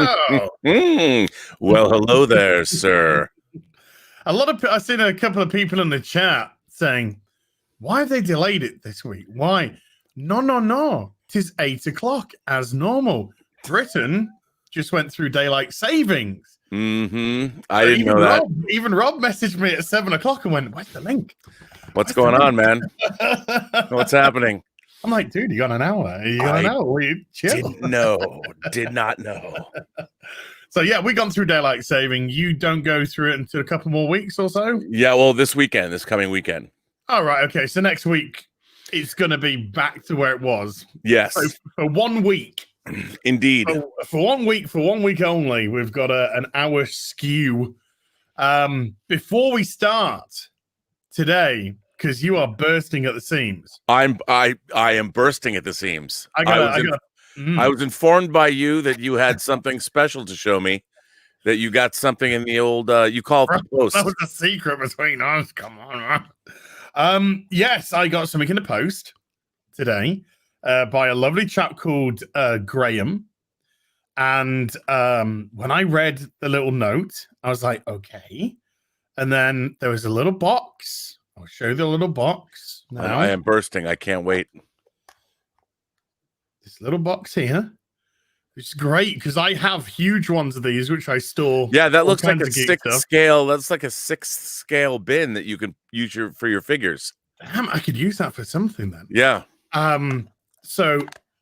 Oh, Well, hello there, sir. I've seen a couple of people in the chat saying, why have they delayed it this week? Why? No. 'Tis 8 o'clock as normal. Britain just went through daylight savings. I didn't know that. Even Rob messaged me at 7 o'clock and went, where's the link? What's going on, man? What's happening? I'm like, dude, you got an hour. You got an hour. Will you chill? Did not know. So, yeah, we've gone through daylight saving. You don't go through it until a couple more weeks or so? Yeah, well, this coming weekend. All right, okay. So next week, it's going to be back to where it was. Yes. So for 1 week. Indeed. For 1 week, for 1 week only, we've got an hour skew. Before we start today, because you are bursting at the seams. I am bursting at the seams. I was informed by you that you had something special to show me. That you got something in the old you call it the post. That was a secret between us. Come on, man. Yes, I got something in the post today by a lovely chap called Graham. And when I read the little note, I was like, okay. And then there was a little box. I'll show you the little box now. I am bursting. I can't wait. This little box here. It's great because I have huge ones of these, which I store. Yeah, that looks like a 6th scale. That's like a 6th scale bin that you can use for your figures. Damn, I could use that for something then. Yeah. So,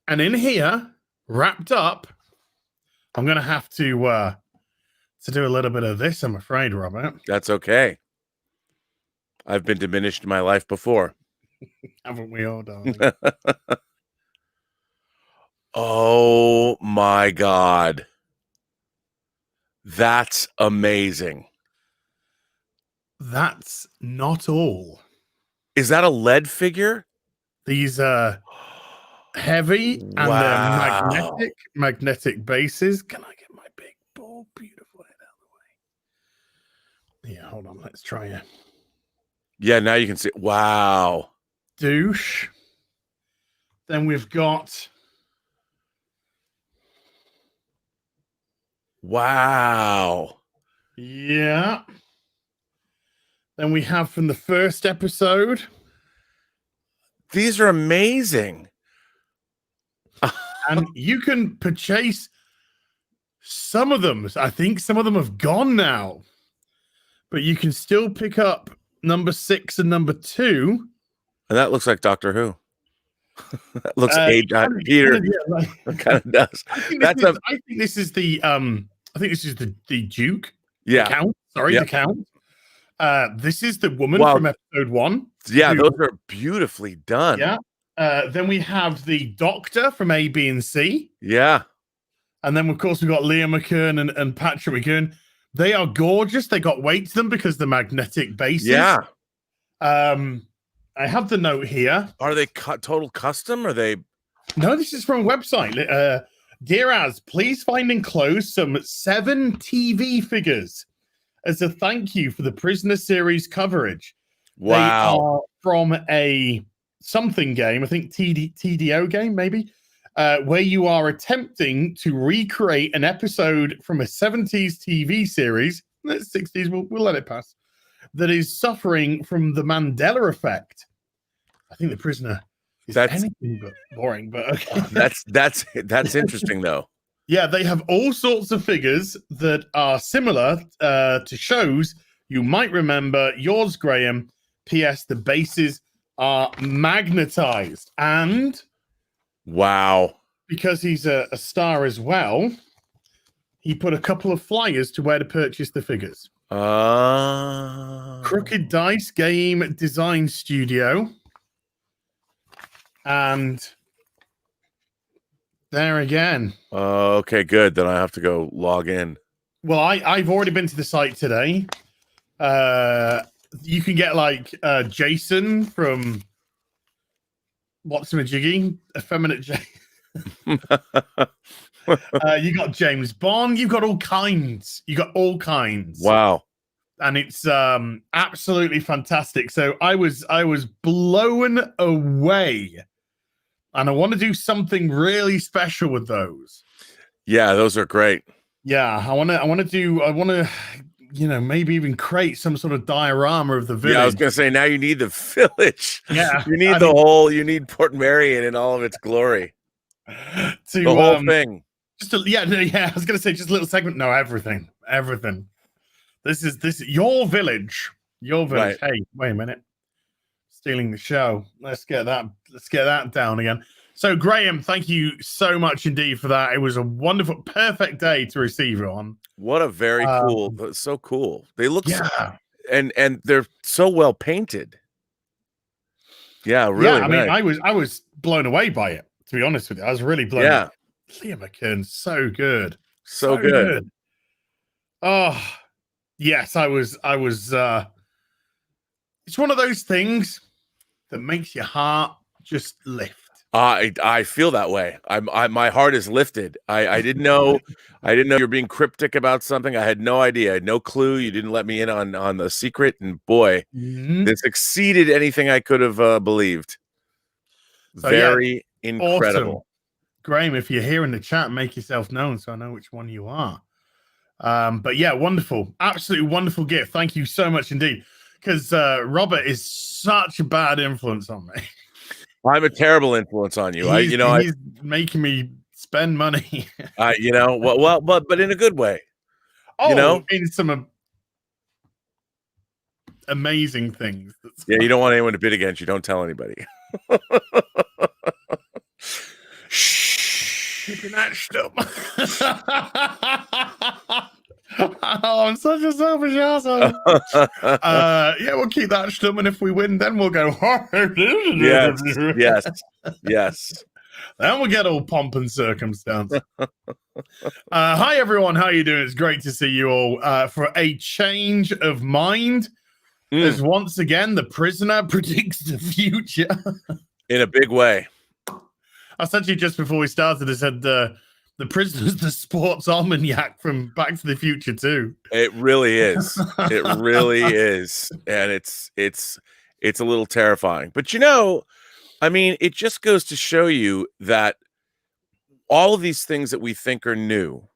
and in here, wrapped up, I'm gonna have to do a little bit of this. I'm afraid, Robert. That's okay. I've been diminished in my life before. Haven't we all, darling? Oh my God. That's amazing. That's not all. Is that a lead figure? These are heavy and they're magnetic bases. Can I get my big, bold, beautiful head out of the way? Yeah, hold on. Let's try it. Yeah, now you can see. Wow. Douche. Then we've got. Wow. Yeah. Then we have from the first episode. These are amazing. And you can purchase some of them. I think some of them have gone now. But you can still pick up number 6 and number 2. And that looks like Doctor Who. That looks Peter. Kind of does. I think this is the Duke. Yeah. The Count. Sorry, the Count. This is the woman from episode 1. Yeah, those are beautifully done. Yeah. Then we have the Doctor from A, B, and C. Yeah. And then, of course, we've got Liam McKern and Patrick McKern. They are gorgeous. They got weight to them because the magnetic bases. Yeah. I have the note here. Are they total custom? Or are they? No, this is from a website. Dear Az, please find enclosed some 7 TV figures as a thank you for the Prisoner series coverage. Wow. They are from a something game, I think TDO game, maybe, where you are attempting to recreate an episode from a 70s TV series, 60s, we'll let it pass, that is suffering from the Mandela effect. I think The Prisoner is anything but boring, but okay. That's interesting, though. Yeah, they have all sorts of figures that are similar to shows you might remember. Yours, Graham. P.S. The bases are magnetized. And wow, because he's a star as well, he put a couple of flyers to where to purchase the figures. Crooked Dice Game Design Studio. And there again. Okay, good. Then I have to go log in. Well, I've already been to the site today. You can get like Jason from What's a Jiggy, Effeminate J. You got James Bond. You've got all kinds. Wow. And it's absolutely fantastic. So I was blown away. And I want to do something really special with those. Yeah, those are great. Yeah, I want to, maybe even create some sort of diorama of the village. Yeah, I was gonna say now you need the village. Yeah, You need you need Port Marion in all of its glory. The whole thing. Yeah. I was gonna say just a little segment. No, everything. This is your village. Your village. Right. Hey, wait a minute. Stealing the show. Let's get that down again. So, Graham, thank you so much indeed for that. It was a wonderful, perfect day to receive it on. What a very cool, so cool. They look and they're so well painted. Yeah, really. Yeah, I mean, I was blown away by it, to be honest with you. I was really blown away. Liam McKern, so good. So good. Oh, yes, I was it's one of those things that makes your heart just lift. I feel that way. My heart is lifted. I didn't know you're being cryptic about something. I had no idea. I had no clue. You didn't let me in on the secret. And boy, this exceeded anything I could have believed. So, very incredible. Awesome. Graham, if you're here in the chat, make yourself known so I know which one you are. But yeah, wonderful. Absolutely wonderful gift. Thank you so much indeed. Because Robert is such a bad influence on me. I'm a terrible influence on you. He's making me spend money. But in a good way. Oh, in some amazing things. Yeah, you don't want anyone to bid against you. Don't tell anybody. Shh. Keeping that stuff. Oh, I'm such a selfish asshole. Yeah, we'll keep that stum, and if we win, then we'll go. yes. Then we'll get all pomp and circumstance. Hi, everyone. How are you doing? It's great to see you all. For a change of mind, as once again the prisoner predicts the future in a big way. Essentially, just before we started, I said the prisoner's the sports almanac from Back to the Future too. It really is. It really is, and it's a little terrifying. But I mean, it just goes to show you that all of these things that we think are new,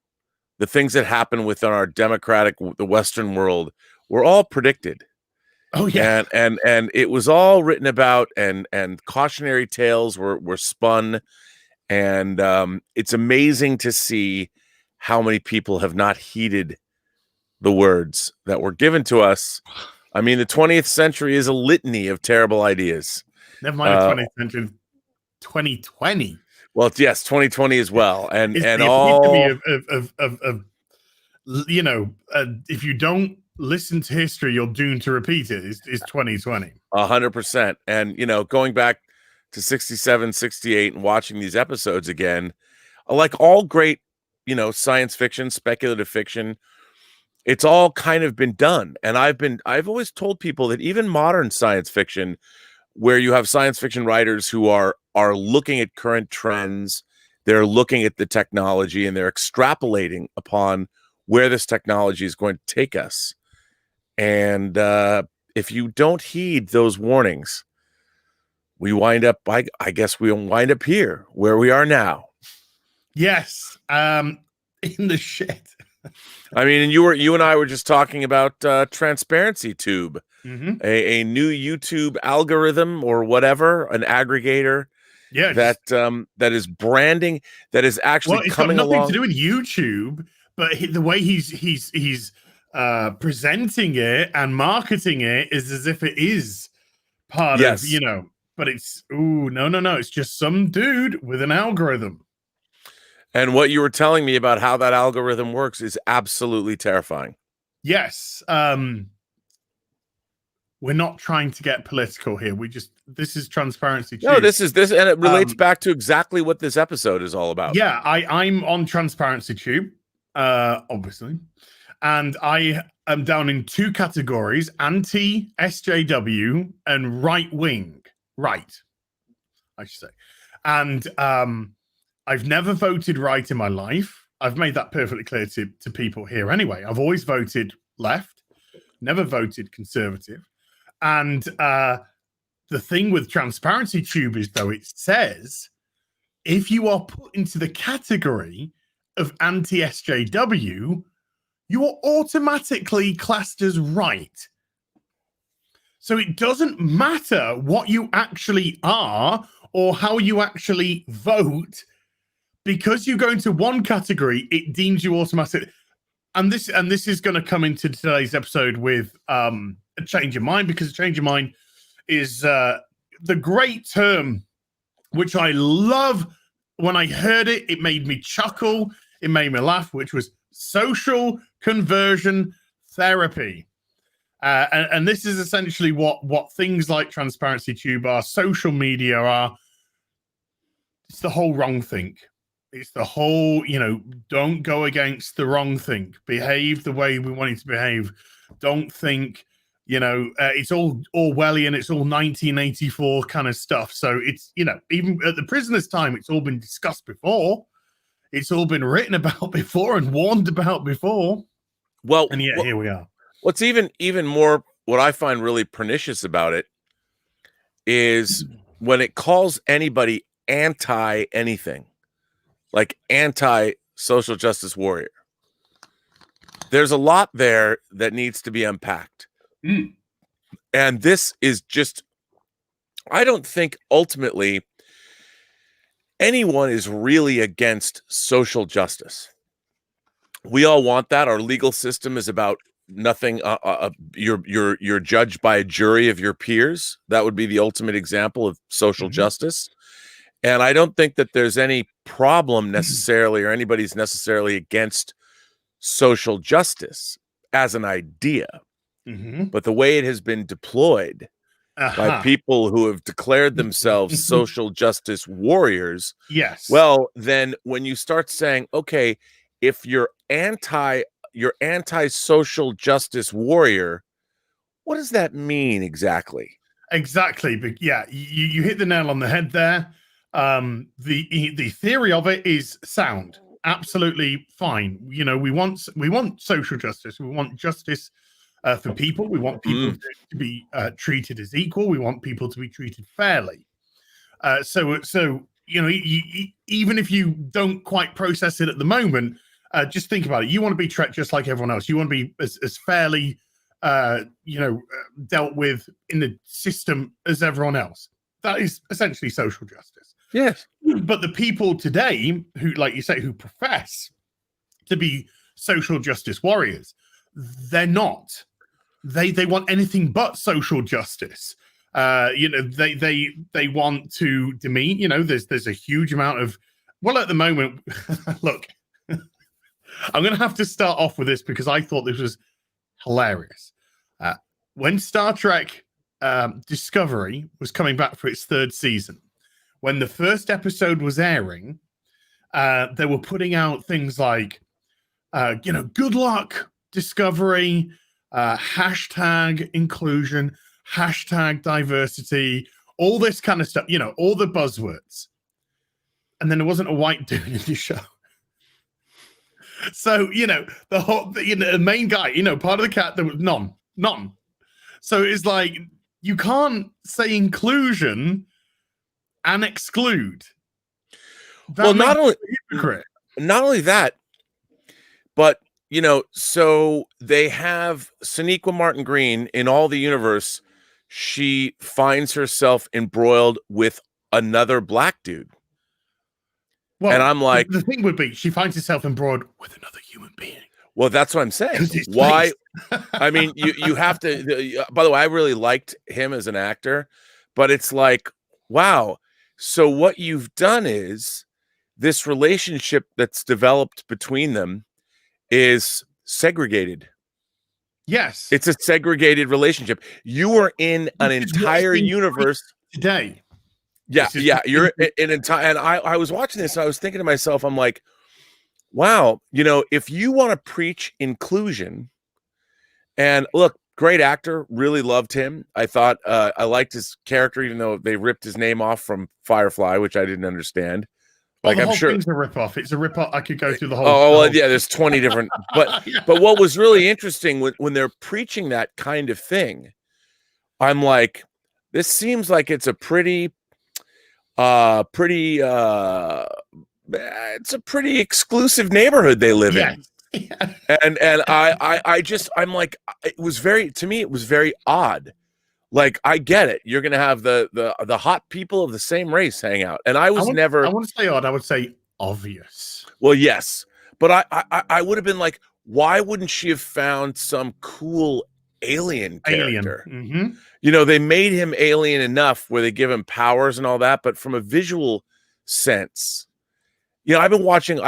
the things that happen within our the Western world, were all predicted. Oh yeah, and it was all written about, and cautionary tales were spun. And it's amazing to see how many people have not heeded the words that were given to us. I mean, the 20th century is a litany of terrible ideas. Never mind the 20th century, 2020. Well, yes, 2020 as well. And it's the all of if you don't listen to history, you're doomed to repeat it. Is 2020 100%. And going back to 67, 68 and watching these episodes again, like all great, science fiction, speculative fiction, it's all kind of been done. And I've always told people that even modern science fiction, where you have science fiction writers who are looking at current trends, they're looking at the technology and they're extrapolating upon where this technology is going to take us. And if you don't heed those warnings, we wind up, I guess we'll wind up here where we are now. Yes. In the shit. I mean, and you and I were just talking about Transparency Tube, a new YouTube algorithm or whatever, an aggregator. Yeah. That is branding, that is actually coming along. It's got nothing to do with YouTube, but the way he's presenting it and marketing it is as if it is part of, but it's no, it's just some dude with an algorithm. And what you were telling me about how that algorithm works is absolutely terrifying. Yes. We're not trying to get political here. This is Transparency Tube. No, this, and it relates back to exactly what this episode is all about. Yeah, I'm on Transparency Tube, obviously. And I am down in two categories: anti-SJW and right-wing. Right, I should say. And I've never voted right in my life. I've made that perfectly clear to people here anyway. I've always voted left, never voted conservative. And the thing with Transparency Tube is, though, it says if you are put into the category of anti-SJW, you are automatically classed as right. So it doesn't matter what you actually are or how you actually vote, because you go into one category, it deems you automatic. And this is going to come into today's episode with a change of mind, because a change of mind is the great term which I love. When I heard it, it made me chuckle, it made me laugh, which was social conversion therapy. And this is essentially what things like Transparency Tube are, social media are. It's the whole wrong think. It's the whole, don't go against the wrong think. Behave the way we want you to behave. Don't think, it's all Orwellian. It's all 1984 kind of stuff. So it's, even at the prisoner's time, it's all been discussed before. It's all been written about before and warned about before. Well, and yet here we are. What's even more, what I find really pernicious about it is when it calls anybody anti anything, like anti-social justice warrior. There's a lot there that needs to be unpacked. And this is just, I don't think ultimately anyone is really against social justice. We all want that. Our legal system is about nothing. You're judged by a jury of your peers. That would be the ultimate example of social justice. And I don't think that there's any problem necessarily, or anybody's necessarily against social justice as an idea. But the way it has been deployed by people who have declared themselves social justice warriors. Yes. Well, then when you start saying, okay, if you're anti-social justice warrior, what does that mean exactly? Exactly. But yeah, you hit the nail on the head there. The theory of it is sound, absolutely fine. We want social justice. We want justice for people. We want people to be treated as equal. We want people to be treated fairly. So even if you don't quite process it at the moment, just think about it. You want to be treated just like everyone else. You want to be as fairly dealt with in the system as everyone else. That is essentially social justice. Yes. But the people today who, like you say, who profess to be social justice warriors, they're not. They want anything but social justice. They want to demean. There's a huge amount of, well, at the moment, look, I'm going to have to start off with this because I thought this was hilarious. When Star Trek Discovery was coming back for its third season, when the first episode was airing, they were putting out things like, good luck, Discovery, hashtag inclusion, hashtag diversity, all this kind of stuff, all the buzzwords. And then there wasn't a white dude in the show. So, the whole, the main guy, part of the cat, there was none. So it's like, you can't say inclusion and exclude. Well, not only that, but so they have Sonequa Martin Green in all the universe. She finds herself embroiled with another black dude. Well, and I'm like, the thing would be, she finds herself embroiled with another human being. Well, that's what I'm saying. Why? I mean, you have to. By the way, I really liked him as an actor, but it's like, wow. So what you've done is this relationship that's developed between them is segregated. Yes, it's a segregated relationship. You are in an entire universe today. Yeah, you're an entire. And I was watching this, and I was thinking to myself, I'm like, wow, if you want to preach inclusion, and look, great actor, really loved him. I thought I liked his character, even though they ripped his name off from Firefly, which I didn't understand. Like, the whole I'm sure thing's a rip-off. It's a rip-off. I could go through the whole. Well, yeah, there's 20 different. But but what was really interesting when they're preaching that kind of thing, I'm like, this seems like it's a pretty it's a pretty exclusive neighborhood they live in. Yeah. And I'm like, it was very, to me, it was very odd. Like, I get it. You're going to have the hot people of the same race hang out. And I I never, wouldn't say odd. I would say obvious. well, yes, but I would have been like, why wouldn't she have found some cool alien character? Mm-hmm. You know, they made him alien enough where they give him powers and all that, but from a visual sense, you know, I've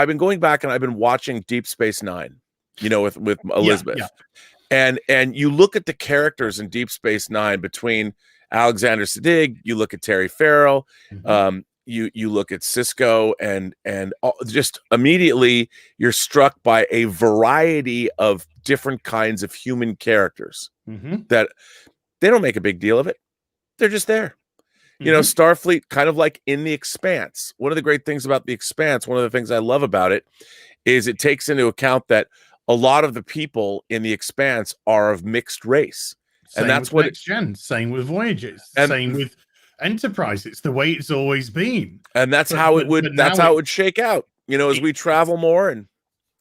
been going back and I've been watching Deep Space Nine, you know, with Elizabeth. Yeah. And you look at the characters in Deep Space Nine between Alexander Siddig, you look at Terry Farrell, Mm-hmm. you look at Cisco, and just immediately you're struck by a variety of different kinds of human characters Mm-hmm. that they don't make a big deal of it. They're just there. You know, Mm-hmm. Starfleet, kind of like in The Expanse. One of the great things about The Expanse, one of the things I love about it, is it takes into account that a lot of the people in The Expanse are of mixed race. Same That's with what Next Gen. Same with Voyages. and Same with Enterprise. It's the way it's always been. and that's But, how but, it would but that's now how it would shake out, you know, as we travel more. And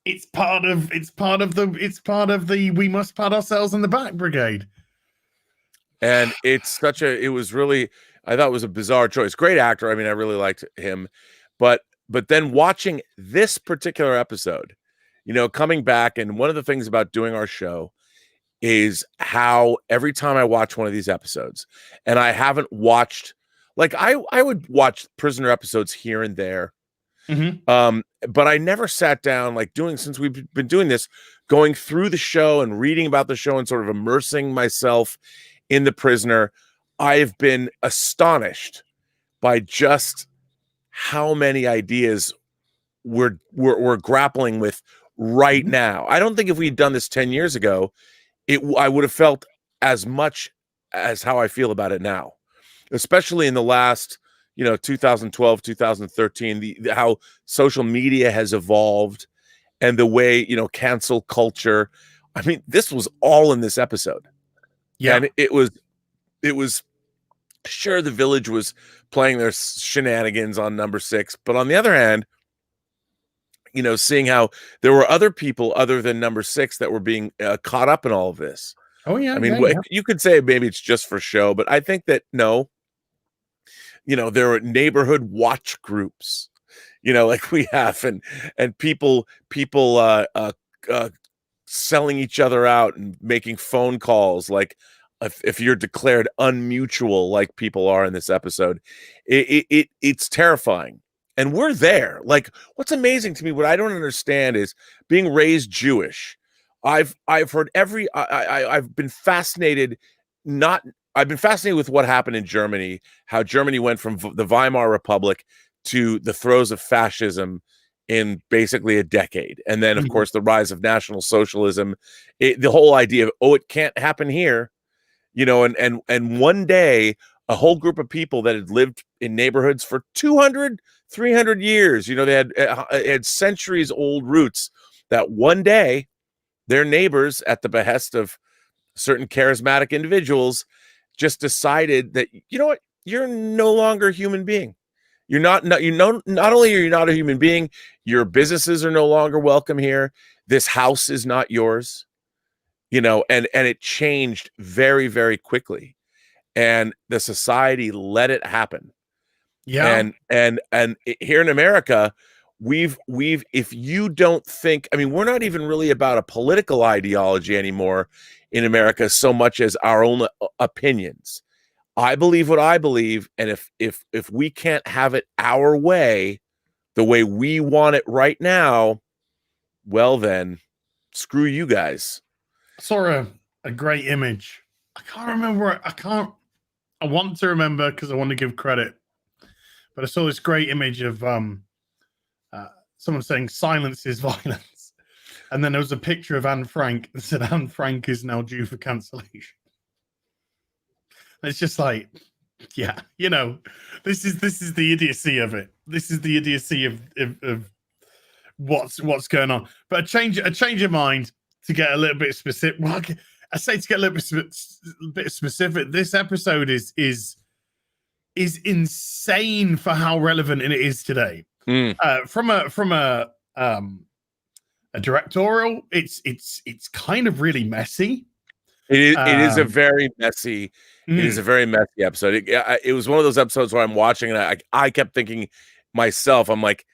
it's part of the we must pat ourselves on the back brigade. And it was really, I thought it was a bizarre choice. Great actor. I mean, I really liked him. But then watching this particular episode, you know, coming back, and one of the things about doing our show is how every time I watch one of these episodes, and I haven't watched, like, I would watch Prisoner episodes here and there. Mm-hmm. But I never sat down, like, since we've been doing this, going through the show and reading about the show and sort of immersing myself in the Prisoner. I've been astonished by just how many ideas we're grappling with right Mm-hmm. now. I don't think if we'd done this 10 years ago, I would have felt as much as how I feel about it now, especially in the last, you know, 2012, 2013, how social media has evolved and the way, you know, cancel culture. I mean, this was all in this episode. Yeah. And it was sure, the Village was playing their shenanigans on number 6, but on the other hand, you know, seeing how there were other people other than number 6 that were being caught up in all of this. Oh yeah. I mean, Yeah. you could say maybe it's just for show, but I think that no, you know, there are neighborhood watch groups, you know, like we have, and people selling each other out and making phone calls, like if you're declared unmutual, like people are in this episode, it's terrifying. And we're there. Like, what's amazing to me, what I don't understand is, being raised Jewish, I've heard I've been fascinated, I've been fascinated with what happened in Germany, how Germany went from the Weimar Republic to the throes of fascism in basically a decade. And then, of Mhm. course, the rise of National Socialism, the whole idea of, oh, it can't happen here, you know, and one day, a whole group of people that had lived in neighborhoods for 200, 300 years, you know, they had centuries old roots, that one day their neighbors, at the behest of certain charismatic individuals, just decided that, you know what, you're no longer a human being. You're not only are you not a human being, your businesses are no longer welcome here. This house is not yours, you know, and it changed very, very quickly. And the society let it happen. Yeah. And here in America, we've if you don't think, I mean, we're not even really about a political ideology anymore in America so much as our own opinions. I believe what I believe, and if we can't have it our way, the way we want it right now, well then, screw you guys. I saw a great image. I can't remember. I want to remember because I want to give credit. But I saw this great image of someone saying silence is violence. And then there was a picture of Anne Frank that said Anne Frank is now due for cancellation. It's just like, yeah, you know, this is the idiocy of it. This is the idiocy of what's going on. But a change of mind, to get a little bit specific. Well, I say to get a little bit specific. This episode is insane for how relevant it is today. Mm. From a directorial, it's kind of really messy. It is a very messy. It is Mm, a very messy episode. It was one of those episodes where I'm watching and I kept thinking myself, I'm like,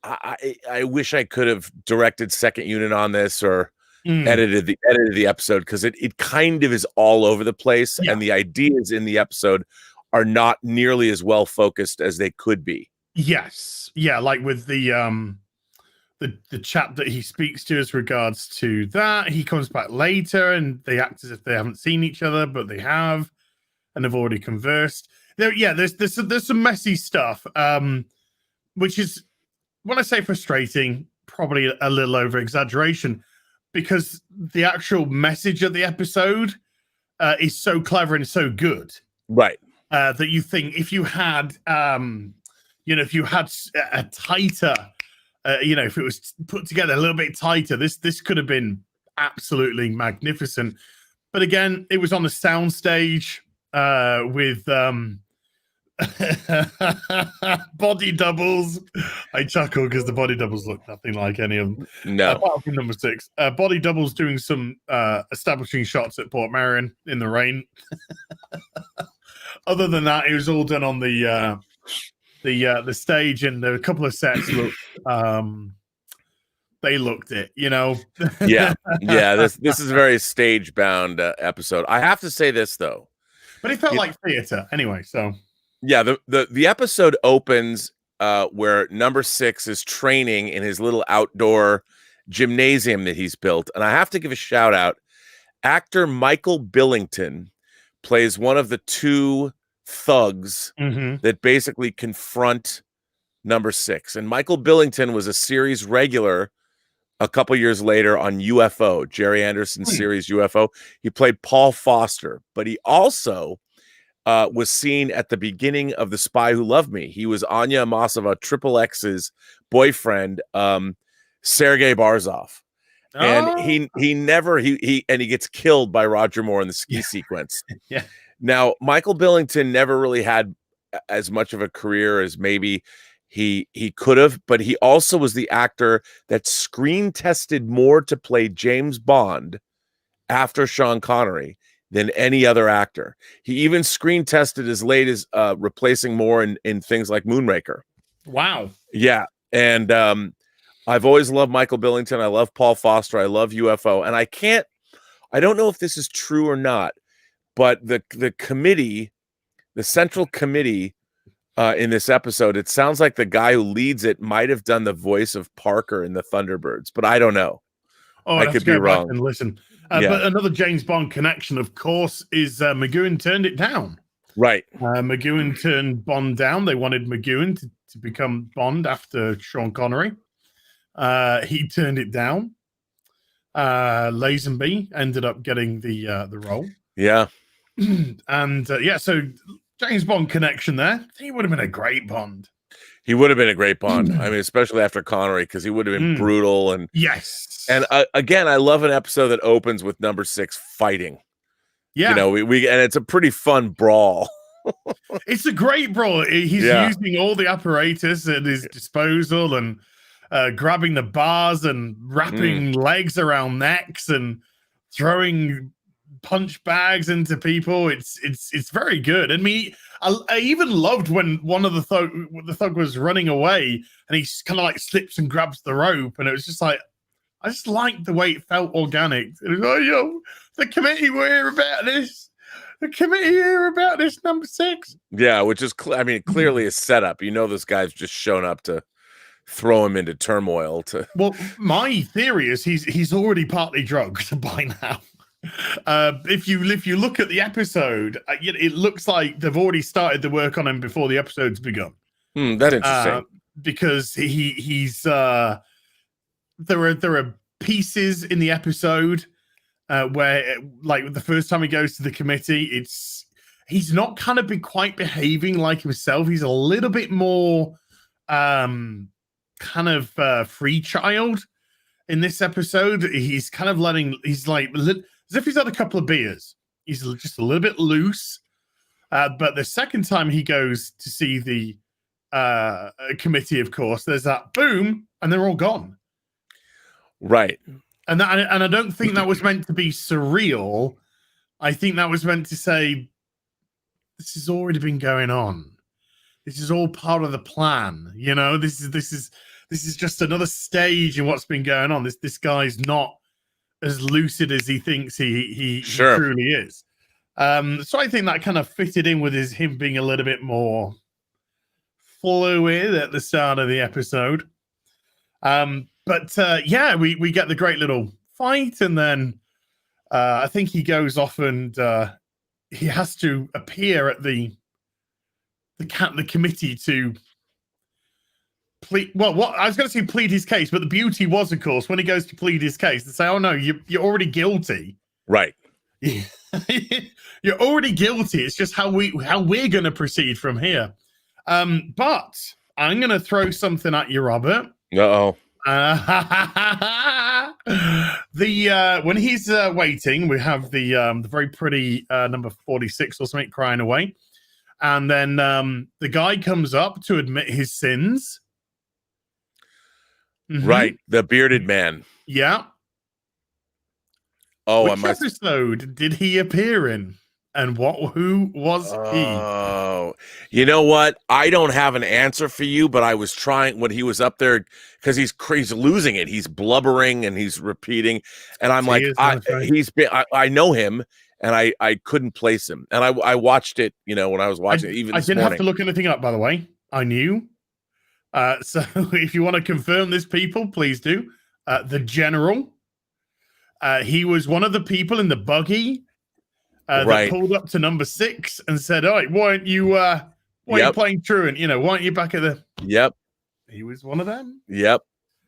I wish I could have directed second unit on this or mm, edited the episode, because it kind of is all over the place, yeah. and the ideas in the episode are not nearly as well focused as they could be. Yes. Yeah, like with the chap that he speaks to as regards to that, he comes back later and they act as if they haven't seen each other, but they have, and they've already conversed. There's some messy stuff, which is, when I say frustrating, probably a little over exaggeration, because the actual message of the episode is so clever and so good, Right. that you think if you had, if you had a tighter, if it was put together a little bit tighter, this could have been absolutely magnificent. But again, it was on a soundstage with body doubles. I chuckle because the body doubles look nothing like any of them. No. Apart from number 6, body doubles doing some establishing shots at Port Marion in the rain. Other than that, it was all done on the stage, and there were a couple of sets looked they looked it, Yeah. This is a very stage bound episode. I have to say this though, but it felt like theater anyway. So yeah, the episode opens where number 6 is training in his little outdoor gymnasium that he's built, and I have to give a shout out. Actor Michael Billington plays one of the 2 thugs that basically confront number 6, and Michael Billington was a series regular a couple years later on UFO, Jerry Anderson's series UFO. He played Paul Foster, but he also was seen at the beginning of The Spy Who Loved Me. He was Anya Amasova, Triple X's boyfriend, Sergei Barzov. And he gets killed by Roger Moore in the ski sequence. Yeah. Now, Michael Billington never really had as much of a career as maybe he could have, but he also was the actor that screen tested more to play James Bond after Sean Connery than any other actor. He even screen tested as late as replacing Moore in things like Moonraker. Wow. Yeah. And I've always loved Michael Billington. I love Paul Foster. I love UFO. And I don't know if this is true or not, but the committee, the central committee in this episode, it sounds like the guy who leads it might have done the voice of Parker in the Thunderbirds, but I don't know. Oh, I could be wrong. And listen, but another James Bond connection, of course, is McGowan turned it down. Right. McGowan turned Bond down. They wanted McGowan to become Bond after Sean Connery. He turned it down. Lazenby ended up getting the role. Yeah. And so James Bond connection there. He would have been a great Bond. He would have been a great Bond. I mean, especially after Connery, because he would have been brutal. And yes. And again, I love an episode that opens with number 6 fighting. Yeah. We and it's a pretty fun brawl. It's a great brawl. He's using all the apparatus at his disposal and grabbing the bars and wrapping legs around necks and throwing punch bags into people. It's very good. I mean, I even loved when one of the thug was running away and he kind of like slips and grabs the rope, and it was just like, I just liked the way it felt organic. It was like, the committee were here about this. The committee here about this, number 6. Yeah, which is clearly a setup. This guy's just shown up to throw him into turmoil. Well, my theory is he's already partly drugged by now. If you look at the episode, it looks like they've already started the work on him before the episode's begun. That's interesting. Because he's there are pieces in the episode where, like, the first time he goes to the committee, he's not kind of quite behaving like himself. He's a little bit more kind of free child in this episode. He's kind of he's like as if he's had a couple of beers. He's just a little bit loose. But the second time he goes to see the committee, of course, there's that boom, and they're all gone. Right. And I don't think that was meant to be surreal. I think that was meant to say, this has already been going on. This is all part of the plan. You know, this is just another stage in what's been going on. This guy's not as lucid as he thinks he truly is. So I think that kind of fitted in with him being a little bit more fluid at the start of the episode. But we get the great little fight, and then I think he goes off and he has to appear at the committee to plead. Well, what I was going to say, plead his case, but the beauty was, of course, when he goes to plead his case, they say, "Oh no, you're already guilty." Right. You're already guilty. It's just how we're going to proceed from here. But I'm going to throw something at you, Robert. Uh-oh. When he's waiting, we have the very pretty number 46 or something crying away, and then the guy comes up to admit his sins. Mm-hmm. Right, the bearded man. Yeah. Oh, which episode did he appear in? And who was he? Oh, you know what? I don't have an answer for you, but I was trying when he was up there because he's losing it. He's blubbering and he's repeating, and I'm like, I know him, and I couldn't place him. And I watched it, when I was watching it. Even I didn't have to look anything up, by the way. I knew. So if you want to confirm this, people, please do. The general. He was one of the people in the buggy. That pulled up to number 6 and said, "All right, why aren't you playing truant? Why aren't you back at the?" Yep, he was one of them. Yep,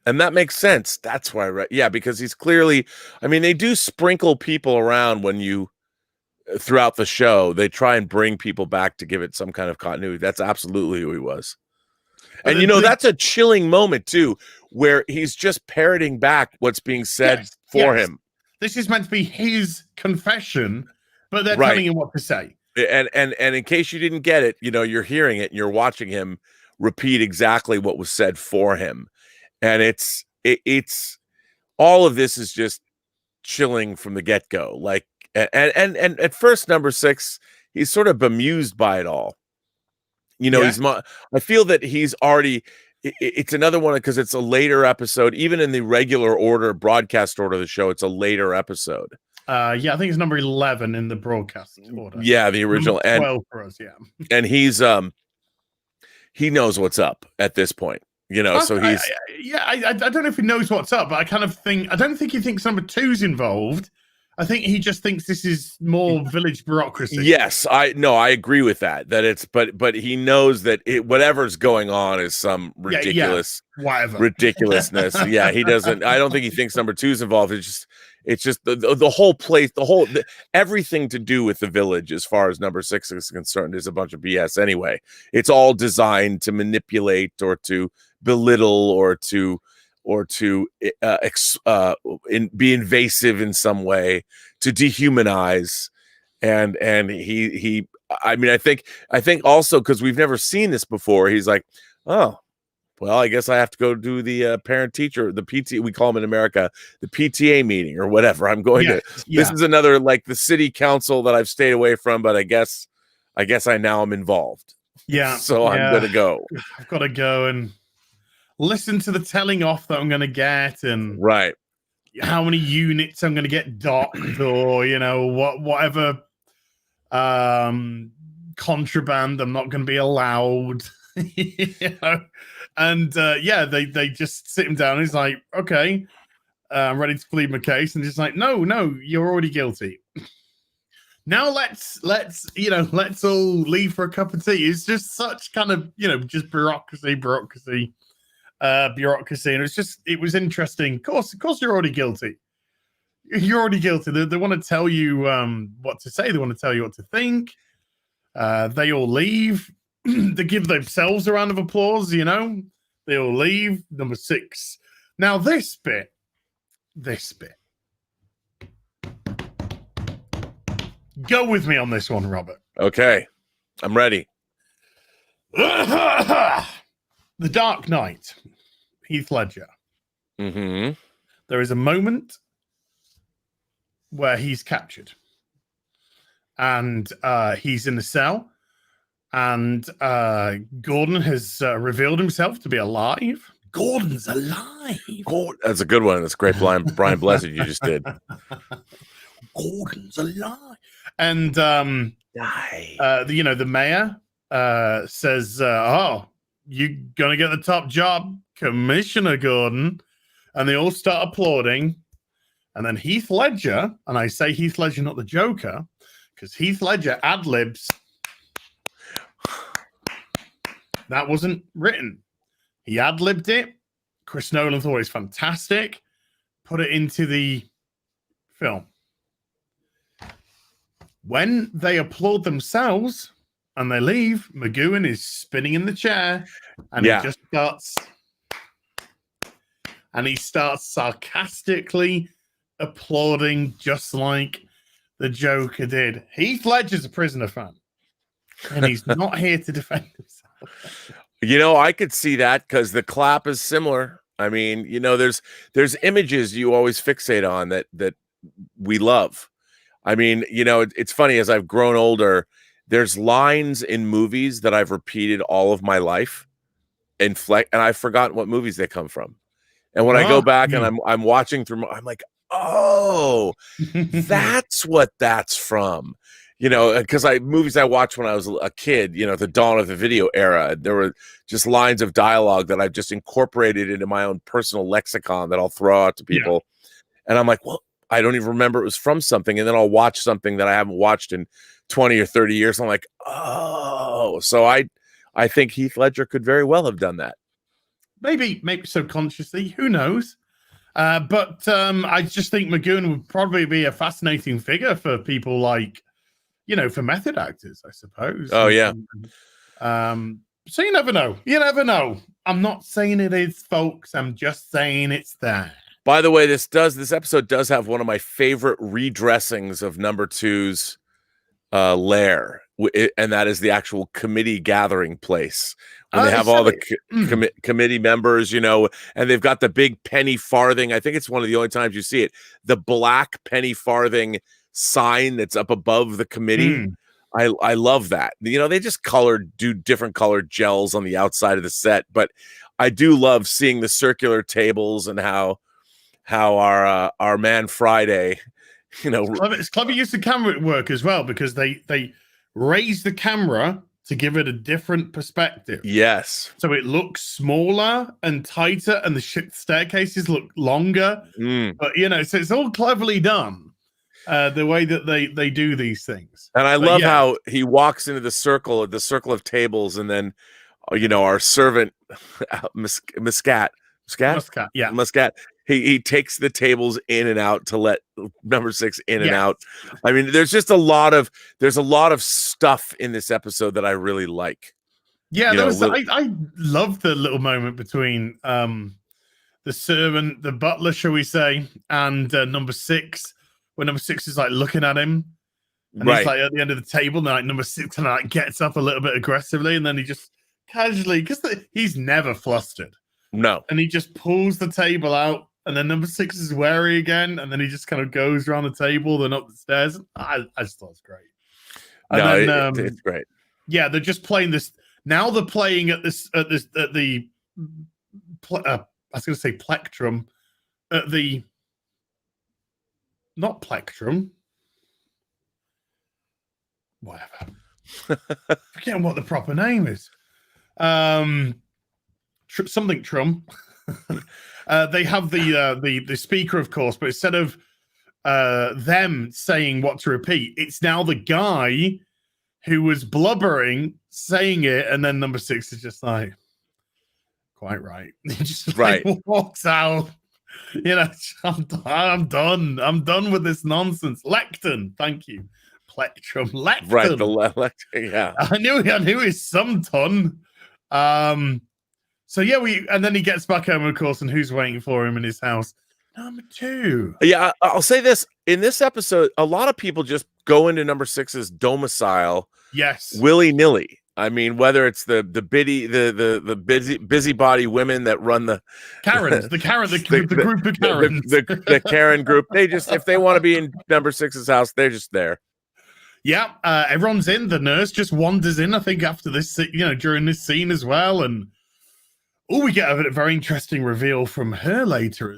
and that makes sense. That's why, because he's clearly. I mean, they do sprinkle people around throughout the show. They try and bring people back to give it some kind of continuity. That's absolutely who he was, and that's a chilling moment too, where he's just parroting back what's being said for him. This is meant to be his confession. But they're telling him what to say. And in case you didn't get it, you're hearing it and you're watching him repeat exactly what was said for him. And it's all of this is just chilling from the get-go. Like and at first, number 6, he's sort of bemused by it all. I feel that he's already it's another one because it's a later episode, even in the regular broadcast order of the show, it's a later episode. I think it's number 11 in the broadcast order. Yeah, the original. Number 12 for us, yeah. And he's he knows what's up at this point, so he's I don't know if he knows what's up, but I don't think he thinks number 2's involved. I think he just thinks this is more village bureaucracy. Yes, I agree with that it's but he knows that whatever's going on is some ridiculous ridiculousness. Yeah, he doesn't. I don't think he thinks number 2's involved. It's just the whole place, everything to do with the village, as far as number 6 is concerned, is a bunch of BS anyway. It's all designed to manipulate or to belittle or to be invasive in some way, to dehumanize, and he. I mean, I think also because we've never seen this before, he's like, oh. Well, I guess I have to go do the parent-teacher, the PT. We call them in America the PTA meeting or whatever. I'm going to. This is another like the city council that I've stayed away from, but I guess I now am involved. Yeah. So I'm going to go. I've got to go and listen to the telling off that I'm going to get, and how many units I'm going to get docked, or whatever contraband I'm not going to be allowed. And they just sit him down. He's like, okay, I'm ready to plead my case. And just like, no, you're already guilty. Now let's all leave for a cup of tea. It's just such kind of, just bureaucracy. And it was interesting. Of course you're already guilty. You're already guilty. They want to tell you what to say. They want to tell you what to think. They all leave. They give themselves a round of applause, they all leave. Number 6. Now this bit. Go with me on this one, Robert. Okay. I'm ready. The Dark Knight, Heath Ledger. Mm-hmm. There is a moment where he's captured, and he's in the cell, and Gordon has revealed himself to be alive. Gordon's alive. That's a good one. That's a great Brian Blessed you just did. Gordon's alive. And Die. the mayor says, "Oh, you gonna get the top job, Commissioner Gordon," and they all start applauding. And then Heath Ledger, and I say Heath Ledger, not the Joker, because Heath Ledger ad-libs. That wasn't written. He ad-libbed it. Chris Nolan thought it was fantastic. Put it into the film. When they applaud themselves and they leave, McGowan is spinning in the chair, and he just starts sarcastically applauding, just like the Joker did. Heath Ledger's a Prisoner fan, and he's not here to defend himself. I could see that because the clap is similar. I mean, there's images you always fixate on that we love. I mean, it's funny, as I've grown older, there's lines in movies that I've repeated all of my life, and I've forgotten what movies they come from. And when I go back and I'm watching through, I'm like, oh, that's what that's from. Because movies I watched when I was a kid, the dawn of the video era, there were just lines of dialogue that I've just incorporated into my own personal lexicon that I'll throw out to people. And I'm like, well, I don't even remember it was from something. And then I'll watch something that I haven't watched in 20 or 30 years. I'm like, oh, so I think Heath Ledger could very well have done that. Maybe subconsciously, who knows? But I just think McGowan would probably be a fascinating figure for people like, for method actors, I suppose. Oh, yeah. So you never know. You never know. I'm not saying it is, folks. I'm just saying it's there. By the way, this episode does have one of my favorite redressings of number 2's lair, and that is the actual committee gathering place when they have all the committee members, and they've got the big penny farthing. I think it's one of the only times you see it. The black penny farthing sign that's up above the committee. I love that. They just do different colored gels on the outside of the set, but I do love seeing the circular tables and how our man Friday, it's clever use of camera work as well, because they raise the camera to give it a different perspective. Yes. So it looks smaller and tighter, and the staircases look longer. But so it's all cleverly done. The way that they do these things. And I love how he walks into the circle of tables, and then our servant Muscat, he takes the tables in and out to let number 6 in and out. I mean, there's a lot of stuff in this episode that I really like. Yeah, I love the little moment between the servant, the butler, shall we say, and number 6, when number 6 is like looking at him, and he's like at the end of the table, and like number 6 kind of like gets up a little bit aggressively, and then he just casually, because he's never flustered. No. And he just pulls the table out, and then number 6 is wary again, and then he just kind of goes around the table, then up the stairs. I just thought it was great. And it's great. Yeah, they're just playing this. Now they're playing at I was going to say plectrum, at the not plectrum, whatever. Forgetting what the proper name is. Something Trum. They have the speaker, of course, but instead of them saying what to repeat, it's now the guy who was blubbering saying it, and then number 6 is just like, quite right. He just walks out. I'm done. I'm done with this nonsense. Lectern, thank you. Plectrum, lectern. Right, the lectern. Yeah, I knew it's some ton. So and then he gets back home, of course, and who's waiting for him in his house? Number 2. Yeah, I'll say this. In this episode, a lot of people just go into number 6's domicile Yes. willy-nilly. I mean, whether it's the busybody women that run the Karens, the group of Karens, the Karen group, they just, if they want to be in number 6's house, they're just there. Yeah, everyone's in. The nurse just wanders in, I think, after this, during this scene as well. And we get a very interesting reveal from her later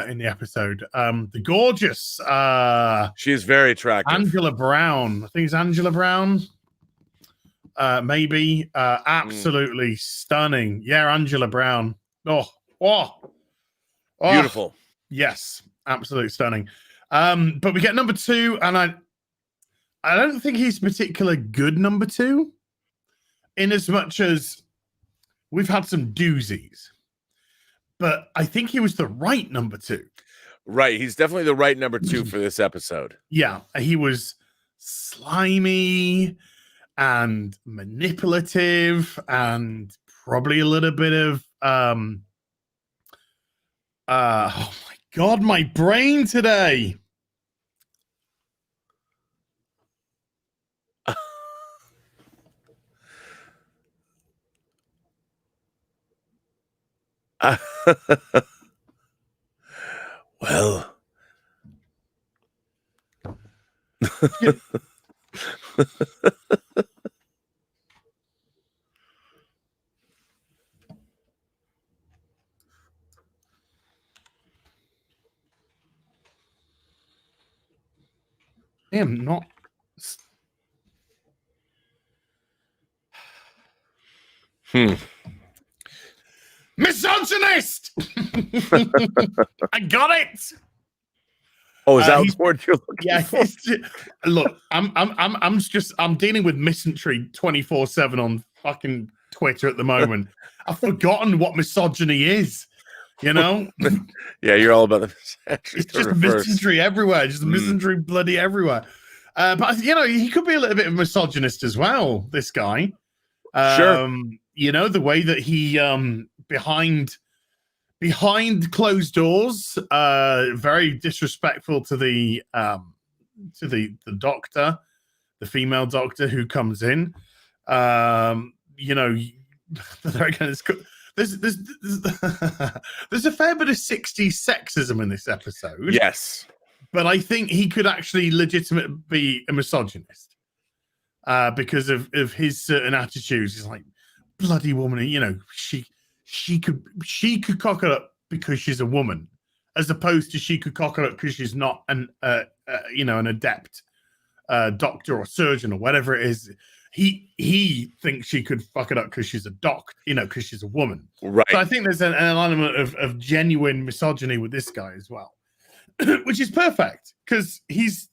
in the episode. The gorgeous, she's very attractive, Angela Brown. I think it's Angela Brown. Maybe absolutely stunning. Yeah, Angela Brown. Oh, beautiful. Yes, absolutely stunning. But we get number 2, and I don't think he's particularly good number 2, in as much as we've had some doozies, but I think he was the right number 2. Right, he's definitely the right number 2 for this episode. Yeah, he was slimy and manipulative, and probably a little bit of oh my god, my brain today. Well, I am not. Misogynist. I got it. Oh, is that the word you're looking for? Look, I'm dealing with misandry 24/7 on fucking Twitter at the moment. I've forgotten what misogyny is. Yeah, you're all about the misandry. It's just misandry everywhere. Just misandry bloody everywhere. But he could be a little bit of a misogynist as well. This guy, sure. The way that he behind closed doors, very disrespectful to the doctor, the female doctor who comes in. There's a fair bit of 60s sexism in this episode. Yes, but I think he could actually legitimately be a misogynist because of his certain attitudes. He's like, bloody woman, she could cock it up because she's a woman, as opposed to she could cock it up because she's not an adept doctor or surgeon or whatever it is. He thinks she could fuck it up because she's a because she's a woman. Right. So I think there's an element of genuine misogyny with this guy as well, which is perfect because this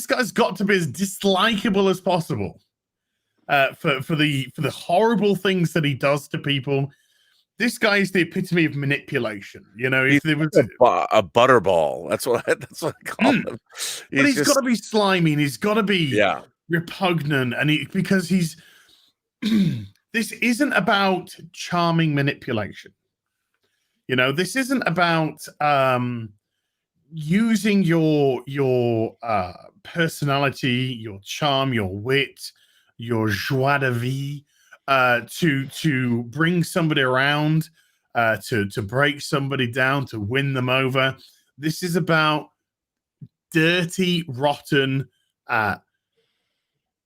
guy's got to be as dislikable as possible. For the horrible things that he does to people. This guy is the epitome of manipulation. If there was a butterball, that's what I call him. But he's got to be slimy, and he's got to be repugnant, and because he's this isn't about charming manipulation. This isn't about using your personality, your charm, your wit, your joie de vivre, to bring somebody around, to break somebody down, to win them over. This is about dirty, rotten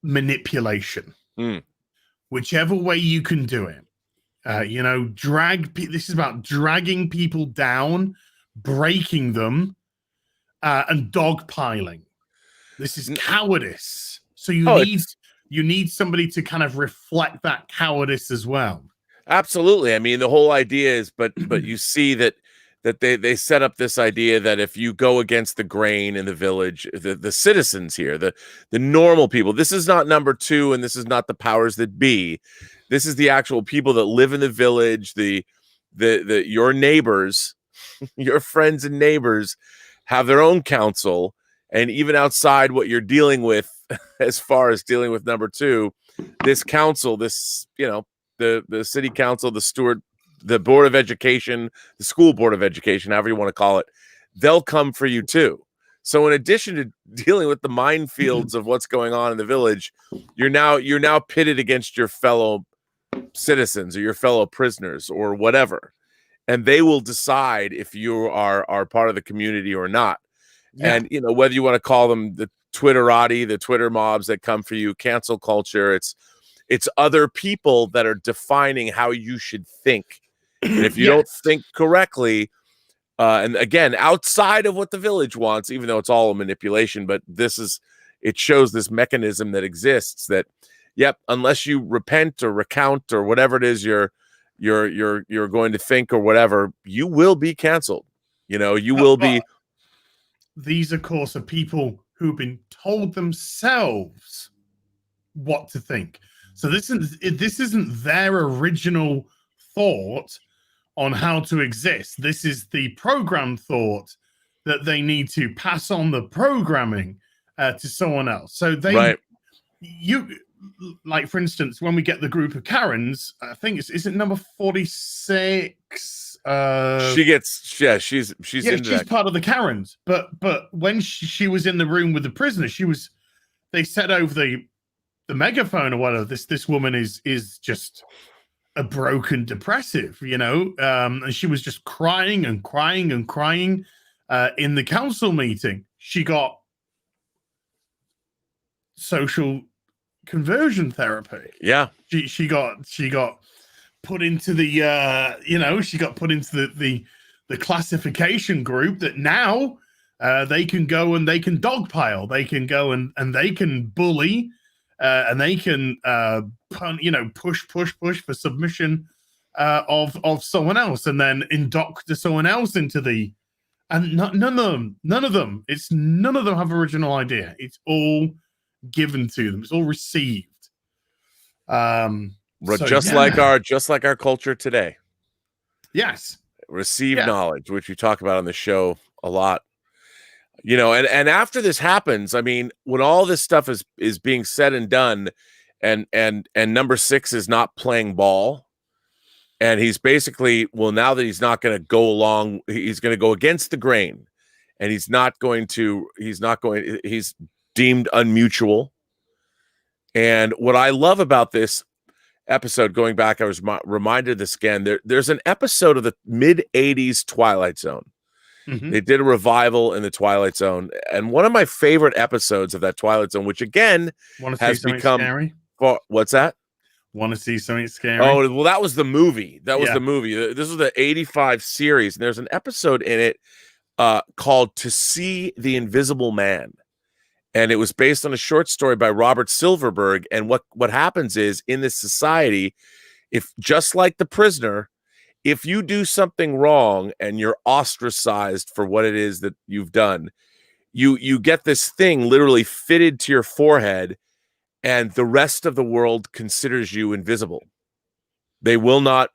manipulation. Whichever way you can do it. This is about dragging people down, breaking them, and dogpiling. This is cowardice. So you need somebody to kind of reflect that cowardice as well. Absolutely. I mean, the whole idea is, but you see that they set up this idea that if you go against the grain in the village, the citizens here, the normal people, this is not number 2, and this is not the powers that be. This is the actual people that live in the village, your neighbors, your friends and neighbors have their own council, and even outside what you're dealing with, as far as dealing with number 2, this council, the city council, the steward, the board of education, the school board of education, however you want to call it, they'll come for you too. So in addition to dealing with the minefields of what's going on in the village, you're now pitted against your fellow citizens or your fellow prisoners or whatever, and they will decide if you are part of the community or not. Yeah. And whether you want to call them the Twitterati, the Twitter mobs that come for you, cancel culture, it's other people that are defining how you should think. And if you don't think correctly, and again, outside of what the village wants, even though it's all a manipulation, but it shows this mechanism that exists that, yep, unless you repent or recount or whatever it is you're going to think or whatever, you will be canceled. You will be. These, of course, are people who've been told themselves what to think. So this isn't their original thought on how to exist. This is the program thought that they need to pass on the programming to someone else. So like, for instance, when we get the group of Karens, I think is it number 46? She's part of the Karens. But when she was in the room with the prisoner, they said over the megaphone or whatever, this woman is just a broken depressive, and she was just crying and crying and crying in the council meeting. She got social conversion therapy. Yeah. She got put into the she got put into the classification group that now they can go and they can dogpile. They can go and they can bully and they can push for submission of someone else, and then indoctor someone else into the. And none of them. None of them have original idea. It's all given to them. It's all received. Just like our culture today. Yes. Received knowledge, which we talk about on the show a lot. And after this happens, I mean, when all this stuff is being said and done, and number 6 is not playing ball, and he's basically, well, now that he's not going to go along, he's going to go against the grain, and he's deemed unmutual. And what I love about this episode, going back, I was reminded of this again. There's an episode of the mid-'80s Twilight Zone. Mm-hmm. They did a revival in the Twilight Zone, and one of my favorite episodes of that Twilight Zone, which again has become scary? What's that? Want to see something scary? Oh, well, that was the movie. The movie. This was the '85 series, and there's an episode in it called "To See the Invisible Man," and it was based on a short story by Robert Silverberg. And what happens is, in this society, if just like the prisoner, if you do something wrong and you're ostracized for what it is that you've done, you get this thing literally fitted to your forehead, and the rest of the world considers you invisible. They will not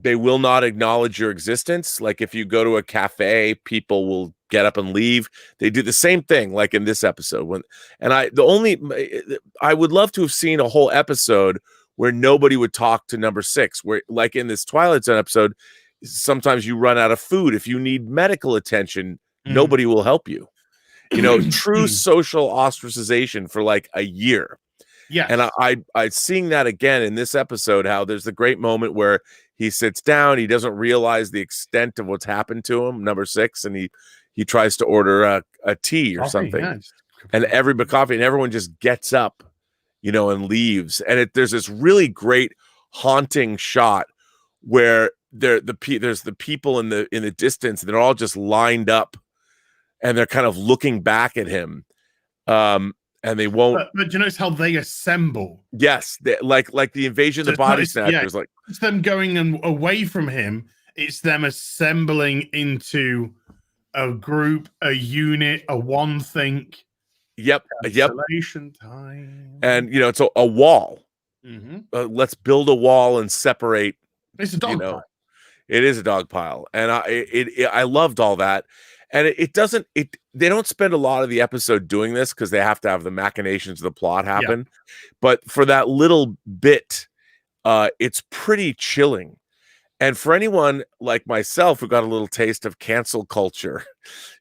acknowledge your existence. Like if you go to a cafe, people will get up and leave. They do the same thing, like in this episode. I would love to have seen a whole episode where nobody would talk to number 6, where, like in this Twilight Zone episode, sometimes you run out of food. If you need medical attention, nobody will help you. True social ostracization for like a year. Yeah. And I seeing that again in this episode, how there's the great moment where he sits down, he doesn't realize the extent of what's happened to him, number 6, and he tries to order a tea or something. Yeah, and coffee, and everyone just gets up, and leaves. And there's this really great haunting shot where there's the people in the distance, and they're all just lined up, and they're kind of looking back at him. And they won't. But you notice how they assemble? Yes, like the invasion of the body snatchers. Like it's them going away from him. It's them assembling into a group, a unit, a one think. Yep. Isolation time. And it's a wall. Mm-hmm. Let's build a wall and separate. It's a dog pile. It is a dog pile, and I loved all that. And they don't spend a lot of the episode doing this because they have to have the machinations of the plot happen. Yeah. But for that little bit, it's pretty chilling. And for anyone like myself who got a little taste of cancel culture,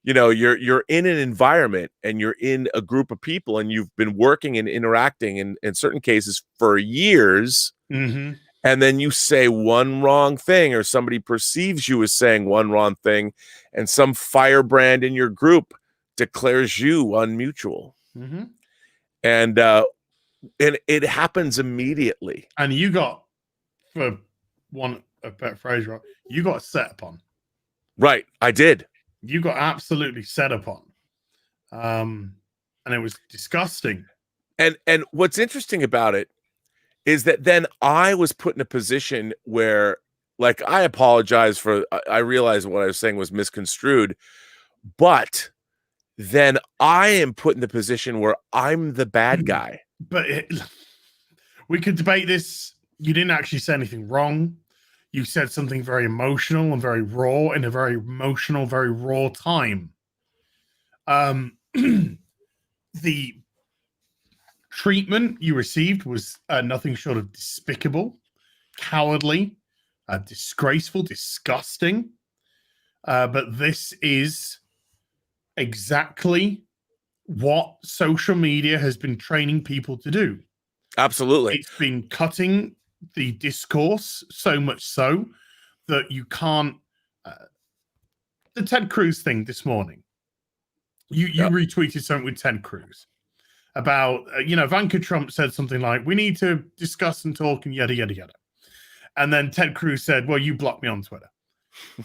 you're in an environment and you're in a group of people and you've been working and interacting in certain cases for years. Mm-hmm. And then you say one wrong thing, or somebody perceives you as saying one wrong thing, and some firebrand in your group declares you unmutual. Mm-hmm. And it happens immediately. And you got, for one a better phrase, right? You got set upon. Right, I did. You got absolutely set upon. And it was disgusting. And what's interesting about it is that then I was put in a position where, like, I apologize for, I realized what I was saying was misconstrued, but then I am put in the position where I'm the bad guy. But we could debate this. You didn't actually say anything wrong. You said something very emotional and very raw in a very emotional, very raw time. The treatment you received was nothing short of despicable, cowardly, disgraceful, disgusting. But this is exactly what social media has been training people to do. Absolutely. It's been cutting the discourse so much so that you can't. The Ted Cruz thing this morning. You retweeted something with Ted Cruz about, Ivanka Trump said something like, we need to discuss and talk and yada, yada, yada. And then Ted Cruz said, well, you blocked me on Twitter.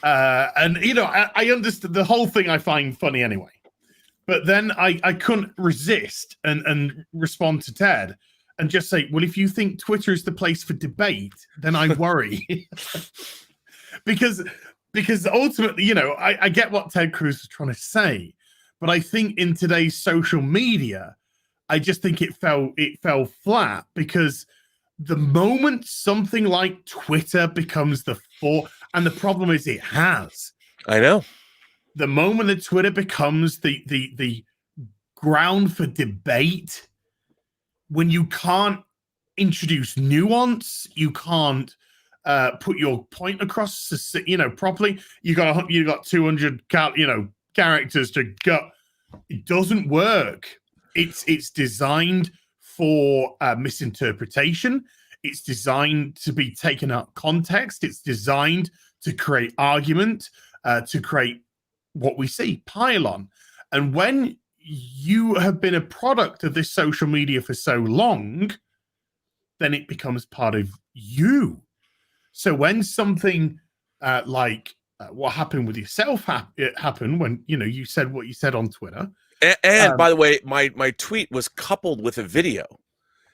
And, I understood the whole thing. I find funny anyway. But then I couldn't resist and respond to Ted and just say, well, if you think Twitter is the place for debate, then I worry. because ultimately, I get what Ted Cruz is trying to say. But I think in today's social media, I just think it fell flat, because the moment something like Twitter becomes and the problem is it has. I know. The moment that Twitter becomes the ground for debate, when you can't introduce nuance, you can't put your point across, properly. You got 200 characters to go. It doesn't work. It's designed for misinterpretation. It's designed to be taken out of context. It's designed to create argument, to create what we see, pylon. And when you have been a product of this social media for so long, then it becomes part of you. So when something like what happened with yourself happened, when you said what you said on Twitter, and by the way, my tweet was coupled with a video,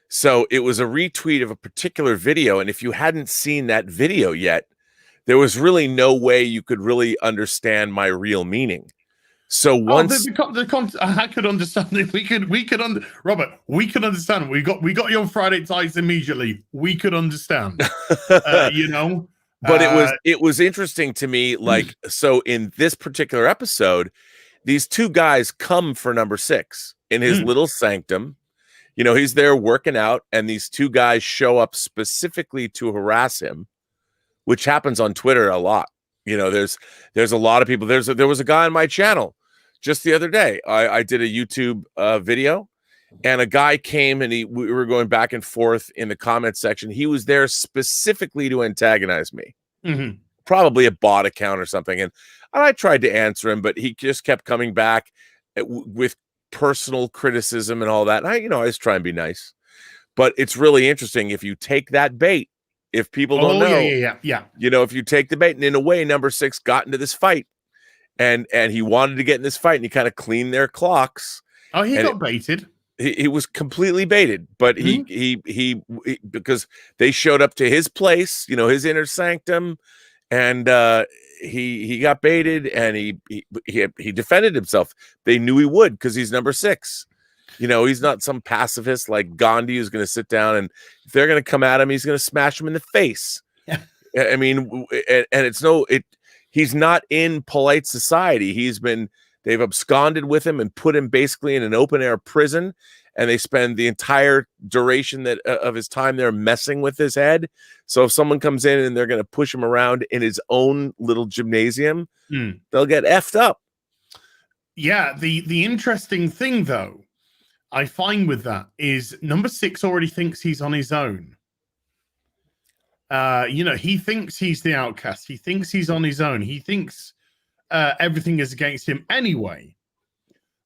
so it was a retweet of a particular video, and if you hadn't seen that video yet, there was really no way you could really understand my real meaning. So once I could understand it. Robert, we could understand. We got you on Friday Tights immediately. We could understand. But it was interesting to me. Like, so in this particular episode, these two guys come for number 6 in his little sanctum. He's there working out, and these two guys show up specifically to harass him, which happens on Twitter a lot. There's a lot of people. There was a guy on my channel just the other day. I did a YouTube video, and a guy came, and we were going back and forth in the comment section. He was there specifically to antagonize me. Mm-hmm. Probably a bot account or something. And I tried to answer him, but he just kept coming back with personal criticism and all that. And I just try and be nice. But it's really interesting if you take that bait. If people don't know, yeah. If you take the bait, and in a way, number 6 got into this fight, and he wanted to get in this fight, and he kind of cleaned their clocks. Oh, he got baited. He was completely baited, but he because they showed up to his place, his inner sanctum, and he got baited, and he defended himself. They knew he would, because he's number 6. He's not some pacifist like Gandhi who's going to sit down, and if they're going to come at him, he's going to smash him in the face. Yeah. I mean, and he's not in polite society. They've absconded with him and put him basically in an open air prison. and they spend the entire duration of his time there messing with his head. So if someone comes in and they're going to push him around in his own little gymnasium, they'll get effed up. Yeah, the interesting thing, though, I find with that is number 6 already thinks he's on his own. He thinks he's the outcast. He thinks he's on his own. He thinks everything is against him anyway.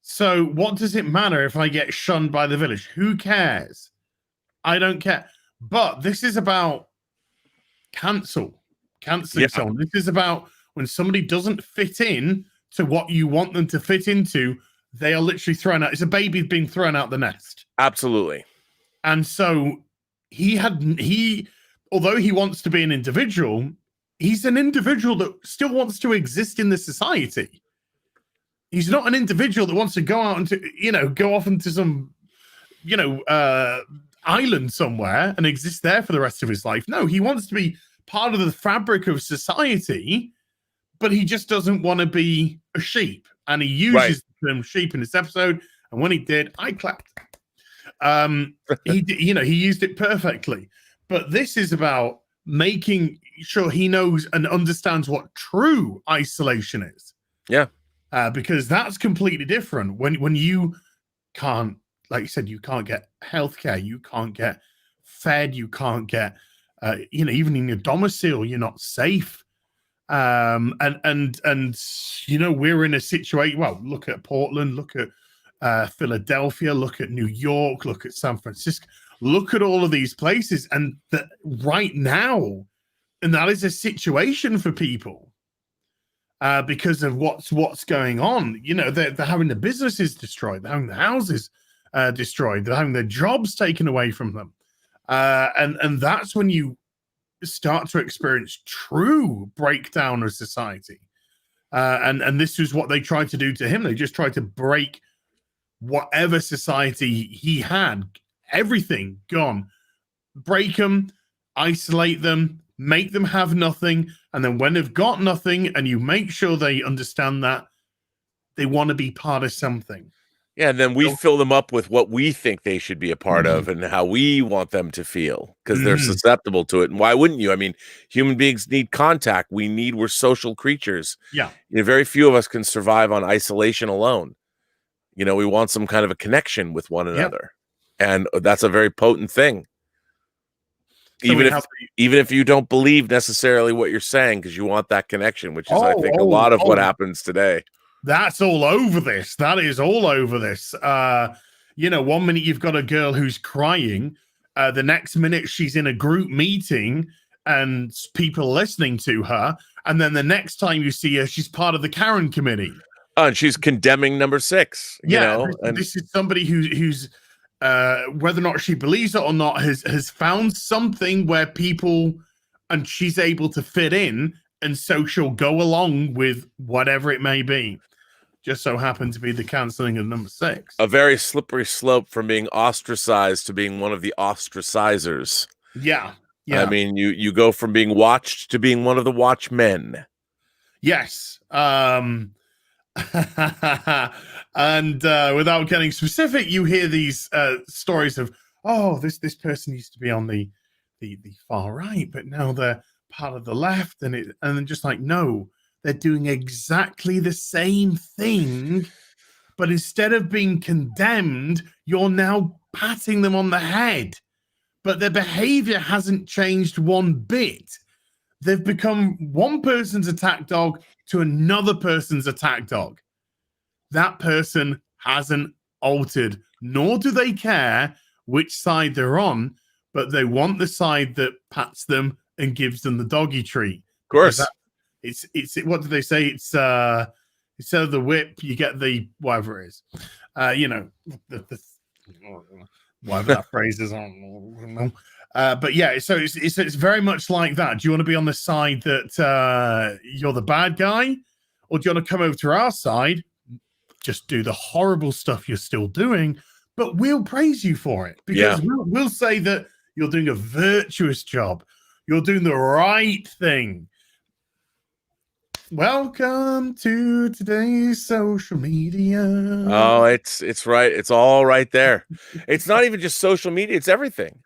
So what does it matter if I get shunned by the village? Who cares? I don't care. But this is about canceling someone. This is about when somebody doesn't fit in to what you want them to fit into, they are literally thrown out. It's a baby being thrown out the nest. Absolutely. And so although he wants to be an individual, he's an individual that still wants to exist in the society. He's not an individual that wants to go out and go off into some, island somewhere and exist there for the rest of his life. No, he wants to be part of the fabric of society, but he just doesn't want to be a sheep. And he uses the term sheep in this episode. And when he did, I clapped. He used it perfectly. But this is about making sure he knows and understands what true isolation is. Yeah. Because that's completely different. When you can't, like you said, you can't get healthcare, you can't get fed, you can't get, even in your domicile, you're not safe. And we're in a situation. Well, look at Portland, look at Philadelphia, look at New York, look at San Francisco, look at all of these places, and that right now, and that is a situation for people. Because of what's going on, they're having the businesses destroyed, they're having the houses destroyed, they're having their jobs taken away from them, and that's when you start to experience true breakdown of society. And this is what they tried to do to him. They just tried to break whatever society he had, everything gone, break them, isolate them, make them have nothing. And then when they've got nothing and you make sure they understand that, they want to be part of something. Yeah, and then we fill them up with what we think they should be a part of and how we want them to feel, because they're susceptible to it. And why wouldn't you? I mean, human beings need contact. We're social creatures. Yeah. Very few of us can survive on isolation alone. We want some kind of a connection with one another. And that's a very potent thing. So even if you don't believe necessarily what you're saying, because you want that connection, which is, I think, a lot of what happens today. That's all over this. That is all over this. 1 minute you've got a girl who's crying. The next minute she's in a group meeting and people listening to her. And then the next time you see her, she's part of the Karen committee. And she's condemning number 6. This is somebody who's whether or not she believes it or not, has found something where and she's able to fit in, and so she'll go along with whatever it may be. Just so happened to be the canceling of number 6. A very slippery slope from being ostracized to being one of the ostracizers. Yeah. I mean, you go from being watched to being one of the watchmen. Yes. And without getting specific, you hear these stories of, this person used to be on the far right, but now they're part of the left, and then just like, no, they're doing exactly the same thing, but instead of being condemned, you're now patting them on the head. But their behavior hasn't changed one bit. They've become one person's attack dog to another person's attack dog. That person hasn't altered, nor do they care which side they're on, but they want the side that pats them and gives them the doggy treat. Of course. It's what do they say? It's instead of the whip, you get the whatever it is. Whatever that phrase is. I don't know. But yeah, so it's very much like that. Do you want to be on the side that you're the bad guy, or do you want to come over to our side, just do the horrible stuff you're still doing, but we'll praise you for it, because we'll say that you're doing a virtuous job, you're doing the right thing. Welcome to today's social media. Oh, it's right. It's all right there. It's not even just social media, it's everything.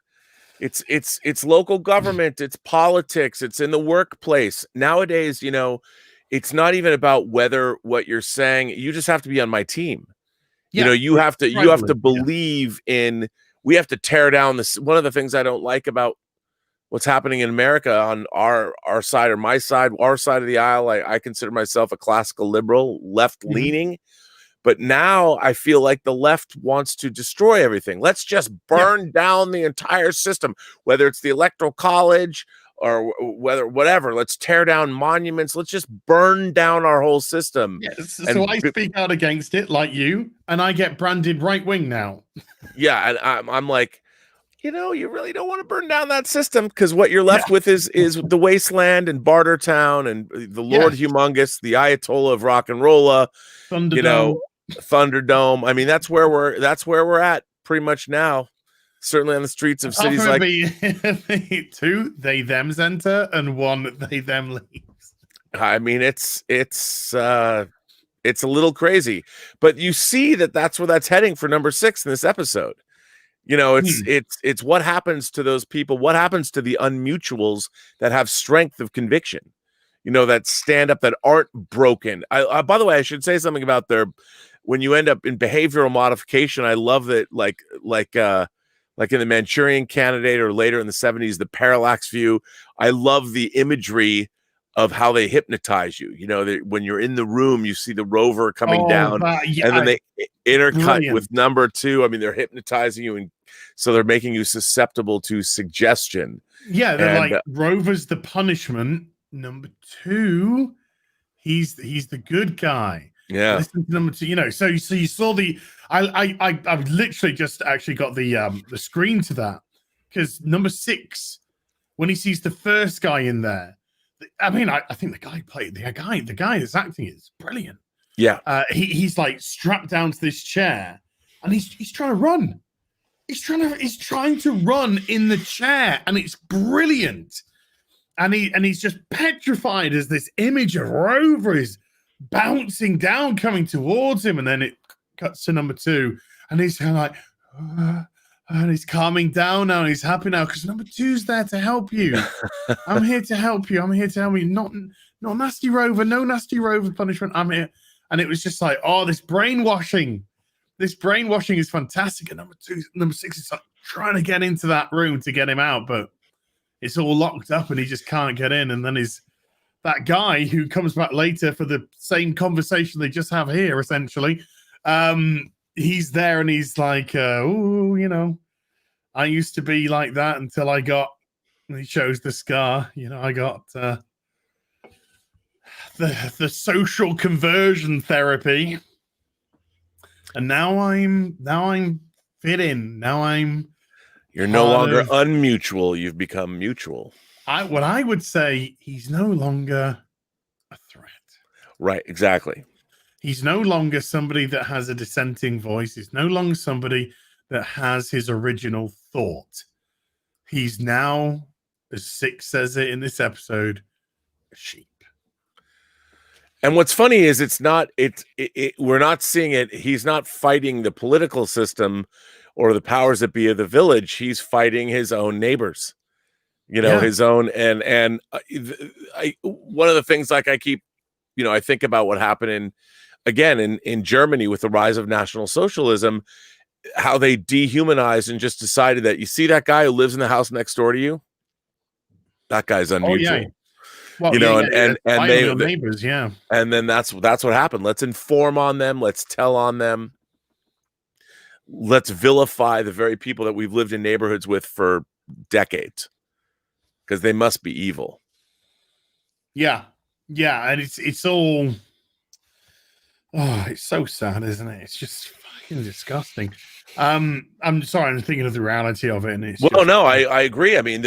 It's local government, it's politics, it's in the workplace. Nowadays, it's not even about whether what you're saying, you just have to be on my team. Yeah, You have to tribally, believe in, we have to tear down this. One of the things I don't like about what's happening in America on our side or my side, our side of the aisle, I consider myself a classical liberal, left leaning. But now I feel like the left wants to destroy everything. Let's just burn down the entire system, whether it's the Electoral College or whatever. Let's tear down monuments. Let's just burn down our whole system. Yes, so I speak out against it like you, and I get branded right wing now. Yeah, and I'm like, you really don't want to burn down that system, because what you're left with is the wasteland and Bartertown and the Lord Humongous, the Ayatollah of rock and rolla, Thunderdome. I mean, that's where we're at pretty much now. Certainly on the streets of cities like 2 they them center and 1 they them leaves. I mean, it's a little crazy, but you see that's where that's heading for number 6 in this episode. It's what happens to those people, what happens to the unmutuals that have strength of conviction, that stand up, that aren't broken. By the way, I should say something about when you end up in behavioral modification. I love that, like in the Manchurian Candidate or later in the 70s, the parallax view. I love the imagery of how they hypnotize you. When you're in the room, you see the rover coming down, and then they intercut with number 2. I mean, they're hypnotizing you, and so they're making you susceptible to suggestion. Yeah, they're like, Rover's the punishment. Number 2, he's the good guy. Yeah. Listen to number 2. So you saw the. I literally just actually got the screen to that, because number 6, when he sees the first guy in there. I mean, I think the guy that's acting is brilliant. Yeah. He's like strapped down to this chair, and he's trying to run. He's trying to run in the chair, and it's brilliant. And he's just petrified as this image of Rover is bouncing down, coming towards him, and then it cuts to number 2, and he's kind of like, and he's calming down now, and he's happy now because number 2's there to help you. I'm here to help you. I'm here to help you. Not nasty Rover. No nasty Rover punishment. I'm here. And it was just like, this brainwashing. This brainwashing is fantastic. And number 6 is like trying to get into that room to get him out, but it's all locked up and he just can't get in. And then that guy who comes back later for the same conversation they just have here, essentially. He's there and he's like, I used to be like that until I got, and he shows the scar, I got the social conversion therapy. And now I'm fit in. Now you're no longer unmutual. You've become mutual. What I would say, he's no longer a threat. Right, exactly. He's no longer somebody that has a dissenting voice. He's no longer somebody that has his original thought. He's now, as 6 says it in this episode, a sheep. And what's funny is we're not seeing it. He's not fighting the political system or the powers that be of the village. He's fighting his own neighbors, his own. And one of the things, like, I keep, I think about what happened in Germany with the rise of National Socialism, how they dehumanized and just decided that, you see that guy who lives in the house next door to you? That guy's unmutual. Well, and they neighbors, and then that's what happened. Let's inform on them. Let's tell on them. Let's vilify the very people that we've lived in neighborhoods with for decades, because they must be evil. Yeah, and it's all. It's so sad, isn't it? It's just fucking disgusting. I'm sorry, I'm thinking of the reality of it. And it's I agree. I mean,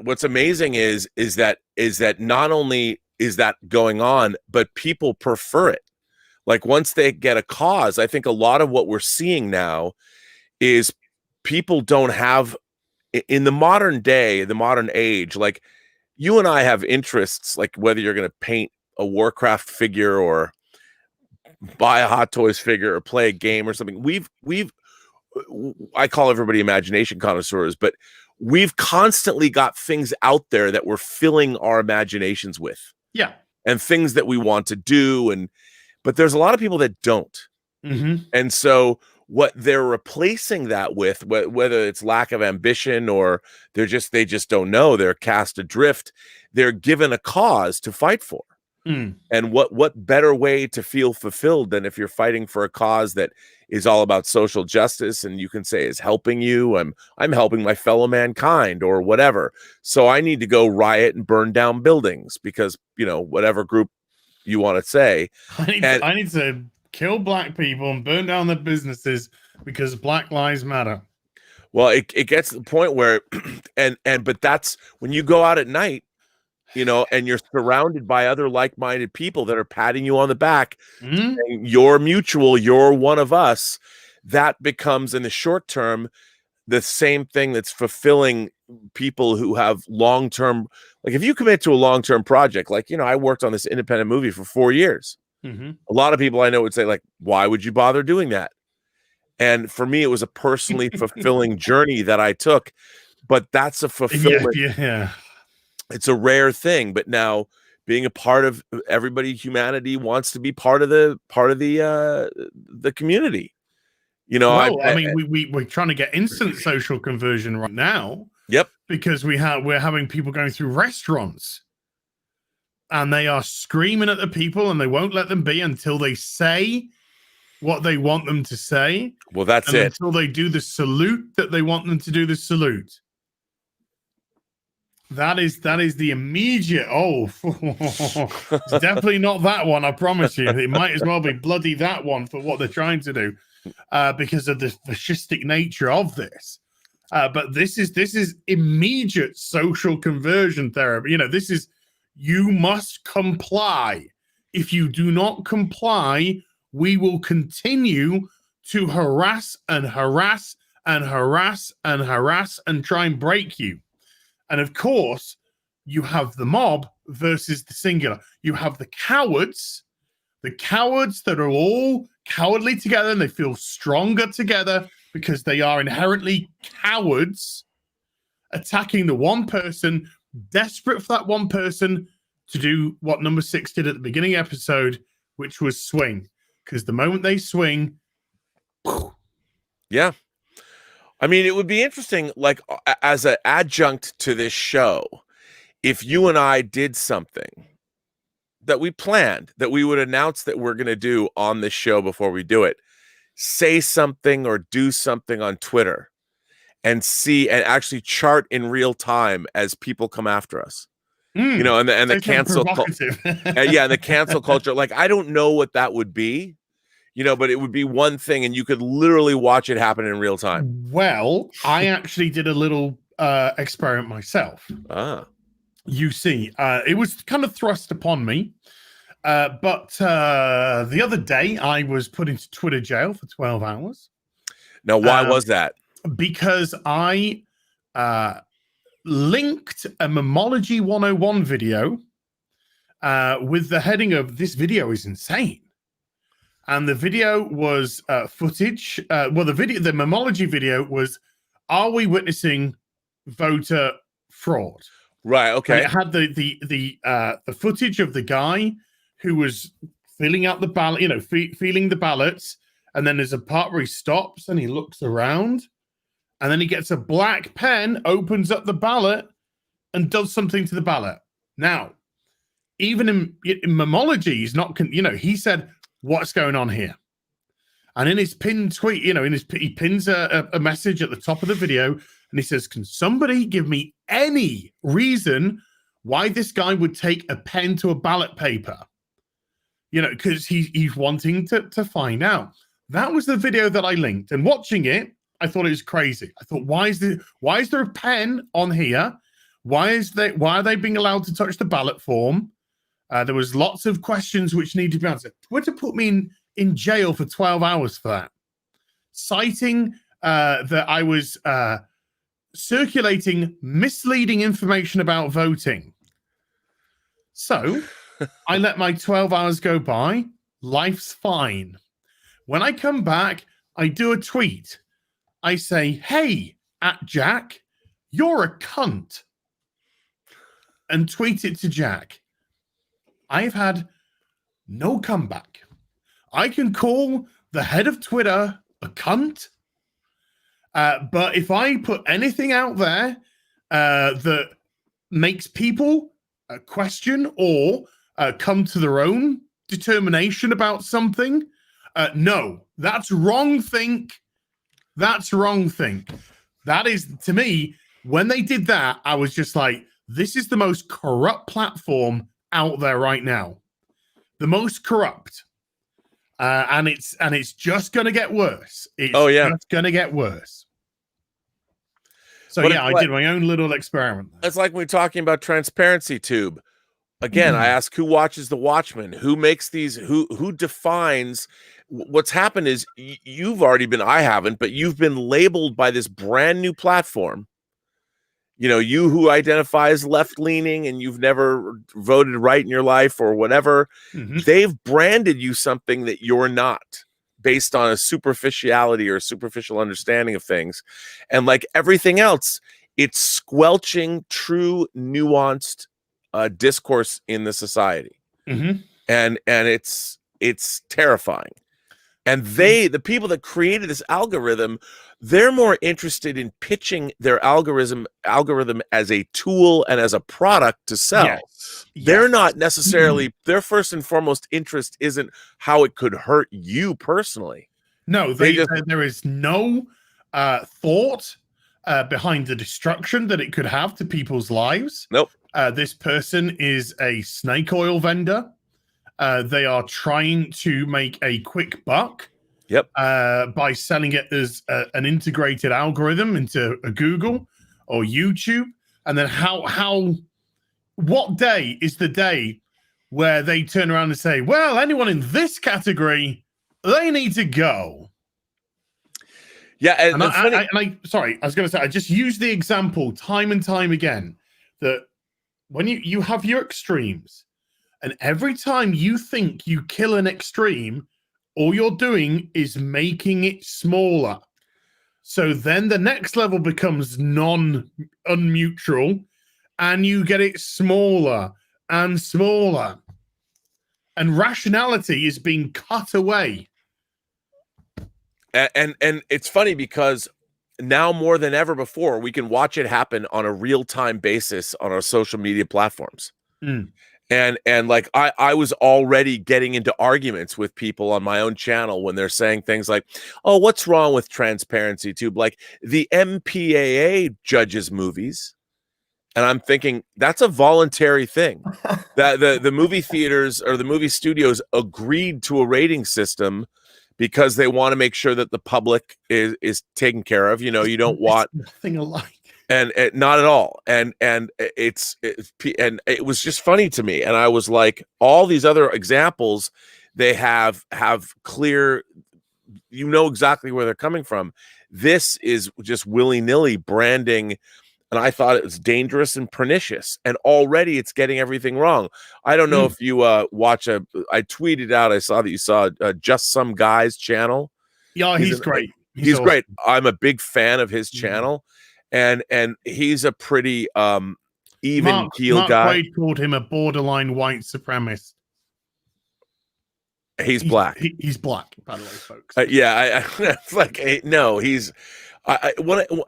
what's amazing is that not only is that going on, but people prefer it. Like, once they get a cause, I think a lot of what we're seeing now is people don't have, in the modern day, the modern age, like, you and I have interests, like whether you're going to paint a Warcraft figure or buy a Hot Toys figure or play a game or something. I call everybody imagination connoisseurs, but we've constantly got things out there that we're filling our imaginations with. Yeah. And things that we want to do. But there's a lot of people that don't. Mm-hmm. And so what they're replacing that with, whether it's lack of ambition or they just don't know, they're cast adrift, they're given a cause to fight for. And what better way to feel fulfilled than if you're fighting for a cause that is all about social justice and you can say is helping you. I'm helping my fellow mankind or whatever. So I need to go riot and burn down buildings because, whatever group you want to say. I need to kill black people and burn down their businesses because Black Lives Matter. Well, it gets to the point where but that's when you go out at night, and you're surrounded by other like-minded people that are patting you on the back, saying, you're mutual, you're one of us. That becomes, in the short term, the same thing that's fulfilling people who have long-term, like if you commit to a long-term project, like, I worked on this independent movie for 4 years. A lot of people I know would say, like, why would you bother doing that? And for me, it was a personally fulfilling journey that I took, but that's a fulfillment. Yeah. It's a rare thing, but now being a part of humanity wants to be part of the community. We're trying to get instant social conversion right now. Yep. Because we're having people going through restaurants and they are screaming at the people and they won't let them be until they say what they want them to say. Well, that's it. Until they do the salute that they want them to do the salute. That is the immediate. It's definitely not that one. I promise you. It might as well be bloody that one for what they're trying to do, because of the fascistic nature of this. But this is immediate social conversion therapy. This is, you must comply. If you do not comply, we will continue to harass and harass and harass and harass and try and break you. And of course, you have the mob versus the singular. You have the cowards that are all cowardly together and they feel stronger together because they are inherently cowards, attacking the one person, desperate for that one person to do what number 6 did at the beginning episode, which was swing. Because the moment they swing, yeah. I mean, it would be interesting, like, as an adjunct to this show, if you and I did something that we planned, that we would announce that we're going to do on this show before we do it, say something or do something on Twitter and actually chart in real time as people come after us. And the cancel culture. And the cancel culture. Like, I don't know what that would be. But it would be one thing and you could literally watch it happen in real time. Well, I actually did a little experiment myself. You see, it was kind of thrust upon me. But the other day, I was put into Twitter jail for 12 hours. Now, why was that? Because I linked a Memology 101 video with the heading of, "This video is insane." And the video was footage. The Memology video was, "Are we witnessing voter fraud?" Right. Okay. And it had the footage of the guy who was filling out the ballot, feeling the ballots, and then there's a part where he stops and he looks around, and then he gets a black pen, opens up the ballot, and does something to the ballot. Now, even in Memology, he's not. He said, "What's going on here?" And in his pinned tweet, he pins a message at the top of the video and he says, "Can somebody give me any reason why this guy would take a pen to a ballot paper?" Because he's wanting to find out. That was the video that I linked, and watching it, I thought it was crazy. I thought, why is there a pen on here? Why are they being allowed to touch the ballot form? There was lots of questions which needed to be answered. Twitter put me in jail for 12 hours for that, citing that I was circulating misleading information about voting. So I let my 12 hours go by. Life's fine. When I come back, I do a tweet. I say, hey, at Jack, you're a cunt. And tweet it to Jack. I've had no comeback. I can call the head of Twitter a cunt. But if I put anything out there that makes people question or come to their own determination about something, no, that's wrong think. That's wrong think. That is, to me, when they did that, I was just like, this is the most corrupt platform out there right now. The most corrupt. And it's just going to get worse. It's just going to get worse. So but I did my own little experiment. It's like when we're talking about transparency tube. Again, I ask, who watches The Watchmen? Who makes these? Who defines? What's happened is you've already been. I haven't, but you've been labeled by this brand new platform. You know, you who identify as left leaning and you've never voted right in your life or whatever. They've branded you something that you're not, based on a superficiality or superficial understanding of things. And like everything else, it's squelching true, nuanced discourse in the society. And it's terrifying. And the people that created this algorithm, they're more interested in pitching their algorithm as a tool and as a product to sell. They're not necessarily, their first and foremost interest isn't how it could hurt you personally. No, there is no thought behind the destruction that it could have to people's lives. Nope. This person is a snake oil vendor. They are trying to make a quick buck. By selling it as an integrated algorithm into a Google or YouTube. And then what day is the day where they turn around and say, well, anyone in this category, they need to go. Yeah. Sorry, I was going to say, I just use the example time and time again that when you have your extremes, and every time you think you kill an extreme, all you're doing is making it smaller. So then the next level becomes unmutual, and you get it smaller and smaller. And rationality is being cut away. And it's funny because now more than ever before, we can watch it happen on a real-time basis on our social media platforms. And like I was already getting into arguments with people on my own channel when they're saying things like, oh, what's wrong with transparency tube? Like the MPAA judges movies. And I'm thinking that's a voluntary thing. That the movie theaters or the movie studios agreed to a rating system because they want to make sure that the public is taken care of. You know, you don't want nothing alike. And not at all. And it was just funny to me. And I was like, all these other examples, they have clear, you know exactly where they're coming from. This is just willy-nilly branding. And I thought it was dangerous and pernicious. And already it's getting everything wrong. I don't know if you I tweeted out, I saw that you saw Just Some Guy's channel. Yeah, he's great. He's awesome. Great. I'm a big fan of his channel. And he's a pretty even keel guy. Mark Waid called him a borderline white supremacist. He's black. He's black, by the way, folks. It's like no, he's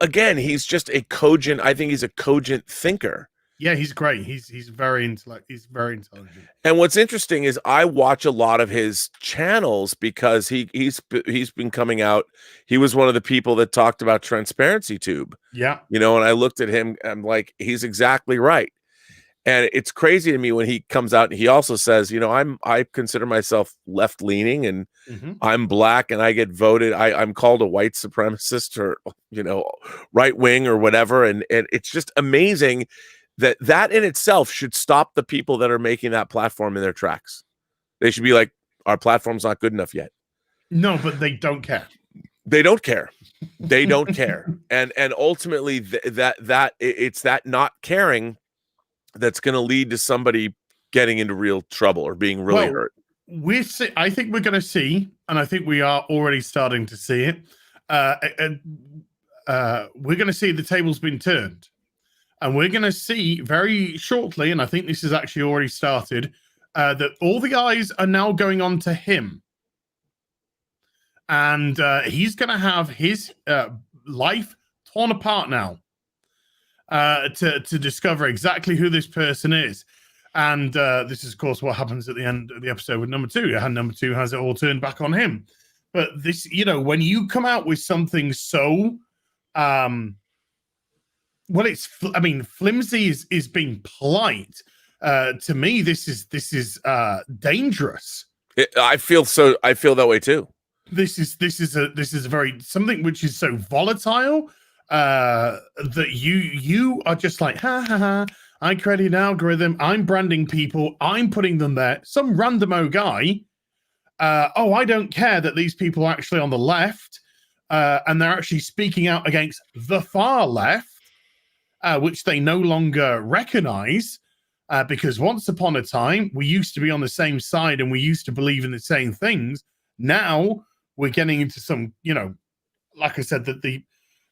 again, he's just a cogent. I think he's a cogent thinker. Yeah, he's great. He's very He's very intelligent. And what's interesting is I watch a lot of his channels because he's been coming out. He was one of the people that talked about Transparency Tube. Yeah, you know, and I looked at him. I'm like, he's exactly right. And it's crazy to me when he comes out and he also says, you know, I consider myself left leaning and I'm black and I get voted. I'm called a white supremacist or, you know, right wing or whatever. And it's just amazing that in itself should stop the people that are making that platform in their tracks. They should be like, our platform's not good enough yet. No, but they don't care. They don't care. They don't care. And ultimately it's that not caring that's going to lead to somebody getting into real trouble or being really hurt. I think we're going to see, and I think we are already starting to see it. We're going to see the tables been turned, and we're going to see very shortly, and I think this has actually already started, that all the eyes are now going on to him, and he's going to have his life torn apart now to discover exactly who this person is. And this is, of course, what happens at the end of the episode with number 2. And number 2 has it all turned back on him. But this, when you come out with something so, flimsy is being polite. To me, this is dangerous. I feel that way too. This is a very something which is so volatile that you are just like, ha ha ha. I created an algorithm. I'm branding people. I'm putting them there. Some randomo guy. I don't care that these people are actually on the left, and they're actually speaking out against the far left, which they no longer recognize, because once upon a time we used to be on the same side and we used to believe in the same things. Now we're getting into some, like I said, that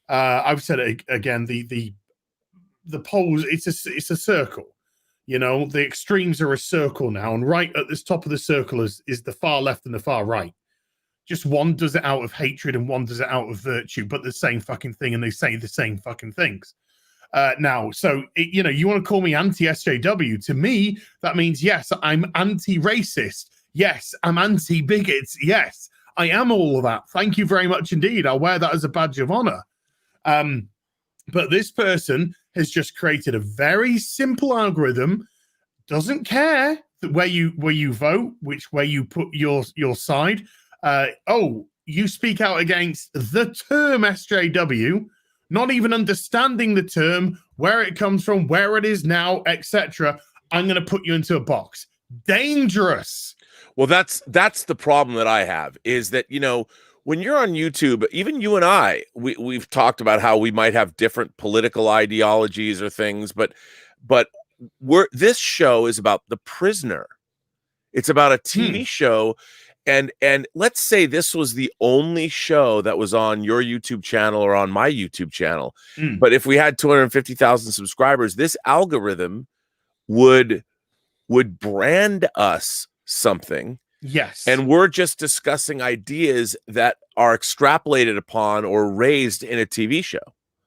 I've said it again. The poles, it's a circle. The extremes are a circle now, and right at the top of the circle is the far left and the far right. Just one does it out of hatred and one does it out of virtue, but the same fucking thing, and they say the same fucking things. Now, so you want to call me anti-SJW? To me, that means yes, I'm anti-racist. Yes, I'm anti-bigots. Yes, I am all of that. Thank you very much indeed. I'll wear that as a badge of honor. But this person has just created a very simple algorithm, doesn't care where you vote, which way you put your side. You speak out against the term SJW, not even understanding the term, where it comes from, where it is now, etc. I'm going to put you into a box. Dangerous. Well, that's the problem that I have, is that, when you're on YouTube, even you and I, we've talked about how we might have different political ideologies or things, but this show is about The Prisoner. It's about a TV show, and let's say this was the only show that was on your YouTube channel or on my YouTube channel. But if we had 250,000 subscribers, this algorithm would brand us something. Yes. And we're just discussing ideas that are extrapolated upon or raised in a TV show.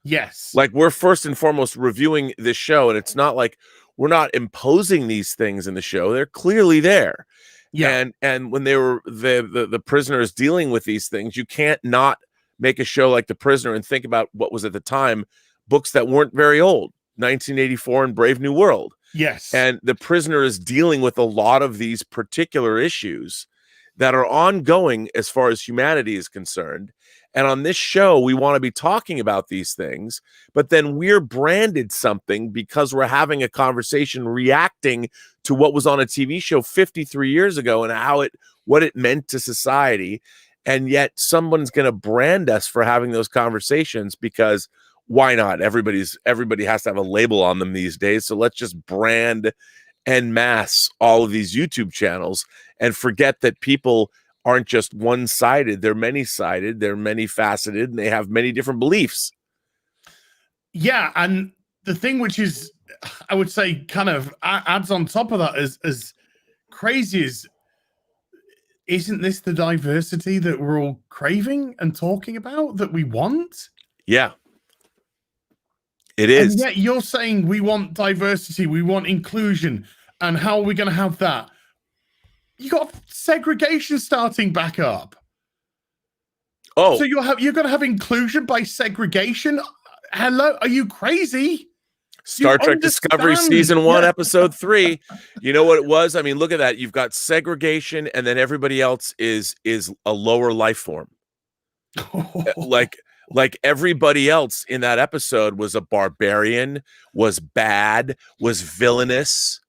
Yes. Like, we're first and foremost reviewing this show, and it's not like we're not imposing these things in the show. They're clearly there. Yeah. And when they were the prisoners dealing with these things, you can't not make a show like The Prisoner and think about what was at the time books that weren't very old, 1984 and Brave New World. Yes. And The Prisoner is dealing with a lot of these particular issues that are ongoing as far as humanity is concerned. And on this show, we want to be talking about these things, but then we're branded something because we're having a conversation reacting to what was on a TV show 53 years ago and what it meant to society. And yet someone's going to brand us for having those conversations because why not? Everybody has to have a label on them these days. So let's just brand en masse all of these YouTube channels and forget that people aren't just one-sided. They're many-sided, they're many-faceted, and they have many different beliefs. Yeah, and the thing which is, I would say, kind of adds on top of that as crazy as, isn't this the diversity that we're all craving and talking about, that we want? Yeah. It is. And yet you're saying we want diversity, we want inclusion, and how are we going to have that? You got segregation starting back up. Oh, so you're going to have inclusion by segregation? Hello, are you crazy? Star Trek Discovery Season 1, Episode 3. You know what it was? I mean, look at that. You've got segregation, and then everybody else is a lower life form. Like everybody else in that episode was a barbarian, was bad, was villainous.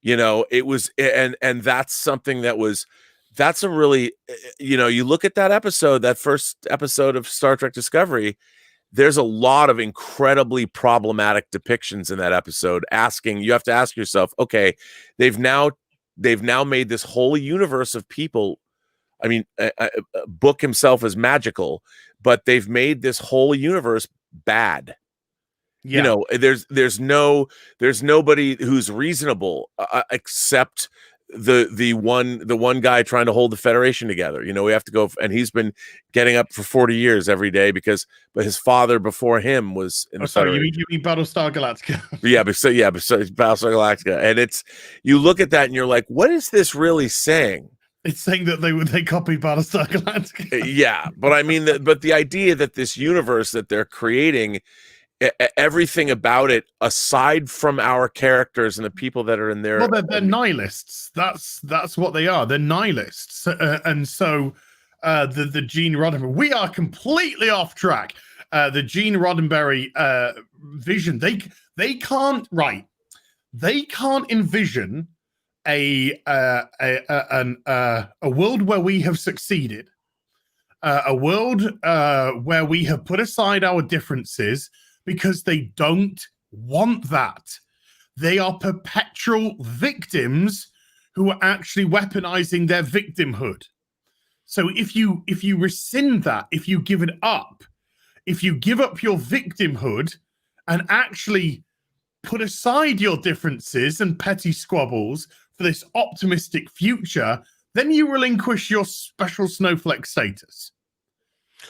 It was, and that's something that's a really, you look at that episode, that first episode of Star Trek Discovery, there's a lot of incredibly problematic depictions in that episode. You have to ask yourself, okay, they've now made this whole universe of people. I mean, Book himself is magical, but they've made this whole universe bad. Yeah. You know, there's nobody who's reasonable except the one guy trying to hold the Federation together. You know, we have to go, and he's been getting up for 40 years every day but his father before him was in the Federation. You mean Battlestar Galactica? Besides Battlestar Galactica, and you look at that and you're like, what is this really saying? It's saying that they copied Battlestar Galactica. Yeah, but I mean, but the idea that this universe that they're creating, everything about it, aside from our characters and the people that are in there, well, they're nihilists. That's what they are. They're nihilists, and so the Gene Roddenberry. We are completely off track. The Gene Roddenberry vision. They can't envision a world where we have succeeded, a world where we have put aside our differences, because they don't want that. They are perpetual victims who are actually weaponizing their victimhood. So if you rescind that, if you give it up, if you give up your victimhood and actually put aside your differences and petty squabbles for this optimistic future, then you relinquish your special snowflake status.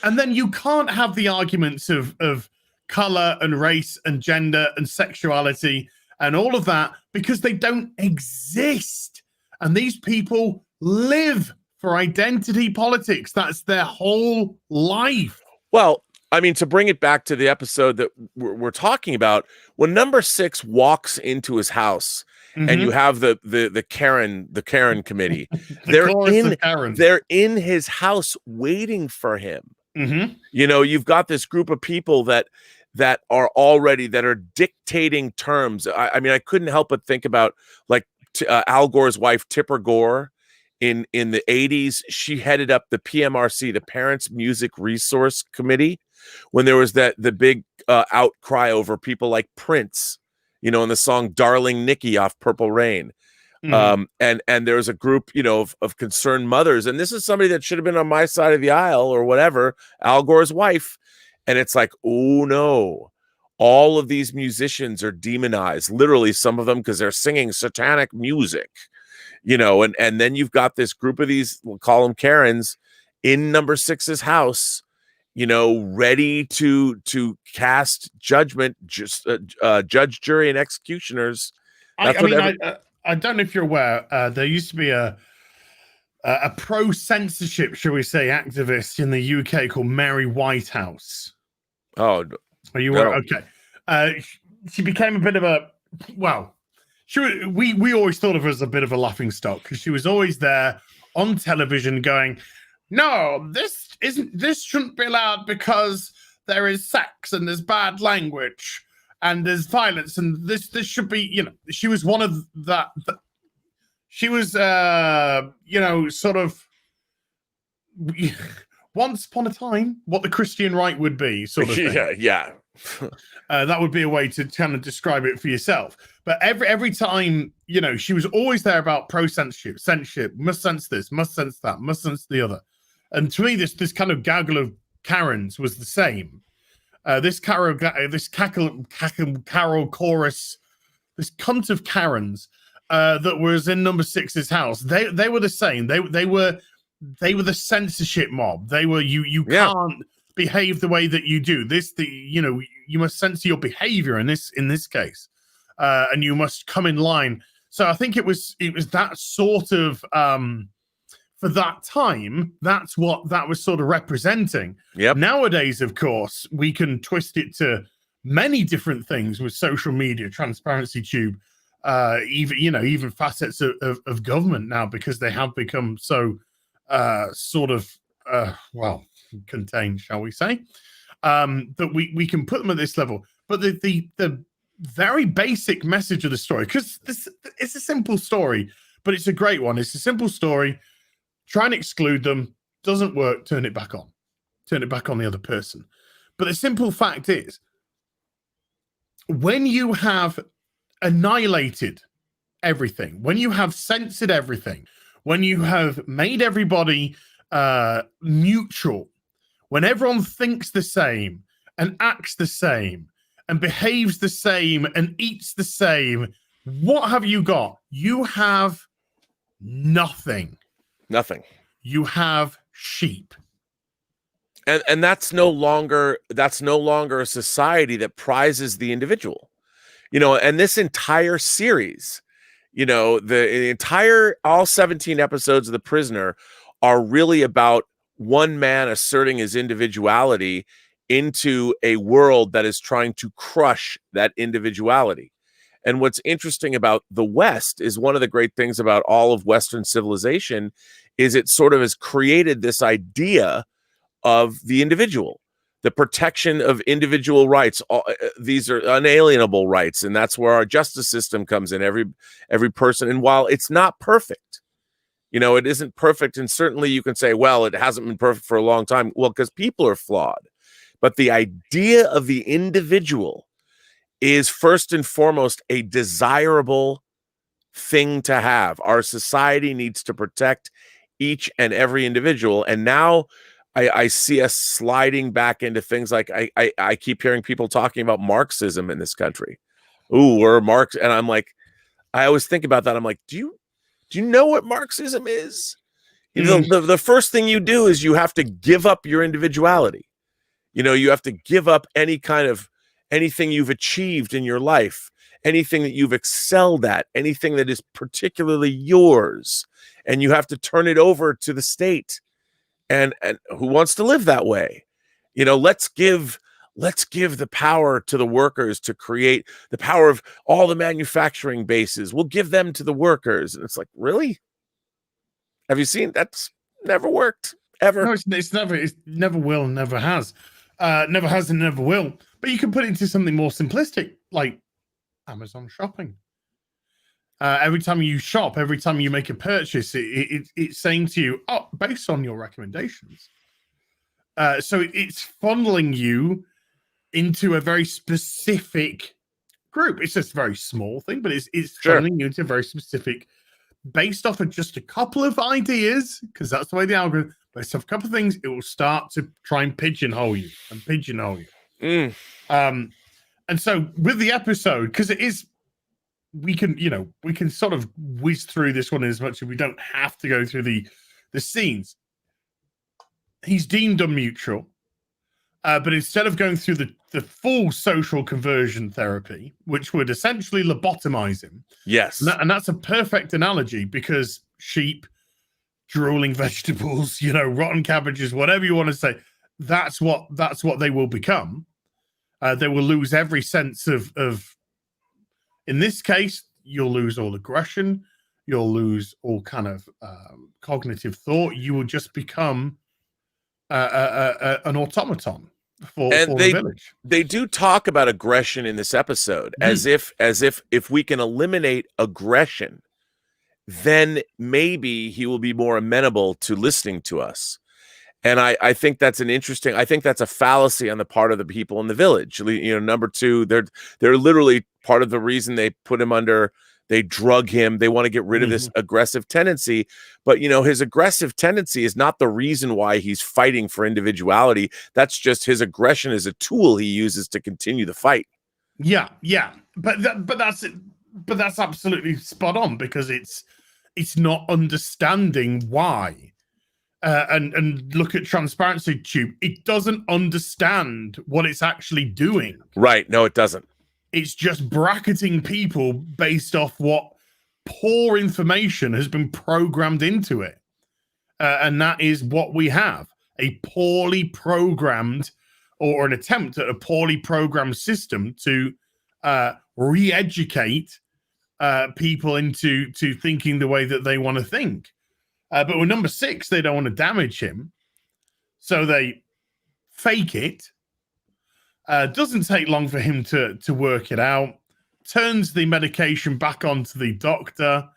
And then you can't have the arguments of color and race and gender and sexuality and all of that, because they don't exist. And these people live for identity politics. That's their whole life. Well, I mean, to bring it back to the episode that we're talking about, when number 6 walks into his house, and you have the Karen committee, they're in his house waiting for him. You know, you've got this group of people that are dictating terms. I mean, I couldn't help but think about like Al Gore's wife, Tipper Gore, in the 80s. She headed up the PMRC, the Parents Music Resource Committee, when there was the big outcry over people like Prince, you know, in the song "Darling Nikki" off Purple Rain. And there was a group, you know, of concerned mothers, and this is somebody that should have been on my side of the aisle or whatever, Al Gore's wife. And it's like, oh no, all of these musicians are demonized, literally, some of them, because they're singing satanic music, you know, and then you've got this group of these, we'll call them Karens, in number 6's house, you know, ready to cast judgment, just judge, jury, and executioners. I don't know if you're aware, there used to be a pro-censorship, shall we say, activist in the UK called Mary Whitehouse. Oh, are you aware? Okay. She became a bit of a, well, we always thought of her as a bit of a laughing stock, because she was always there on television going, no, this shouldn't be allowed because there is sex and there's bad language and there's violence, and this should be, you know, she was one of that. She was, you know, sort of once upon a time what the Christian right would be, sort of thing. Yeah. That would be a way to kind of describe it for yourself. But every time, you know, she was always there about censorship, must censor this, must censor that, must censor the other. And to me, this kind of gaggle of Karens was the same. This Carol chorus, this cunt of Karens that was in number 6's house. They were the same. They were the censorship mob. They were you can't behave the way that you do. You know, you must censor your behavior in this case, and you must come in line. So I think it was that sort of for that time, that's what that was sort of representing. Yep. Nowadays, of course, we can twist it to many different things with social media, Transparency Tube, even facets of government now, because they have become so sort of contained, shall we say, that we can put them at this level. But the very basic message of the story, because it's a simple story, but it's a great one. It's a simple story. Try and exclude them, doesn't work, turn it back on the other person. But the simple fact is, when you have annihilated everything, when you have censored everything, when you have made everybody neutral, when everyone thinks the same and acts the same and behaves the same and eats the same, what have you got? You have nothing. Nothing. You have sheep. And that's no longer a society that prizes the individual. And this entire series, the entire all 17 episodes of The Prisoner are really about one man asserting his individuality into a world that is trying to crush that individuality. And what's interesting about the West is one of the great things about all of Western civilization is it sort of has created this idea of the individual, the protection of individual rights. These are unalienable rights, and that's where our justice system comes in. Every person, and while it's not perfect, it isn't perfect, and certainly you can say, well, it hasn't been perfect for a long time. Well, because people are flawed, but the idea of the individual is first and foremost a desirable thing to have. Our society needs to protect each and every individual, and now I see us sliding back into things like I keep hearing people talking about Marxism in this country. Ooh, we're Marx, and I'm like, I always think about that. I'm like, do you know what Marxism is? The first thing you do is you have to give up your individuality. You have to give up anything you've achieved in your life, anything that you've excelled at, anything that is particularly yours, and you have to turn it over to the state. And who wants to live that way? Let's give the power to the workers to create the power of all the manufacturing bases. We'll give them to the workers. And it's like, really? Have you seen? That's never worked ever. No, it never will and never has. Never has and never will. But you can put it into something more simplistic, like Amazon shopping. Every time you shop, every time you make a purchase, it's saying to you, oh, based on your recommendations. So it's funneling you into a very specific group. It's just a very small thing, but it's Sure. funneling you into a very specific, based off of just a couple of ideas, because that's the way the algorithm, based off a couple of things, it will start to try and pigeonhole you. And so with the episode, because it is, we can sort of whiz through this one as much as we don't have to go through the scenes. He's deemed unmutual, but instead of going through the full social conversion therapy, which would essentially lobotomize him. Yes. And that's a perfect analogy, because sheep, drooling vegetables, rotten cabbages, whatever you want to say, that's what they will become. They will lose every sense of in this case, you'll lose all aggression. You'll lose all kind of cognitive thought. You will just become an automaton for the village. They do talk about aggression in this episode, as if we can eliminate aggression, then maybe he will be more amenable to listening to us. And I think that's I think that's a fallacy on the part of the people in the village. Number two, they're literally part of the reason they put him under, they drug him. They want to get rid of this aggressive tendency. But, his aggressive tendency is not the reason why he's fighting for individuality. That's just his aggression is a tool he uses to continue the fight. Yeah. But that's absolutely spot on, because it's not understanding why. And look at Transparency Tube. It doesn't understand what it's actually doing. Right. No, it doesn't. It's just bracketing people based off what poor information has been programmed into it. And that is what we have. A poorly programmed, or an attempt at a poorly programmed system to re-educate people into thinking the way that they want to think. But with number 6, they don't want to damage him, so they fake it. Doesn't take long for him to work it out. Turns the medication back onto the doctor.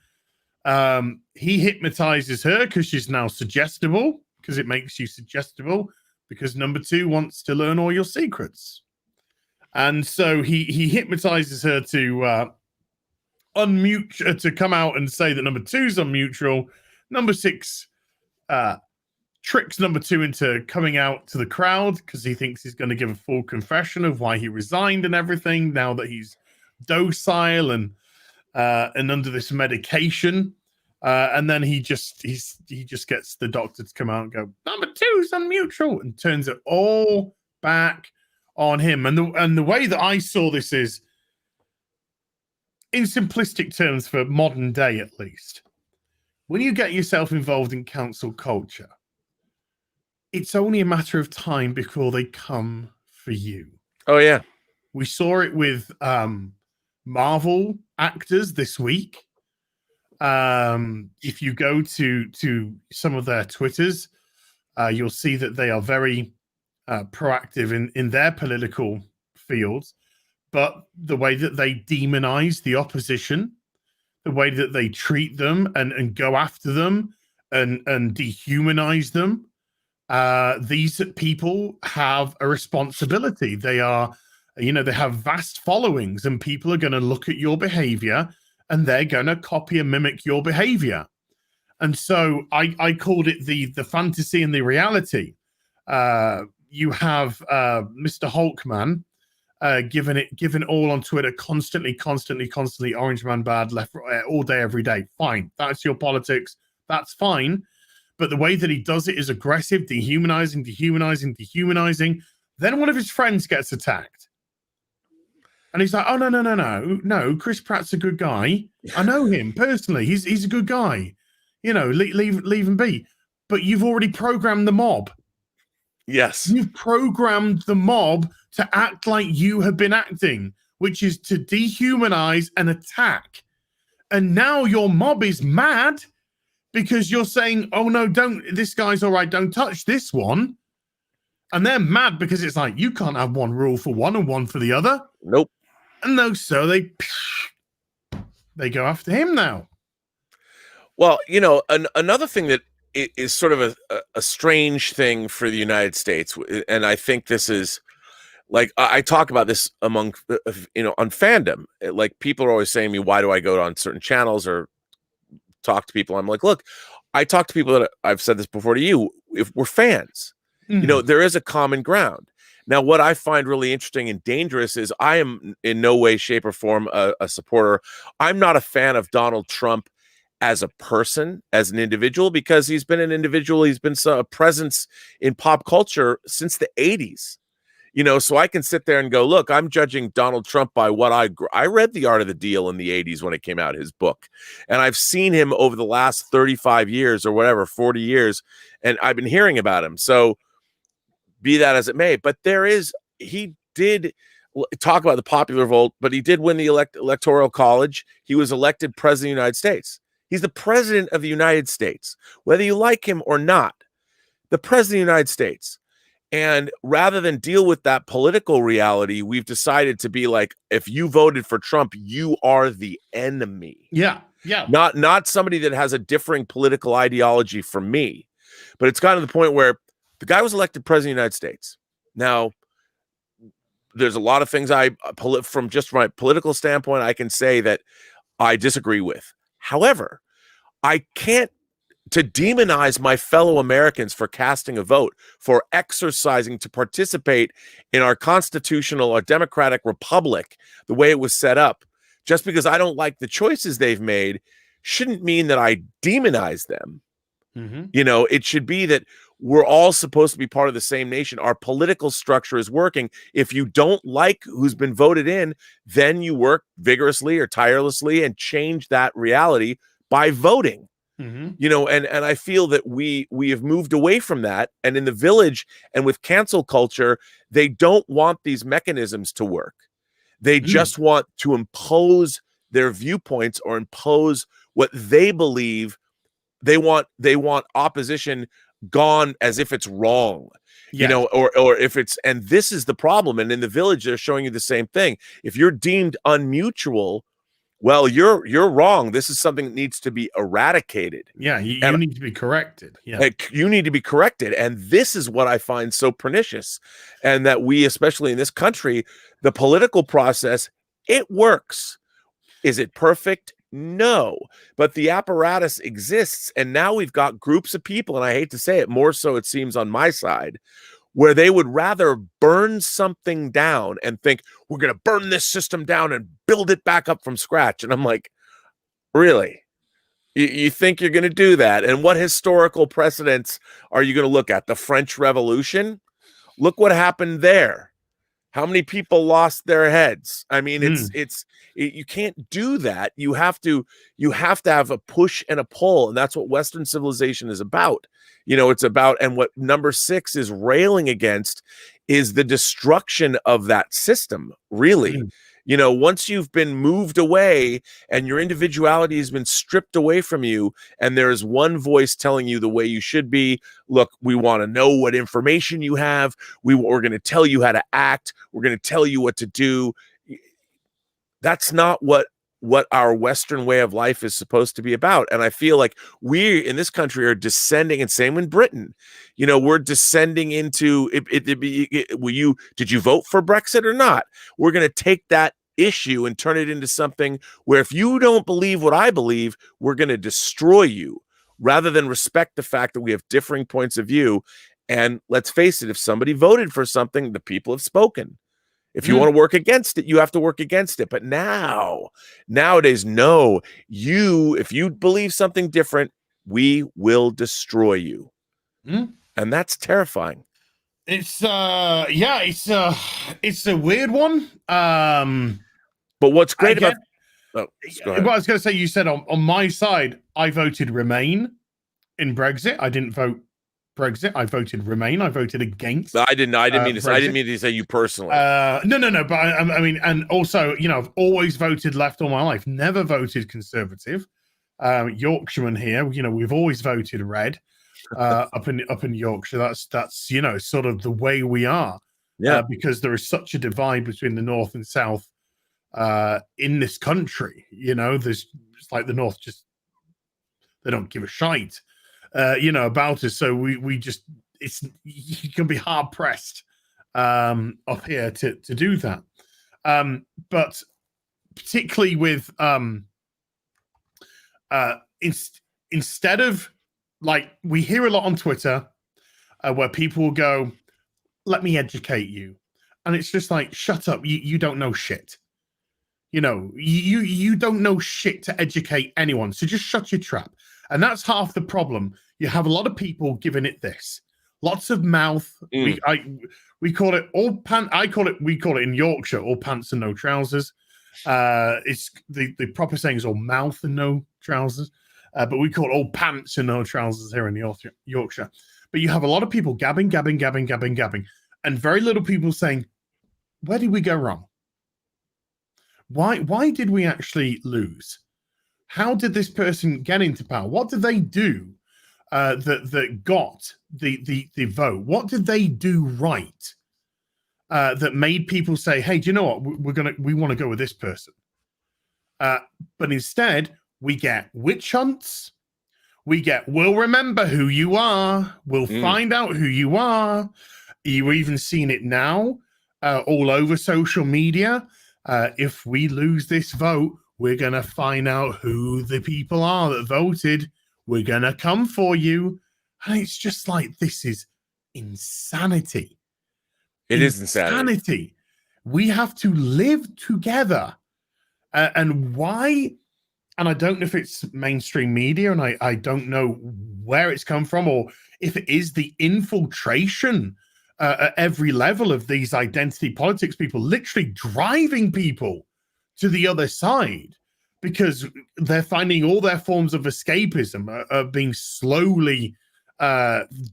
He hypnotizes her because she's now suggestible, because it makes you suggestible. because number 2 wants to learn all your secrets. And so he hypnotizes her to unmute, to come out and say that number 2's unmutual. Number 6 tricks number 2 into coming out to the crowd because he thinks he's going to give a full confession of why he resigned and everything now that he's docile and under this medication. And then he just gets the doctor to come out and go, number 2's unmutual, and turns it all back on him. And the way that I saw this is, in simplistic terms for modern day at least, when you get yourself involved in cancel culture, it's only a matter of time before they come for you. Oh, yeah. We saw it with Marvel actors this week. If you go to some of their Twitters, you'll see that they are very proactive in their political fields. But the way that they demonize the opposition, the way that they treat them and go after them and dehumanize them, these people have a responsibility. They are, they have vast followings, and people are going to look at your behavior and they're going to copy and mimic your behavior. And so I called it the fantasy and the reality. You have Mr. Hulkman given all on Twitter, constantly, Orange Man bad, left, right, all day, every day. Fine. That's your politics. That's fine. But the way that he does it is aggressive, dehumanizing. Then one of his friends gets attacked. And he's like, oh, no. Chris Pratt's a good guy. I know him personally. He's a good guy. Leave him be. But you've already programmed the mob. Yes. You've programmed the mob to act like you have been acting, which is to dehumanize and attack. And now your mob is mad because you're saying, oh, no, this guy's all right, don't touch this one. And they're mad because it's like, you can't have one rule for one and one for the other. Nope. And so they go after him now. Well, another thing that is sort of a strange thing for the United States, and I think this is, like, I talk about this among, on fandom. Like, people are always saying to me, why do I go on certain channels or talk to people? I'm like, look, I talk to people that I've said this before to you, if we're fans. Mm-hmm. There is a common ground. Now, what I find really interesting and dangerous is I am in no way, shape, or form a supporter. I'm not a fan of Donald Trump as a person, as an individual, because he's been an individual. He's been a presence in pop culture since the 80s. So I can sit there and go, look, I'm judging Donald Trump by what I read The Art of the Deal in the 80s when it came out, his book. And I've seen him over the last 35 years or whatever, 40 years, and I've been hearing about him. So be that as it may, but he did talk about the popular vote, but he did win the electoral college. He was elected president of the United States. He's the president of the United States, whether you like him or not, the president of the United States. And rather than deal with that political reality, we've decided to be like, if you voted for Trump, you are the enemy. Yeah. Not somebody that has a differing political ideology from me. But it's gotten to the point where the guy was elected president of the United States. Now, there's a lot of things from just my political standpoint, I can say that I disagree with. However, I can't to demonize my fellow Americans for casting a vote, for exercising to participate in our constitutional or democratic republic, the way it was set up, just because I don't like the choices they've made, shouldn't mean that I demonize them. Mm-hmm. It should be that we're all supposed to be part of the same nation. Our political structure is working. If you don't like who's been voted in, then you work vigorously or tirelessly and change that reality by voting. Mm-hmm. And I feel that we have moved away from that. And in the Village and with cancel culture, they don't want these mechanisms to work. They just want to impose their viewpoints or impose what they believe. They want opposition gone as if it's wrong, or if it's, and this is the problem. And in the Village, they're showing you the same thing. If you're deemed unmutual Well, you're wrong. This is something that needs to be eradicated. Yeah, you And need to be corrected. Yeah. you need to be corrected. And this is what I find so pernicious. And that we, especially in this country, the political process, it works. Is it perfect? No. But the apparatus exists. And now we've got groups of people, and I hate to say it, more so it seems on my side, where they would rather burn something down and think, we're going to burn this system down and build it back up from scratch. And I'm like, really? You think you're going to do that? And what historical precedents are you going to look at? The French Revolution? Look what happened there. How many people lost their heads? I mean, you can't do that. You have to have a push and a pull, and that's what Western civilization is about. It's about, and what number 6 is railing against is the destruction of that system, really. Once you've been moved away and your individuality has been stripped away from you, and there's one voice telling you the way you should be. Look, we want to know what information you have. We're going to tell you how to act. We're going to tell you what to do. That's not what our Western way of life is supposed to be about. And I feel like we in this country are descending, and same in Britain, we're descending into did you vote for Brexit or not? We're going to take that issue and turn it into something where if you don't believe what I believe, we're going to destroy you, rather than respect the fact that we have differing points of view. And let's face it, if somebody voted for something, the people have spoken. If you want to work against it, you have to work against it. But nowadays, no, if you believe something different, we will destroy you. And that's terrifying. It's it's a weird one. But what's great about what I was going to say, you said on my side, I voted Remain in Brexit. I didn't vote Brexit. I voted Remain. I voted against. I didn't mean to. I didn't mean to say you personally. No. But I mean, and also, I've always voted left all my life. Never voted Conservative. Yorkshireman here. We've always voted red. Up in Yorkshire. That's sort of the way we are. Yeah. Because there is such a divide between the North and South in this country. There's like the North they don't give a shite. About us. So we just, you can be hard pressed up here to do that. But particularly with instead of, like, we hear a lot on Twitter where people will go, let me educate you. And it's just like, shut up. You don't know shit. You don't know shit to educate anyone. So just shut your trap. And that's half the problem. You have a lot of people giving it this. Lots of mouth. We call it all pants. We call it in Yorkshire, all pants and no trousers. It's the proper saying is all mouth and no trousers. But we call it all pants and no trousers here in Yorkshire. But you have a lot of people gabbing, and very little people saying, where did we go wrong? Why did we actually lose? How did this person get into power? What did they do that got the vote? What did they do right that made people say, hey, do you know what? We want to go with this person. But instead, we get witch hunts. We'll remember who you are. We'll find out who you are. You've even seen it now all over social media. If we lose this vote, we're going to find out who the people are that voted. We're going to come for you. And it's just like, this is insanity. It is insanity. We have to live together. And why? And I don't know if it's mainstream media, and I don't know where it's come from, or if it is the infiltration at every level of these identity politics people, literally driving people to the other side because they're finding all their forms of escapism are being slowly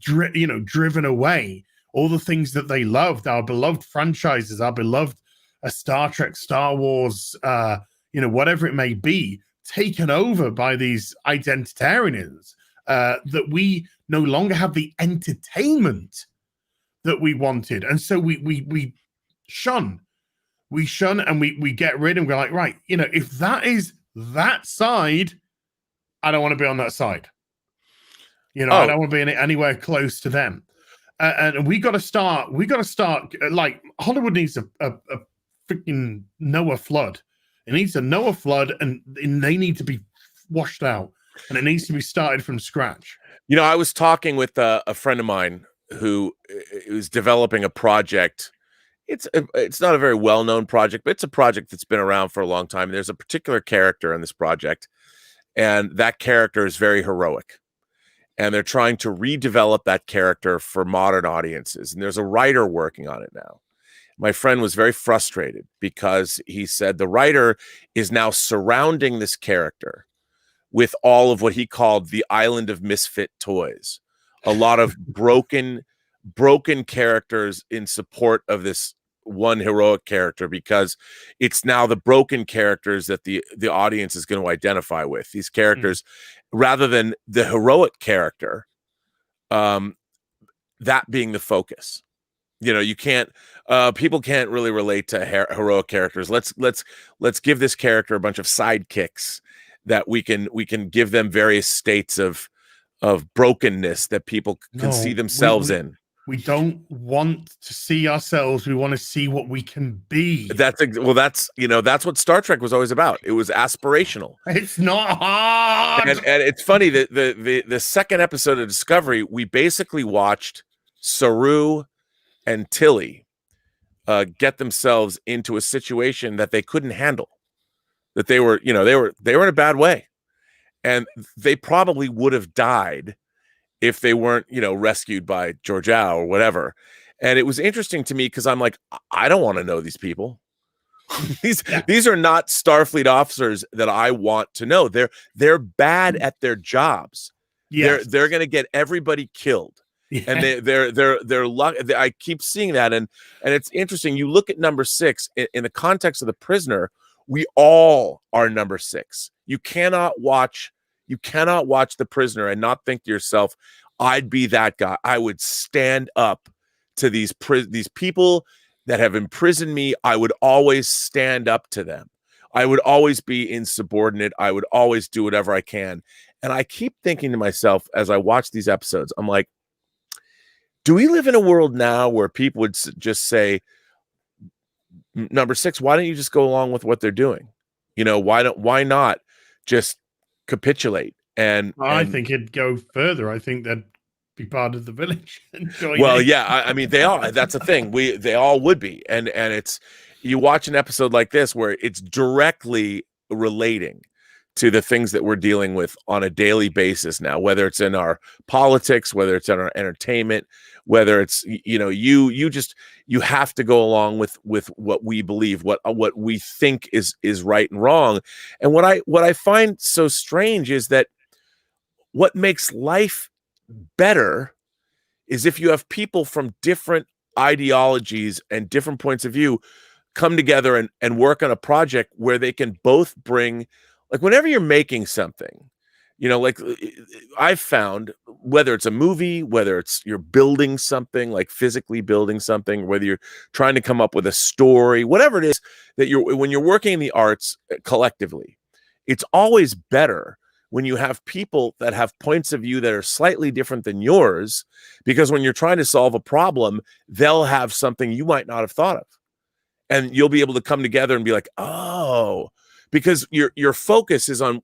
driven away. All the things that they loved, our beloved franchises, our beloved Star Trek, Star Wars, whatever it may be, taken over by these identitarians, that we no longer have the entertainment that we wanted. And so we shun and we get rid, and we're like, right, if that is that side, I don't want to be on that side. You know, Oh. I don't want to be anywhere close to them. And we got to start. Like Hollywood needs a freaking Noah flood. It needs a Noah flood, and they need to be washed out, and it needs to be started from scratch. You know, I was talking with a friend of mine who is developing a project. It's not a very well-known project, but it's a project that's been around for a long time. There's a particular character in this project, and that character is very heroic. And they're trying to redevelop that character for modern audiences. And there's a writer working on it now. My friend was very frustrated because he said the writer is now surrounding this character with all of what he called the island of misfit toys, a lot of broken characters in support of this one heroic character, because it's now the broken characters that the audience is going to identify with. These characters, rather than the heroic character, that being the focus. You know, you can't people can't really relate to heroic characters. Let's give this character a bunch of sidekicks that we can give them various states of brokenness that people can see themselves in. We don't want to see ourselves. We want to see what we can be. That's what Star Trek was always about. It was aspirational. It's not hard. And it's funny that the second episode of Discovery, we basically watched Saru and Tilly get themselves into a situation that they couldn't handle. That they were in a bad way, and they probably would have died if they weren't, rescued by Georgiou or whatever. And it was interesting to me because I'm like, I don't want to know these people. These are not Starfleet officers that I want to know. They're bad at their jobs. Yes. They're going to get everybody killed. Yeah. And they're I keep seeing that, and it's interesting. You look at number 6 in the context of The Prisoner. We all are number 6. You cannot watch The Prisoner and not think to yourself, I'd be that guy. I would stand up to these people that have imprisoned me. I would always stand up to them. I would always be insubordinate. I would always do whatever I can. And I keep thinking to myself as I watch these episodes, I'm like, do we live in a world now where people would just say, number 6, why don't you just go along with what they're doing? Why not just capitulate? And I think it'd go further. I think that'd be part of the village. Well, yeah, I mean, they are. That's the thing. They all would be. And it's, you watch an episode like this where it's directly relating to the things that we're dealing with on a daily basis now, whether it's in our politics, whether it's in our entertainment, whether it's, you have to go along with what we believe, what we think is right and wrong. And what I find so strange is that what makes life better is if you have people from different ideologies and different points of view come together and work on a project where they can both bring, like, whenever you're making something, like I've found, whether it's a movie, whether it's you're building something, like physically building something, whether you're trying to come up with a story, whatever it is that when you're working in the arts collectively, it's always better when you have people that have points of view that are slightly different than yours, because when you're trying to solve a problem, they'll have something you might not have thought of. And you'll be able to come together and be like, oh, because your focus is on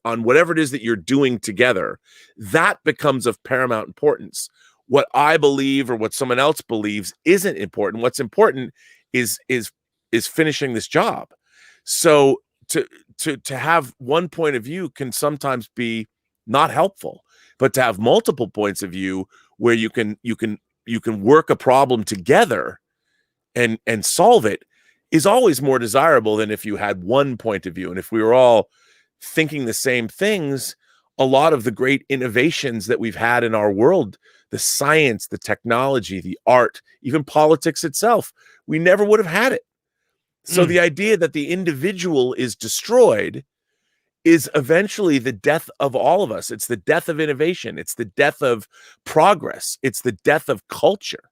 whatever it is that you're doing together. That becomes of paramount importance. What I believe or what someone else believes isn't important. What's important is finishing this job. So to have one point of view can sometimes be not helpful, but to have multiple points of view where you can work a problem together and solve it is always more desirable than if you had one point of view. And if we were all thinking the same things, a lot of the great innovations that we've had in our world, the science, the technology, the art, even politics itself, we never would have had it. So the idea that the individual is destroyed is eventually the death of all of us. It's the death of innovation. It's the death of progress. It's the death of culture.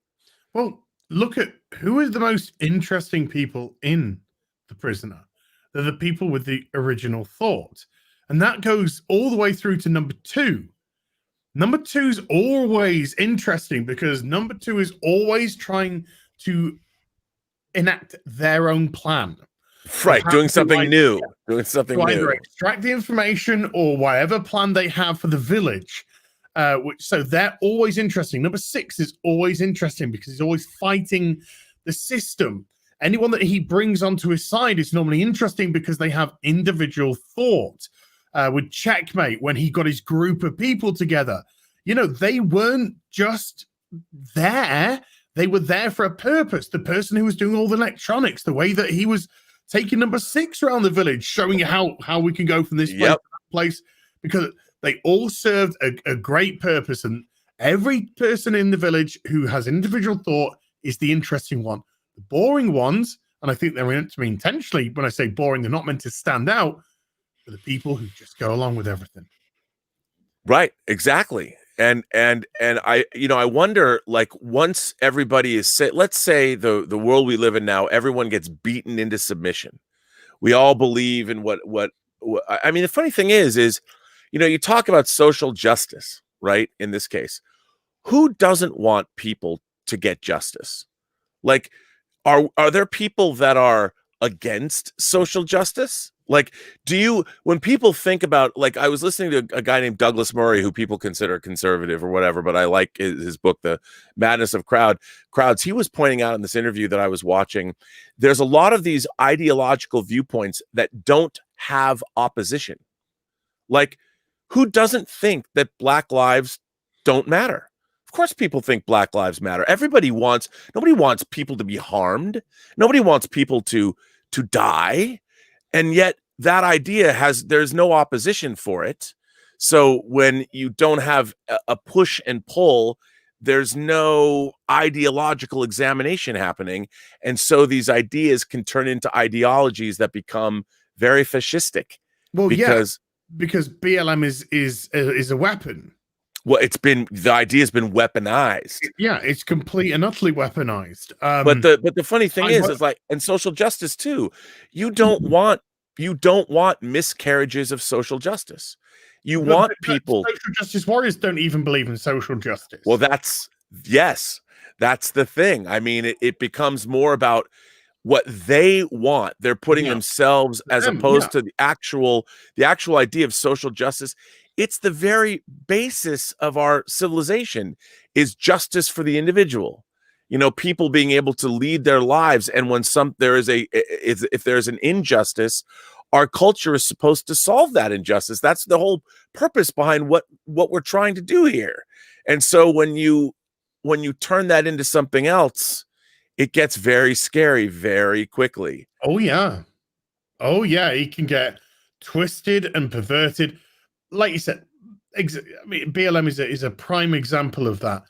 Well, look at who is the most interesting people in The Prisoner. They're the people with the original thought. And that goes all the way through to number 2. Number 2 is always interesting because number 2 is always trying to enact their own plan. Right, doing something new. Doing something new. Either extract the information or whatever plan they have for the village. So they're always interesting. Number 6 is always interesting because he's always fighting the system. Anyone that he brings onto his side is normally interesting because they have individual thought. With Checkmate, when he got his group of people together, they weren't just there. They were there for a purpose. The person who was doing all the electronics, the way that he was taking number 6 around the village, showing you how we can go from this place to that place, because they all served a great purpose. And every person in the village who has individual thought is the interesting one. The boring ones, and I think they're meant to be intentionally, when I say boring, they're not meant to stand out, for the people who just go along with everything. Right, exactly. And I wonder, like, once everybody is let's say the world we live in now, everyone gets beaten into submission. We all believe in what I mean, the funny thing is you talk about social justice, right? In this case, who doesn't want people to get justice? Like, are there people that are against social justice? Like, when people think about, like, I was listening to a guy named Douglas Murray, who people consider conservative or whatever, but I like his book, The Madness of Crowds. He was pointing out in this interview that I was watching, there's a lot of these ideological viewpoints that don't have opposition. Like, who doesn't think that Black lives don't matter? Of course people think Black lives matter. Nobody wants people to be harmed. Nobody wants people to die. And yet that idea there's no opposition for it. So when you don't have a push and pull, there's no ideological examination happening. And so these ideas can turn into ideologies that become very fascistic. Well, because BLM is a weapon. Well, the idea has been weaponized. Yeah, it's complete and utterly weaponized. But the funny thing is like, and social justice too, you don't want miscarriages of social justice. You want people. Social justice warriors don't even believe in social justice. Well, that's the thing. I mean, it becomes more about what they want. They're putting themselves as opposed to the actual idea of social justice. It's the very basis of our civilization is justice for the individual. People being able to lead their lives. And when if there's an injustice, our culture is supposed to solve that injustice. That's the whole purpose behind what we're trying to do here. And so when you turn that into something else, it gets very scary very quickly. Oh yeah. It can get twisted and perverted. Like you said, BLM is a prime example of that.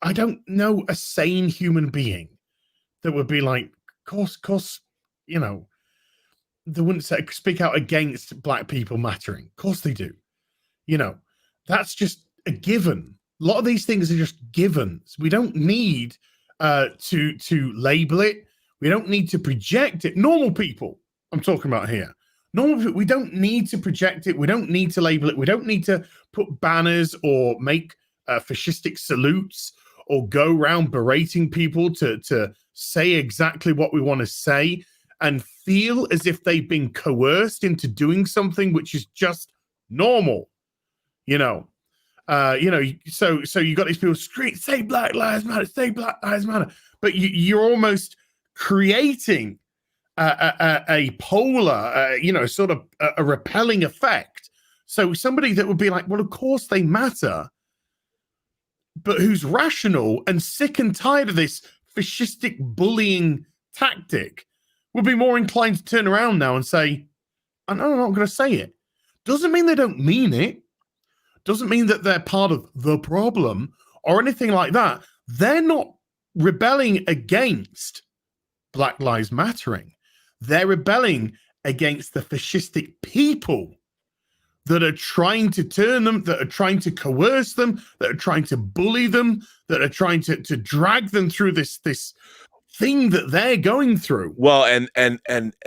I don't know a sane human being that would be like, course, they wouldn't speak out against Black people mattering. Of course they do. That's just a given. A lot of these things are just givens. We don't need to label it. We don't need to project it. Normal people, I'm talking about here. Normal people, we don't need to project it. We don't need to label it. We don't need to put banners or make fascistic salutes or go around berating people to say exactly what we want to say and feel as if they've been coerced into doing something which is just normal. So you got these people say Black Lives Matter, say Black Lives Matter, but you're almost creating a polar, sort of a repelling effect. So somebody that would be like, well, of course they matter, but who's rational and sick and tired of this fascistic bullying tactic would be more inclined to turn around now and say, I'm not going to say it. Doesn't mean they don't mean it. Doesn't mean that they're part of the problem or anything like that. They're not rebelling against Black Lives Mattering. They're rebelling against the fascistic people that are trying to turn them, that are trying to coerce them, that are trying to bully them, that are trying to drag them through this thing that they're going through. Well, and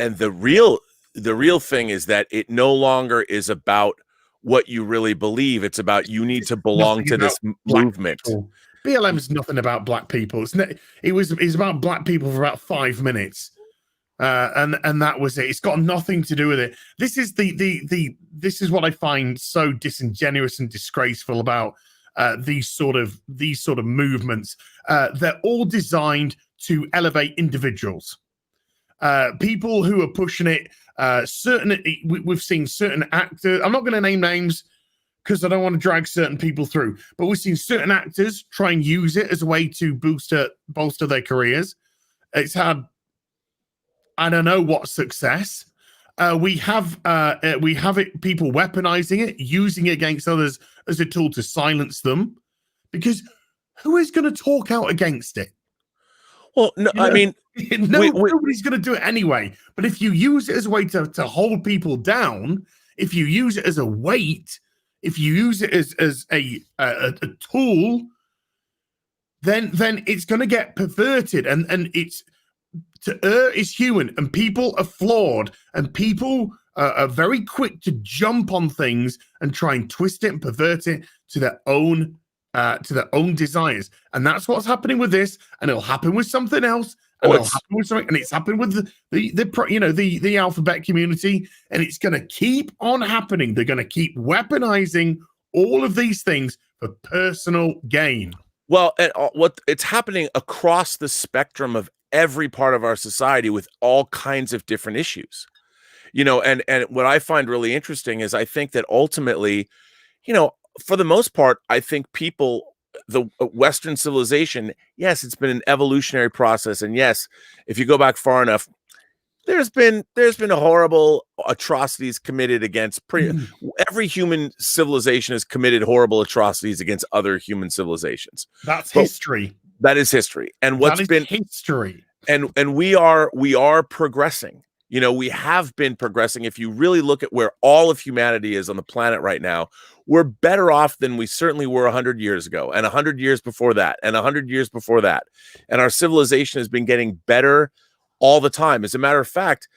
the real thing is that it no longer is about what you really believe. It's about you need to belong to this movement. People. BLM's nothing about black people. It's about black people for about 5 minutes. And that was it. It's got nothing to do with it. This is this is what I find so disingenuous and disgraceful about these sort of movements. They're all designed to elevate individuals. People who are pushing it. We've seen certain actors. I'm not going to name names because I don't want to drag certain people through. But we've seen certain actors try and use it as a way to bolster their careers. It's had, I don't know what success. We have people weaponizing it, using it against others as a tool to silence them, because who is going to talk out against it? Well, no, I mean, nobody's going to do it anyway. But if you use it as a way to hold people down, if you use it as a weight, if you use it as a tool, then it's going to get perverted, and it's. To err is human, and people are flawed, and people are very quick to jump on things and try and twist it and pervert it to their own desires. And that's what's happening with this, and it'll happen with something else, and it'll happen with something, and it's happened with the alphabet community, and it's going to keep on happening. They're going to keep weaponizing all of these things for personal gain. Well, and what it's happening across the spectrum of every part of our society with all kinds of different issues, and what I find really interesting is I think that ultimately, for the most part, I think the Western civilization, yes, it's been an evolutionary process. And yes, if you go back far enough, there's been horrible atrocities committed against every human civilization has committed horrible atrocities against other human civilizations. That's history. That is history. And what's been history. And we are progressing. We have been progressing. If you really look at where all of humanity is on the planet right now, we're better off than we certainly were 100 years ago, and 100 years before that, and 100 years before that. And our civilization has been getting better all the time. As a matter of fact,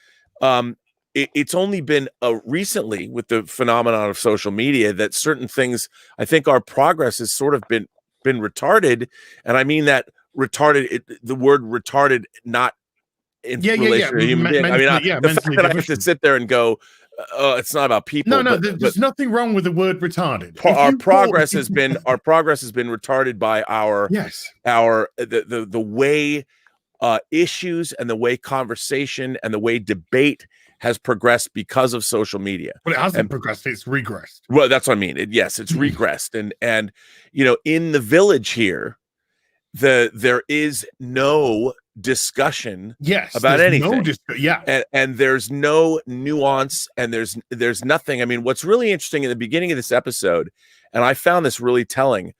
it's only been recently with the phenomenon of social media that certain things, I think our progress has sort of been retarded. And I mean that retarded, the word retarded, not in relation to a human being. I mean, the fact that I have to sit there and go, it's not about people. No, there's nothing wrong with the word retarded. Our progress has been retarded by the way issues and the way conversation and the way debate has progressed because of social media. But it hasn't progressed, it's regressed. Well, that's what I mean. It's regressed. And in the village here, there is no discussion about anything. And there's no nuance, and there's nothing. I mean, what's really interesting in the beginning of this episode, and I found this really telling,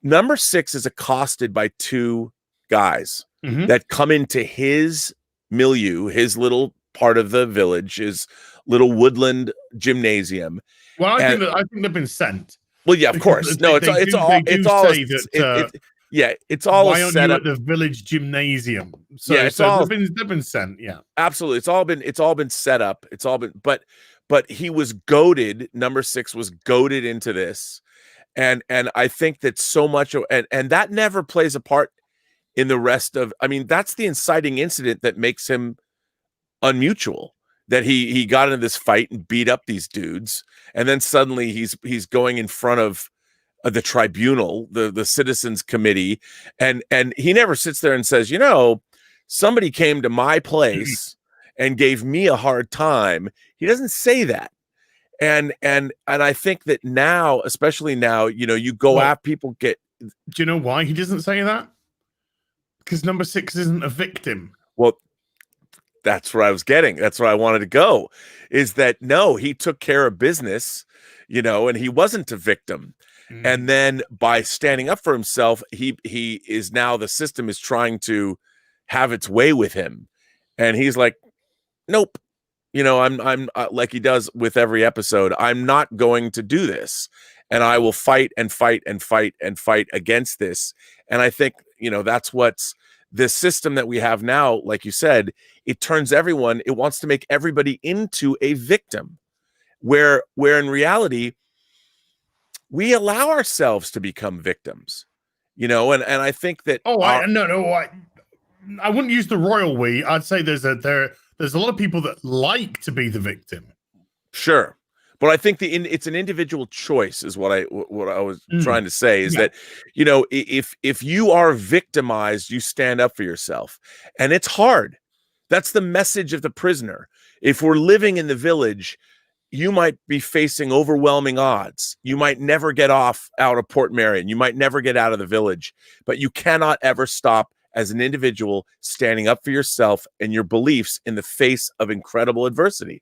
number 6 is accosted by 2 guys that come into his milieu, his little part of the village, his little woodland gymnasium. Well, I think they've been sent. Well, yeah, of course. No, it's all why a aren't setup. you at the village gymnasium? So, yeah, they've been sent. Yeah, absolutely. It's all been set up. It's all been, but he was goaded. Number 6 was goaded into this, and I think that so much, and that never plays a part in the rest of. I mean, that's the inciting incident that makes him unmutual. That he got into this fight and beat up these dudes, and then suddenly he's going in front of the tribunal, the citizens committee, and he never sits there and says, somebody came to my place and gave me a hard time. He doesn't say that. And I think that now, especially now, you go after people get. Do you know why he doesn't say that? Because number 6 isn't a victim. Well, that's where I was getting. That's where I wanted to go, is that no, he took care of business, and he wasn't a victim. And then by standing up for himself, he is now, the system is trying to have its way with him. And he's like, nope, I'm like he does with every episode. I'm not going to do this. And I will fight and fight and fight and fight against this. And I think, the system that we have now, like you said, it turns everyone, it wants to make everybody into a victim, where in reality, we allow ourselves to become victims, you know, and I think that I wouldn't use the royal we. I'd say there's a lot of people that like to be the victim. Sure. But I think it's an individual choice is what I was trying to say is that, you know, if you are victimized, you stand up for yourself, and it's hard. That's the message of The Prisoner. If we're living in the village, you might be facing overwhelming odds. You might never get out of Port Marion. You might never get out of the village, but you cannot ever stop as an individual standing up for yourself and your beliefs in the face of incredible adversity.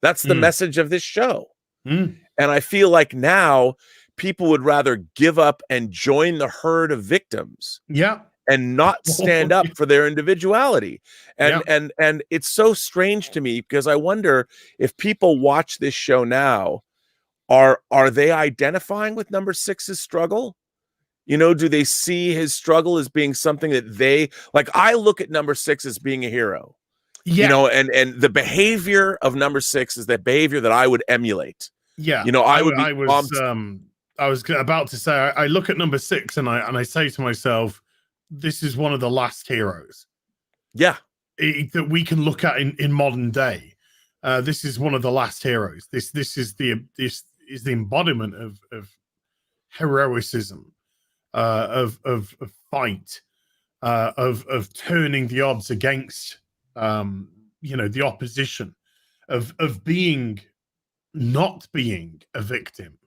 That's the message of this show. And I feel like now people would rather give up and join the herd of victims. Yeah. And not stand up for their individuality. And it's so strange to me, because I wonder if people watch this show now, are they identifying with number 6's struggle? You know, do they see his struggle as being something that they like? I look at number 6 as being a hero. Yeah. You know, and the behavior of number 6 is the behavior that I would emulate. Yeah. You know, I was about to say, I look at number 6 and I say to myself, this is one of the last heroes. Yeah. That we can look at in modern day. This is one of the last heroes. This is the embodiment of heroicism, of fight, of turning the odds against you know, the opposition, of not being a victim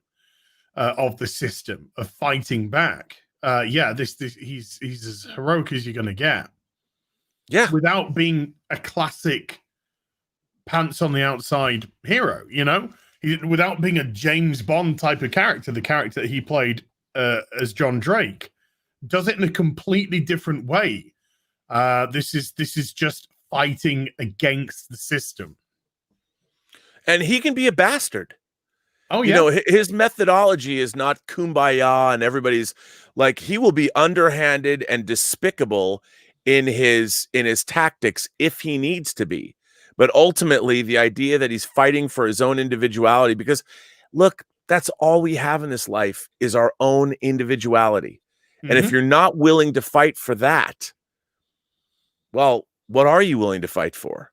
of the system, of fighting back. He's as heroic as you're gonna get. Yeah, without being a classic pants on the outside hero, you know, without being a James Bond type of character. The character that he played as John Drake does it in a completely different way. This is just fighting against the system, and he can be a bastard. Oh, yeah. You know, his methodology is not kumbaya and everybody's like, he will be underhanded and despicable in his tactics if he needs to be. But ultimately, the idea that he's fighting for his own individuality, because look, that's all we have in this life is our own individuality. And if you're not willing to fight for that, well, what are you willing to fight for?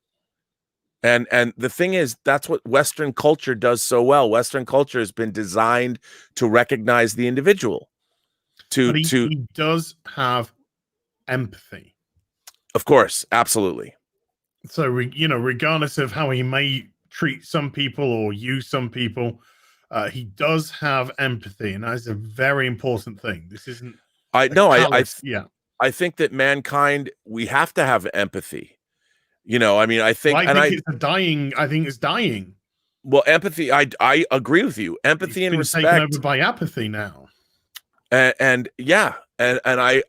And the thing is, that's what Western culture does so well. Western culture has been designed to recognize the individual. He does have empathy. Of course, absolutely. So, you know, regardless of how he may treat some people or use some people, he does have empathy, and that is a very important thing. This isn't. I think that mankind, we have to have empathy. You know, I mean, I think it's dying. Well, empathy, I agree with you. Empathy and respect taken over by apathy now. And yes, and I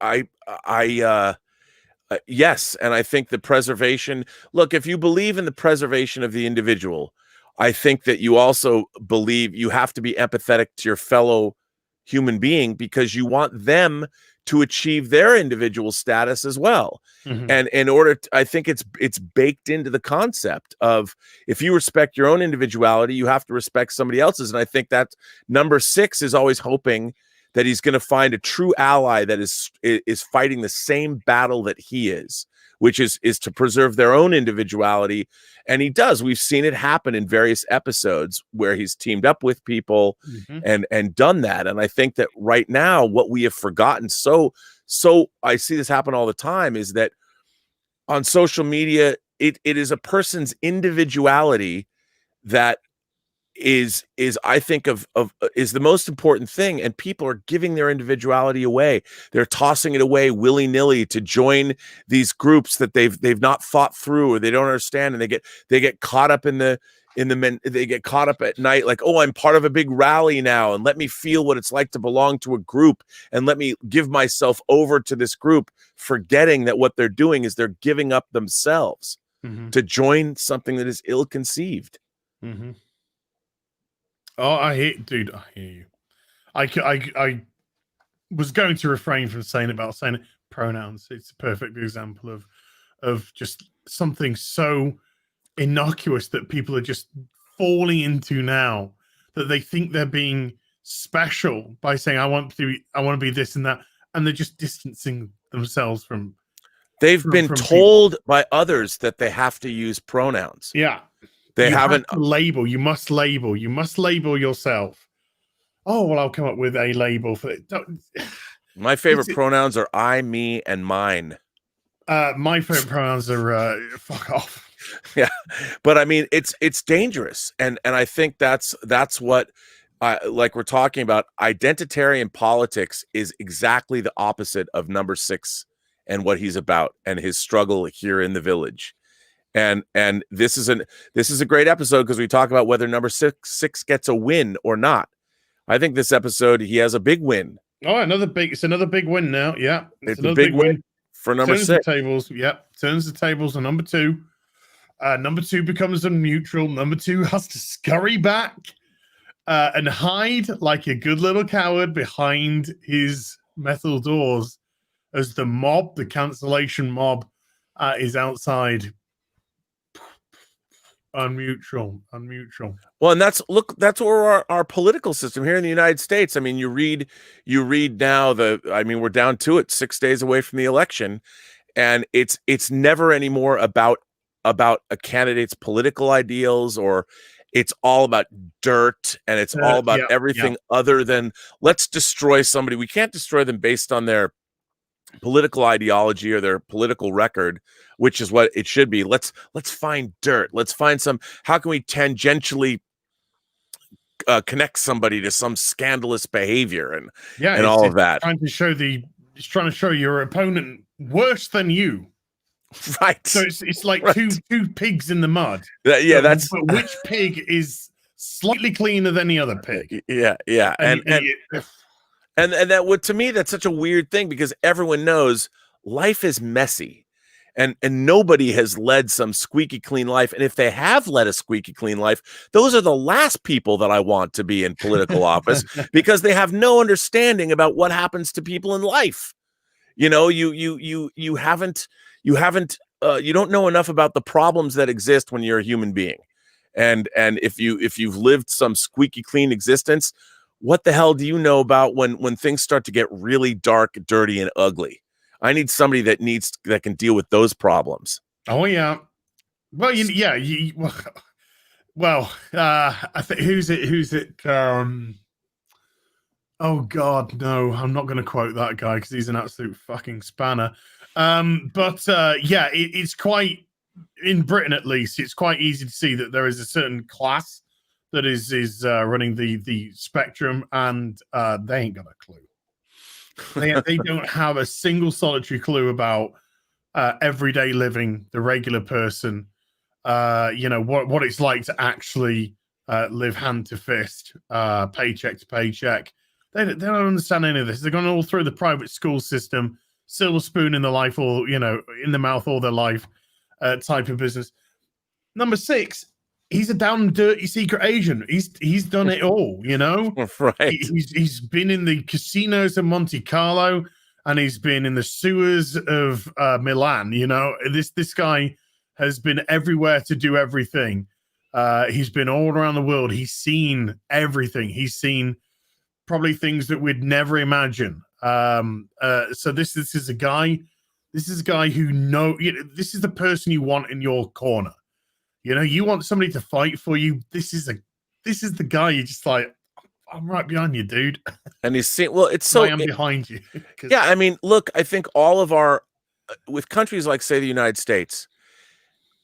think the preservation. Look, if you believe in the preservation of the individual, I think that you also believe you have to be empathetic to your fellow human being, because you want them to achieve their individual status as well. And in order I think it's baked into the concept of, if you respect your own individuality, you have to respect somebody else's. And I think that number 6 is always hoping that he's going to find a true ally that is fighting the same battle that he is, which is to preserve their own individuality. And he does. We've seen it happen in various episodes where he's teamed up with people and done that. And I think that right now, what we have forgotten, so I see this happen all the time, is that on social media, it is a person's individuality that is I think is the most important thing, and people are giving their individuality away. They're tossing it away willy-nilly to join these groups that they've not thought through, or they don't understand, and they get caught up they get caught up at night, like, oh, I'm part of a big rally now, and let me feel what it's like to belong to a group, and let me give myself over to this group, forgetting that what they're doing is they're giving up themselves to join something that is ill-conceived. Oh, I hear you. I was going to refrain from saying it, but I'll say it. Pronouns. It's a perfect example of just something so innocuous that people are just falling into now, that they think they're being special by saying I want to be this and that, and they're just distancing themselves from. They've been told by others that they have to use pronouns. Yeah, they haven't. Have to label. You must label. You must label yourself. Oh well, I'll come up with a label for it. My favorite pronouns are I, me, and mine. My favorite pronouns are fuck off. Yeah, but I mean, it's dangerous, and I think that's what, like we're talking about. Identitarian politics is exactly the opposite of number 6 and what he's about, and his struggle here in the village. And this is a great episode because we talk about whether number six gets a win or not. I think this episode he has a big win. Oh, it's another big win now. Yeah, it's a big win for number 6. The tables. Yep, turns the tables on number 2. Number 2 becomes a neutral. Number 2 has to scurry back and hide like a good little coward behind his metal doors as the mob, the cancellation mob, is outside. Unmutual. Well, and that's where our political system here in the United States. I mean, you read now we're down to it 6 days away from the election, and it's never anymore about a candidate's political ideals, or it's all about dirt, and it's all about everything other than let's destroy somebody. We can't destroy them based on their political ideology or their political record, which is what it should be. Let's find dirt. Let's find how can we tangentially connect somebody to some scandalous behavior and all of that. It's trying to show your opponent worse than you. Right. So it's like two pigs in the mud. But which pig is slightly cleaner than the other pig? Yeah. And that would, to me, that's such a weird thing, because everyone knows life is messy, and nobody has led some squeaky clean life. And if they have led a squeaky clean life, those are the last people that I want to be in political office, because they have no understanding about what happens to people in life. You know, you don't know enough about the problems that exist when you're a human being. And if you've lived some squeaky clean existence, what the hell do you know about when things start to get really dark, dirty, and ugly? I need somebody that can deal with those problems. Oh yeah. Well, I think who's it? Oh God, no! I'm not going to quote that guy because he's an absolute fucking spanner. It's quite, in Britain at least, it's quite easy to see that there is a certain class that is running the spectrum, and they ain't got a clue. They don't have a single solitary clue about everyday living, the regular person. What it's like to actually live hand to fist, paycheck to paycheck. They don't understand any of this. They're going all through the private school system, silver spoon in the life, or in the mouth all their life type of business. Number 6. He's a down and dirty secret agent. He's done it all, Right. He's been in the casinos of Monte Carlo, and he's been in the sewers of Milan. This guy has been everywhere to do everything. He's been all around the world. He's seen everything. He's seen probably things that we'd never imagine. So this is a guy. This is a guy who this is the person you want in your corner. You want somebody to fight for you. This is the guy you're just like, I'm right behind you, dude. And he's saying, well, it's so I am behind you. Yeah, I mean, look, I think all of with countries like, say, the United States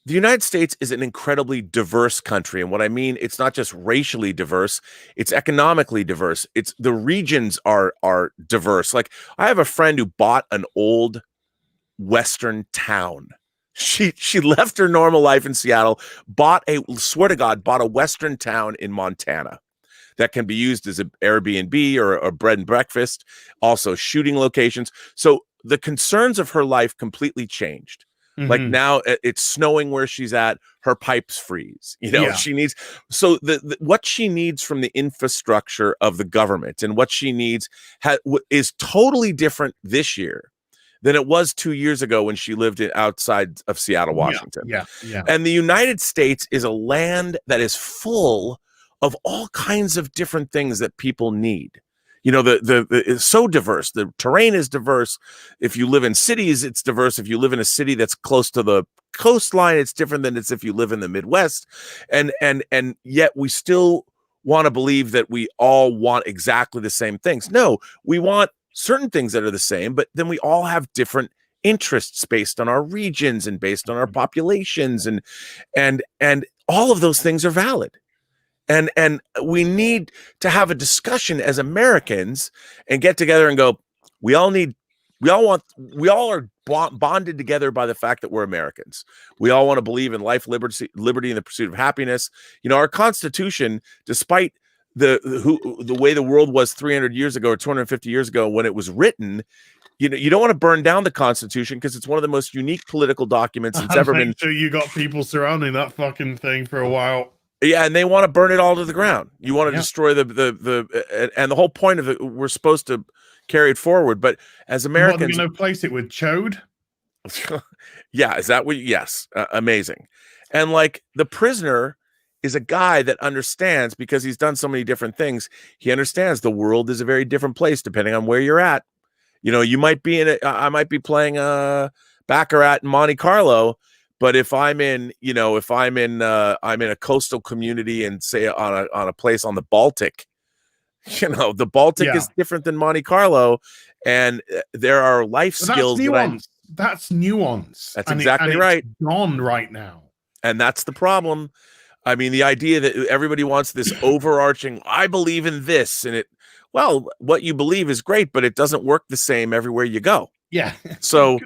is an incredibly diverse country. And what I mean, it's not just racially diverse, it's economically diverse. It's the regions are diverse. Like, I have a friend who bought an old Western town. She left her normal life in Seattle, bought a Western town in Montana that can be used as an Airbnb or a bread and breakfast, also shooting locations. So the concerns of her life completely changed. Like Mhm. now it's snowing where she's at. Her pipes freeze. You know, Yeah. she needs, so what she needs from the infrastructure of the government and what she needs is totally different this year than it was 2 years ago when she lived outside of Seattle, Yeah. Washington. Yeah. Yeah. And the United States is a land that is full of all kinds of different things that people need. You know, it's so diverse. The terrain is diverse. If you live in cities, it's diverse. If you live in a city that's close to the coastline, it's different than it's if you live in the Midwest. And yet we still want to believe that we all want exactly the same things. No, we want certain things that are the same, but then we all have different interests based on our regions and based on our populations, and all of those things are valid. And we need to have a discussion as Americans and get together and go, we all are bonded together by the fact that we're Americans. We all want to believe in life, liberty, and the pursuit of happiness. You know, our Constitution, despite the way the world was 300 years ago or 250 years ago when it was written, you know, you don't want to burn down the Constitution because it's one of the most unique political documents that's ever been. Sure, you got people surrounding that fucking thing for a while. Yeah, and they want to burn it all to the ground. You want to destroy and the whole point of it, we're supposed to carry it forward. But as Americans, what are going to place it with chode? Yeah, is that what? Yes, amazing. And like the prisoner is a guy that understands, because he's done so many different things. He understands the world is a very different place depending on where you're at. You know, you might be I might be playing Baccarat in Monte Carlo. But if I'm in, you know, I'm in a coastal community and say on a place on the Baltic, you know, the Baltic is different than Monte Carlo, and there are life skills. That's nuance. That's exactly right. It's gone right now, and that's the problem. I mean, the idea that everybody wants this overarching, I believe in this, and well, what you believe is great, but it doesn't work the same everywhere you go. Yeah. So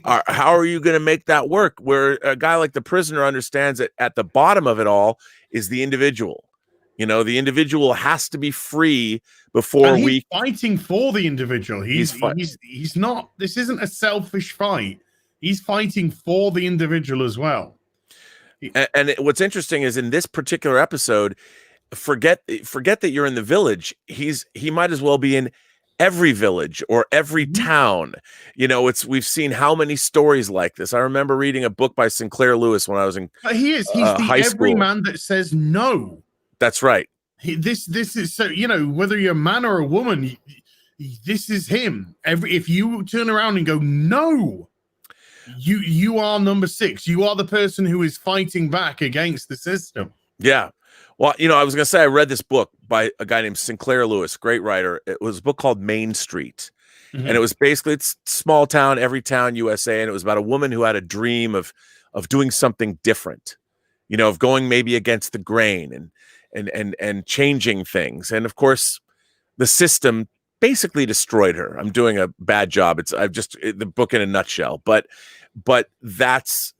how are you going to make that work? Where a guy like the prisoner understands that at the bottom of it all is the individual. You know, the individual has to be free before he's fighting for the individual. He's not, this isn't a selfish fight. He's fighting for the individual as well. And what's interesting is in this particular episode, forget that you're in the village. He might as well be in every village or every town. You know, we've seen how many stories like this. I remember reading a book by Sinclair Lewis when I was in he's the everyman that says no. That's right. This is, so, you know, whether you're a man or a woman, this is him. If you turn around and go no, you are number 6. You are the person who is fighting back against the system. Yeah. Well, you know, I was going to say, I read this book by a guy named Sinclair Lewis, great writer. It was a book called Main Street. And it was basically, it's small town, every town, USA. And it was about a woman who had a dream of doing something different, you know, of going maybe against the grain and changing things. And of course, the system basically destroyed her. I'm doing a bad job. The book in a nutshell, but that's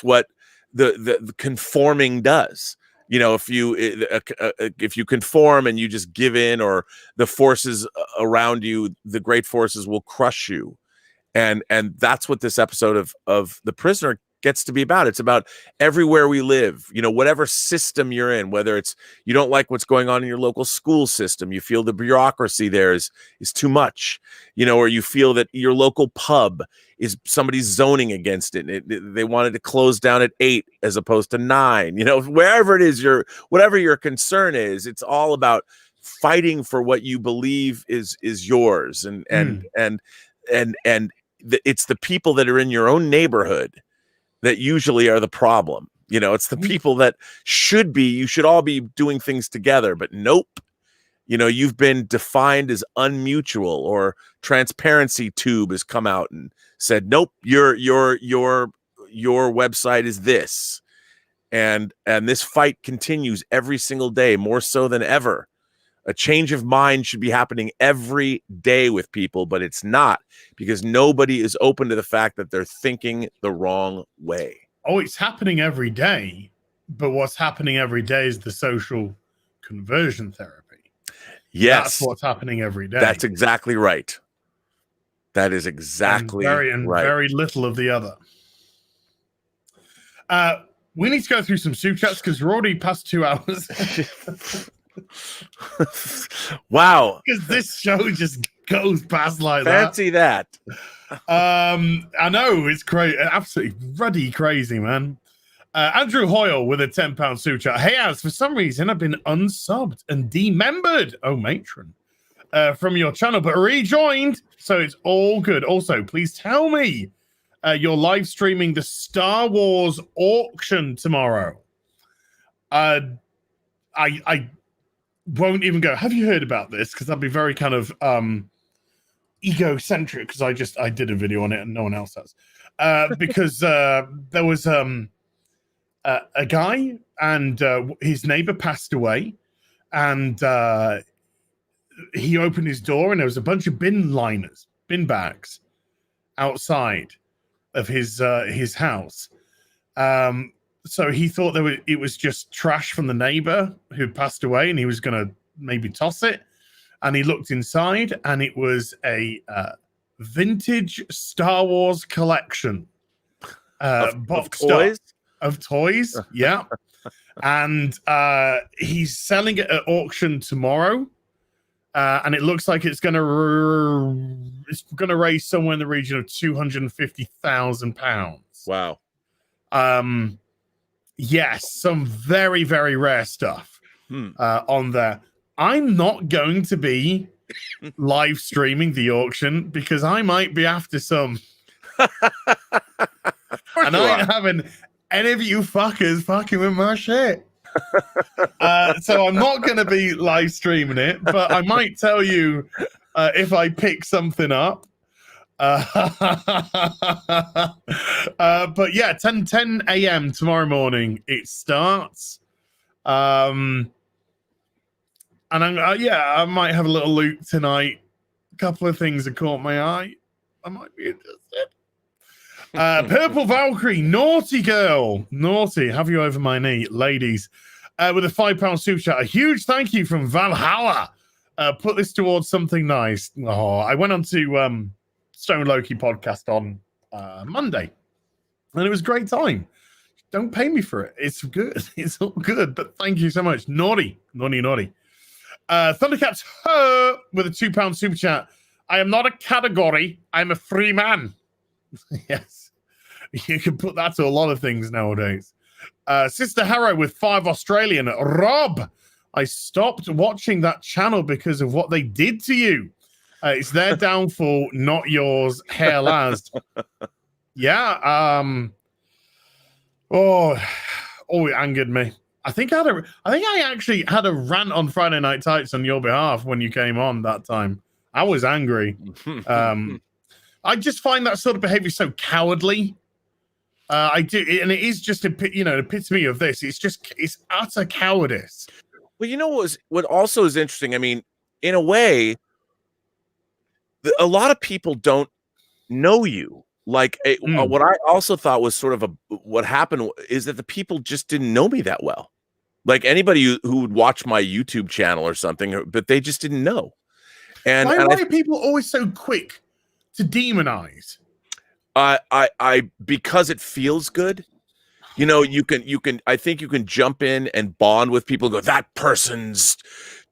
what the conforming does. You know, if you conform and you just give in, or the forces around you, the great forces will crush you. And that's what this episode of The Prisoner gets to be about. It's about everywhere we live, you know, whatever system you're in, whether it's you don't like what's going on in your local school system, you feel the bureaucracy there is too much, you know, or you feel that your local pub is somebody's zoning against it. They wanted to close down at 8 as opposed to 9, you know, wherever it is, whatever your concern is, it's all about fighting for what you believe is yours. And it's the people that are in your own neighborhood that usually are the problem. You know, it's the people that you should all be doing things together, but nope. You know, you've been defined as unmutual, or Transparency Tube has come out and said, nope, your website is this. And this fight continues every single day, more so than ever. A change of mind should be happening every day with people, but it's not, because nobody is open to the fact that they're thinking the wrong way. Oh, it's happening every day, but what's happening every day is the social conversion therapy. Yes. That's what's happening every day. That's exactly right. That is exactly right. Very little of the other. We need to go through some super chats because we're already past 2 hours. Wow. Because this show just goes past like Fancy that. I know, it's crazy. Absolutely ruddy crazy, man. Andrew Hoyle with a £10 super chat. Hey, Az, for some reason, I've been unsubbed and demembered. Oh, matron. From your channel, but rejoined. So it's all good. Also, please tell me you're live streaming the Star Wars auction tomorrow. I won't even go. Have you heard about this? Because I'd be very kind of egocentric because I did a video on it and no one else has. Because there was a guy and his neighbor passed away, and he opened his door and there was a bunch of bin bags outside of his house. So he thought it was just trash from the neighbor who passed away, and he was going to maybe toss it. And he looked inside, and it was a vintage Star Wars collection boxed of toys. Yeah. And he's selling it at auction tomorrow. And it looks like it's going to raise somewhere in the region of £250,000. Wow. Yes, some very, very rare stuff on there. I'm not going to be live streaming the auction because I might be after some. And I ain't having any of you fuckers fucking with my shit. So I'm not going to be live streaming it, but I might tell you if I pick something up. But yeah, 10 a.m. tomorrow morning it starts. And I might have a little loot tonight. A couple of things that caught my eye. I might be interested. Purple Valkyrie, naughty girl, naughty. Have you over my knee, ladies? With a £5 super chat. A huge thank you from Valhalla. Put this towards something nice. Oh, I went on to Stone Loki podcast on Monday, and it was a great time. Don't pay me for it. It's good. It's all good. But thank you so much. Naughty. Thundercats with a £2 super chat. I am not a category. I'm a free man. Yes. You can put that to a lot of things nowadays. Sister Harrow with 5 Australian. Rob, I stopped watching that channel because of what they did to you. It's their downfall, not yours. Hair last. Yeah. Oh, it angered me. I think I actually had a rant on Friday Night Tights on your behalf when you came on that time. I was angry. I just find that sort of behavior so cowardly. I do, and it is just an epitome of this. It's utter cowardice. Well, you know what also is interesting. I mean, in a way, a lot of people don't know you. Like what I also thought was sort of what happened is that the people just didn't know me that well. Like anybody who would watch my YouTube channel or something, but they just didn't know. And why are people always so quick to demonize? I because it feels good. You know, I think you can jump in and bond with people and go, that person's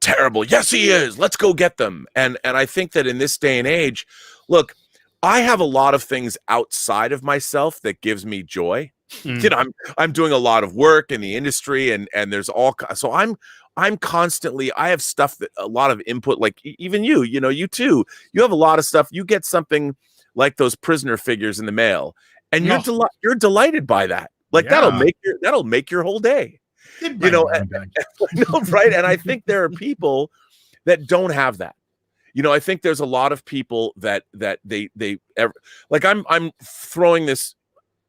terrible. Yes, he is. Let's go get them. And I think that in this day and age, look, I have a lot of things outside of myself that gives me joy. You know, I'm doing a lot of work in the industry, and there's so I'm constantly, I have stuff that a lot of input, like even you know, you too, you have a lot of stuff. You get something like those prisoner figures in the mail, and you're delighted by that. Like that'll make your whole day. You know, right? And I think there are people that don't have that. You know, I think there's a lot of people that they like. I'm throwing this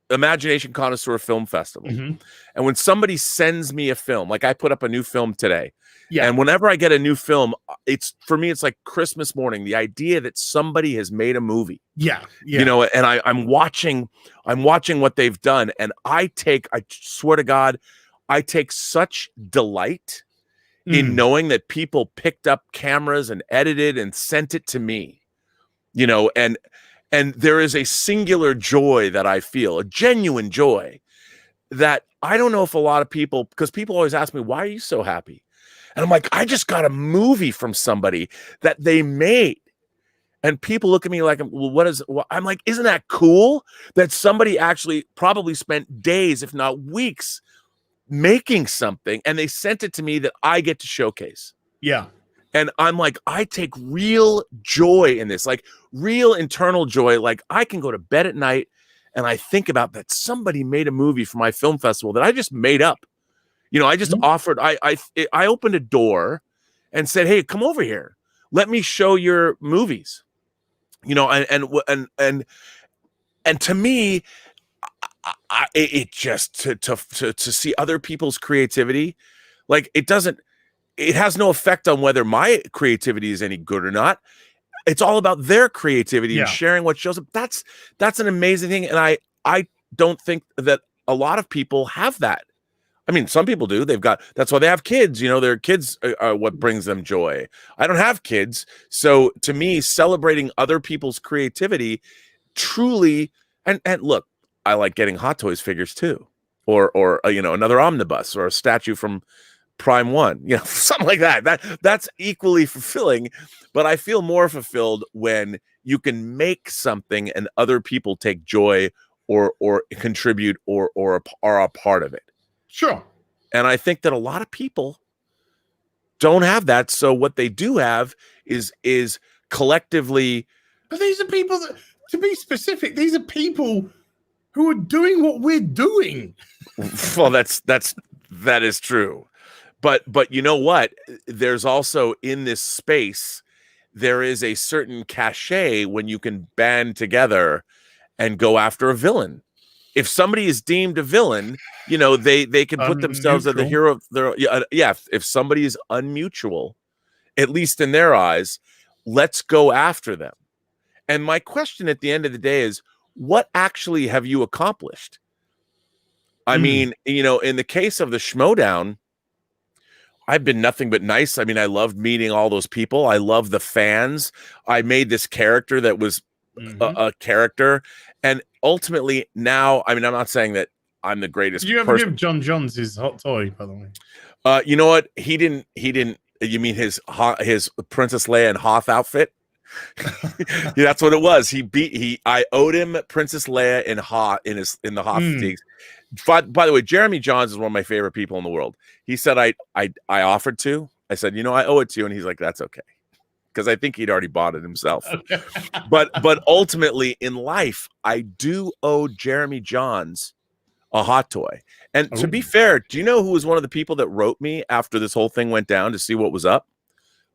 Imagination Connoisseur Film Festival, and when somebody sends me a film, like I put up a new film today, and whenever I get a new film, it's for me, it's like Christmas morning. The idea that somebody has made a movie, you know, and I'm watching what they've done, and I swear to God, I take such delight in knowing that people picked up cameras and edited and sent it to me, you know, and there is a singular joy that I feel, a genuine joy that I don't know if a lot of people, because people always ask me, why are you so happy? And I'm like, I just got a movie from somebody that they made. And people look at me like, well, I'm like, isn't that cool that somebody actually probably spent days, if not weeks, making something, and they sent it to me that I get to showcase. Yeah. And I'm like, I take real joy in this, like real internal joy. Like I can go to bed at night and I think about that somebody made a movie for my film festival that I just made up. You know, I just offered, I opened a door and said, hey, come over here. Let me show your movies. You know, and to me, it just to see other people's creativity, like it has no effect on whether my creativity is any good or not. It's all about their creativity and sharing what shows up. That's an amazing thing, and I don't think that a lot of people have that. I mean, some people do. That's why they have kids. You know, their kids are what brings them joy. I don't have kids. So to me, celebrating other people's creativity truly, and look, I like getting Hot Toys figures too, or you know, another omnibus or a statue from Prime One, you know, something like that. That's equally fulfilling, but I feel more fulfilled when you can make something and other people take joy or contribute or are a part of it. Sure. And I think that a lot of people don't have that. So what they do have is collectively. But these are people that, to be specific, these are people who are doing what we're doing. Well, that is true. But you know what? There's also in this space, there is a certain cachet when you can band together and go after a villain. If somebody is deemed a villain, you know, they can put themselves as the hero. If somebody is unmutual, at least in their eyes, let's go after them. And my question at the end of the day is, what actually have you accomplished? I mean, you know, in the case of the Schmodown, I've been nothing but nice. I mean, I loved meeting all those people. I love the fans. I made this character that was a character. And ultimately now, I mean, I'm not saying that I'm the greatest. Did you ever give John Johns his hot toy, by the way? You know what? He didn't, you mean his Princess Leia and Hoth outfit? Yeah, that's what it was. I owed him Princess Leia and Hoth in the Hoth fatigues. By the way, Jeremy Johns is one of my favorite people in the world. He said I offered to. I said, you know, I owe it to you, and he's like, that's okay, because I think he'd already bought it himself. but ultimately in life, I do owe Jeremy Johns a hot toy. And to be fair, do you know who was one of the people that wrote me after this whole thing went down to see what was up?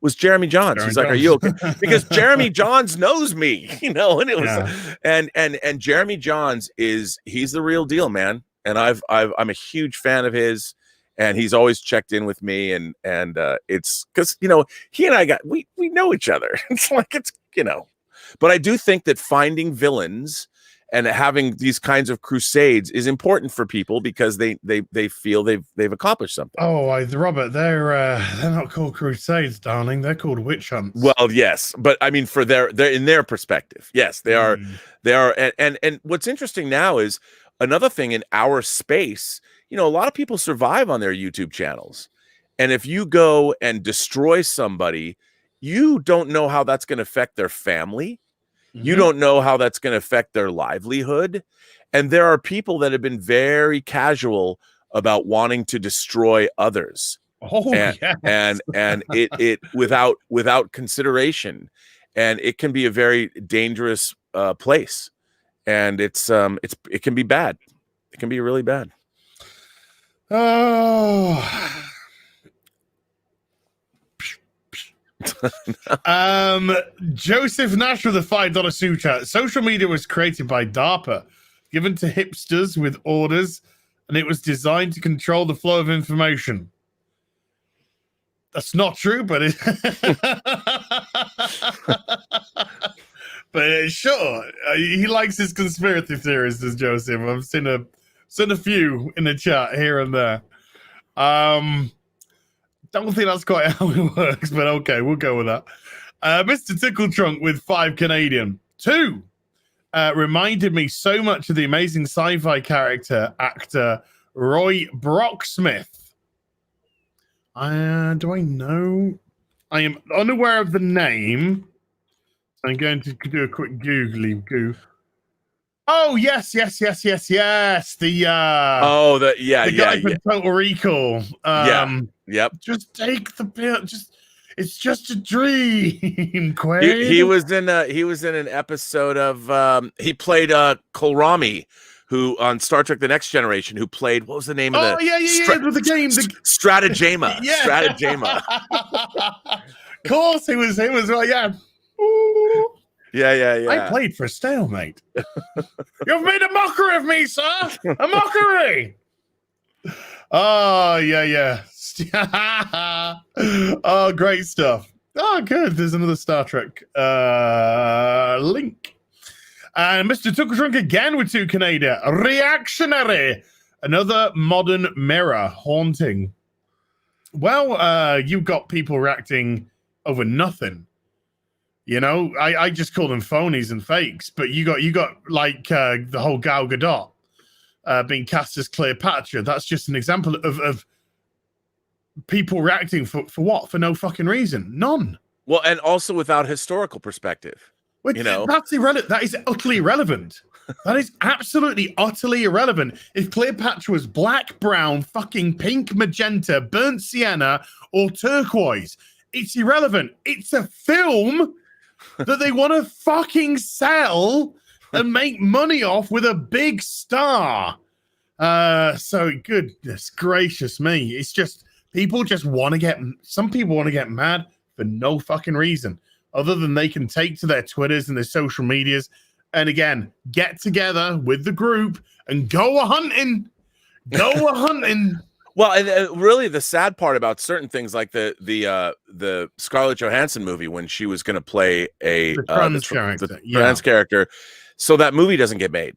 Was Jeremy Johns. He's like, are you okay? Because Jeremy Johns knows me, you know, and it was and Jeremy Johns he's the real deal, man. And I'm a huge fan of his, and he's always checked in with me, and it's because, you know, he and I we know each other. It's like, it's, you know, but I do think that finding villains and having these kinds of crusades is important for people because they feel they've accomplished something. Oh, Robert, they're not called crusades, darling. They're called witch hunts. Well, yes, but I mean, they're in their perspective, yes, they are. They are, and what's interesting now is another thing in our space. You know, a lot of people survive on their YouTube channels, and if you go and destroy somebody, you don't know how that's going to affect their family. You don't know how that's going to affect their livelihood. And there are people that have been very casual about wanting to destroy others. Oh, and, yes. and it without consideration. And it can be a very dangerous place. And it can be bad. It can be really bad. Oh. Joseph Nash with a $5 super chat. Social media was created by DARPA, given to hipsters with orders, and it was designed to control the flow of information. That's not true, but but sure, he likes his conspiracy theories, does Joseph. I've seen a few in the chat here and there. Don't think that's quite how it works, but okay, we'll go with that. Mr. Tickle Trunk with 5 Canadian. 2 reminded me so much of the amazing sci-fi actor Roy Brocksmith. Do I know? I am unaware of the name. I'm going to do a quick googly goo. Oh yes. The the guy from Total Recall. Yep. Just take the pill. It's just a dream. Quaid. He was in an episode of he played Kohlrami, who on Star Trek: The Next Generation, who played, what was the name of the with the game, Stratagema. Stratagema. Of course, he was well, yeah. Ooh. Yeah. I played for a stalemate. You've made a mockery of me, sir. A mockery. Oh, yeah. Oh, great stuff. Oh, good. There's another Star Trek link. And Mr. Tuckerdrunk again with 2 Canada. Reactionary. Another modern mirror haunting. Well, you've got people reacting over nothing. You know, I just call them phonies and fakes, but you got like the whole Gal Gadot being cast as Cleopatra. That's just an example of people reacting for what? For no fucking reason. None. Well, and also without historical perspective. You know, that's irrelevant. That is utterly irrelevant. That is absolutely utterly irrelevant. If Cleopatra was black, brown, fucking pink, magenta, burnt sienna, or turquoise, it's irrelevant. It's a film that they want to fucking sell and make money off with a big star. So goodness gracious me. It's just, some people want to get mad for no fucking reason other than they can take to their Twitters and their social medias and again, get together with the group and go hunting. Well, and really, the sad part about certain things, like the Scarlett Johansson movie, when she was going to play the trans character, so that movie doesn't get made.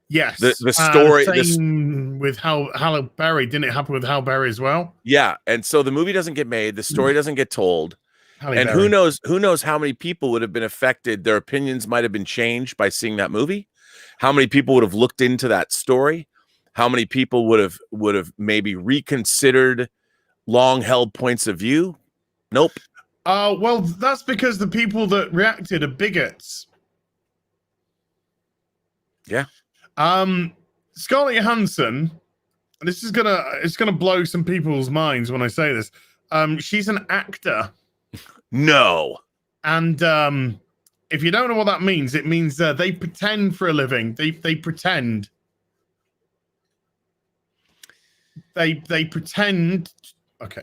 Yes, the story. Same with Halle Berry. Didn't it happen with Halle Berry as well? Yeah, and so the movie doesn't get made. The story doesn't get told. And who knows how many people would have been affected? Their opinions might have been changed by seeing that movie. How many people would have looked into that story? How many people would have maybe reconsidered long-held points of view? Nope. Well, that's because the people that reacted are bigots. Yeah. Scarlett Johansson, and it's gonna blow some people's minds when I say this. She's an actor. No. And if you don't know what that means, it means they pretend for a living. They pretend. They pretend. Okay.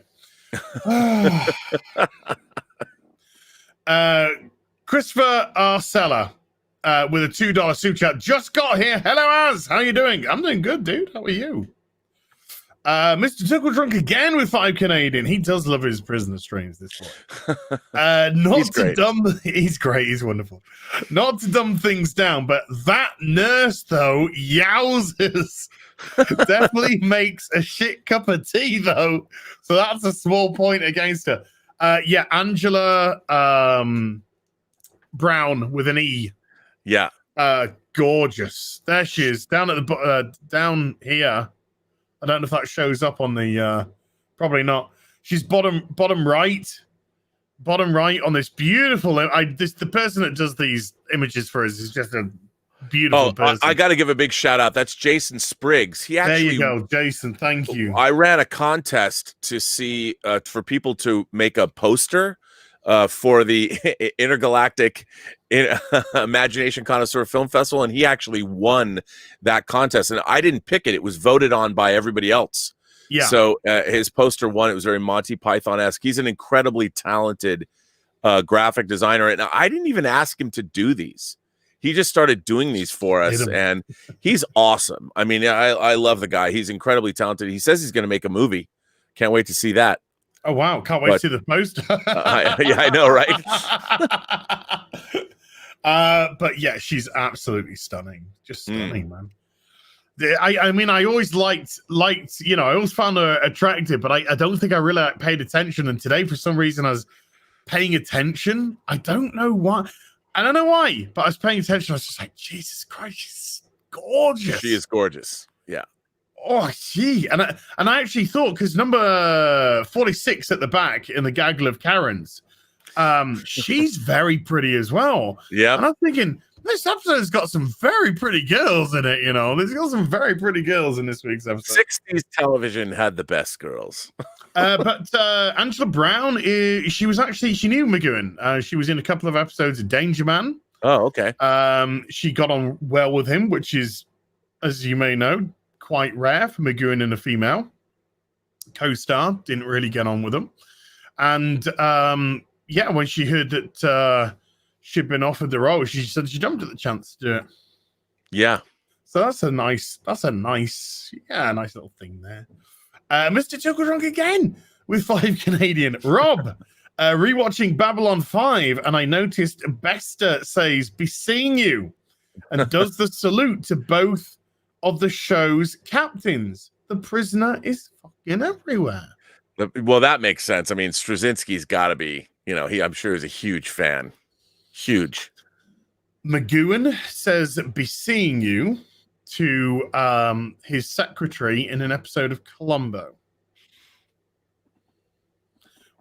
Christopher Arcella with a $2 super chat just got here. Hello, Az. How you doing? I'm doing good, dude. How are you? Mr. Tuckledrunk again with 5 Canadian. He does love his prisoner streams, this one. He's great. He's wonderful. Not to dumb things down, but that nurse, though, yowzers. Definitely makes a shit cup of tea, though. So that's a small point against her. Yeah, Angela Brown with an E. Yeah. Gorgeous. There she is, down at the down here. I don't know if that shows up on the probably not. She's bottom right on this beautiful. The person that does these images for us is just a beautiful person. I got to give a big shout out. That's Jason Spriggs. There you go, Jason. Thank you. I ran a contest to see for people to make a poster for the Intergalactic Imagination Connoisseur Film Festival, and he actually won that contest. And I didn't pick it; it was voted on by everybody else. Yeah. So his poster won. It was very Monty Python-esque. He's an incredibly talented graphic designer, and I didn't even ask him to do these. He just started doing these for us, and he's awesome. I mean, I love the guy. He's incredibly talented. He says he's going to make a movie. Can't wait to see that. Oh, wow. Can't wait to see the poster. Yeah, I know, right? But yeah, she's absolutely stunning. Just stunning, man. I mean, I always liked, I always found her attractive, but I don't think I really paid attention. And today, for some reason, I was paying attention. I don't know why. I don't know why, but I was paying attention. I was just like, Jesus Christ, she's gorgeous. She is gorgeous. Yeah. Oh, gee. And I actually thought, because number 46 at the back in the gaggle of Karens, she's very pretty as well. Yeah. And I'm thinking, this episode's got some very pretty girls in it, you know. There's got some very pretty girls in this week's episode. 60s television had the best girls. But Angela Brown, she knew McGowan. She was in a couple of episodes of Danger Man. Oh, okay. She got on well with him, which is, as you may know, quite rare for McGowan and a female co-star. Didn't really get on with him. And when she heard that she'd been offered the role, she said she jumped at the chance to do it. Yeah. So that's a nice little thing there. Mr. Chuckle Drunk again with 5 Canadian. Rob, rewatching Babylon 5, and I noticed Bester says, "Be seeing you," and does the salute to both of the show's captains. The prisoner is fucking everywhere. Well, that makes sense. I mean, Straczynski's got to be, I'm sure he's a huge fan. Huge. McGowan says, "Be seeing you," to his secretary in an episode of Columbo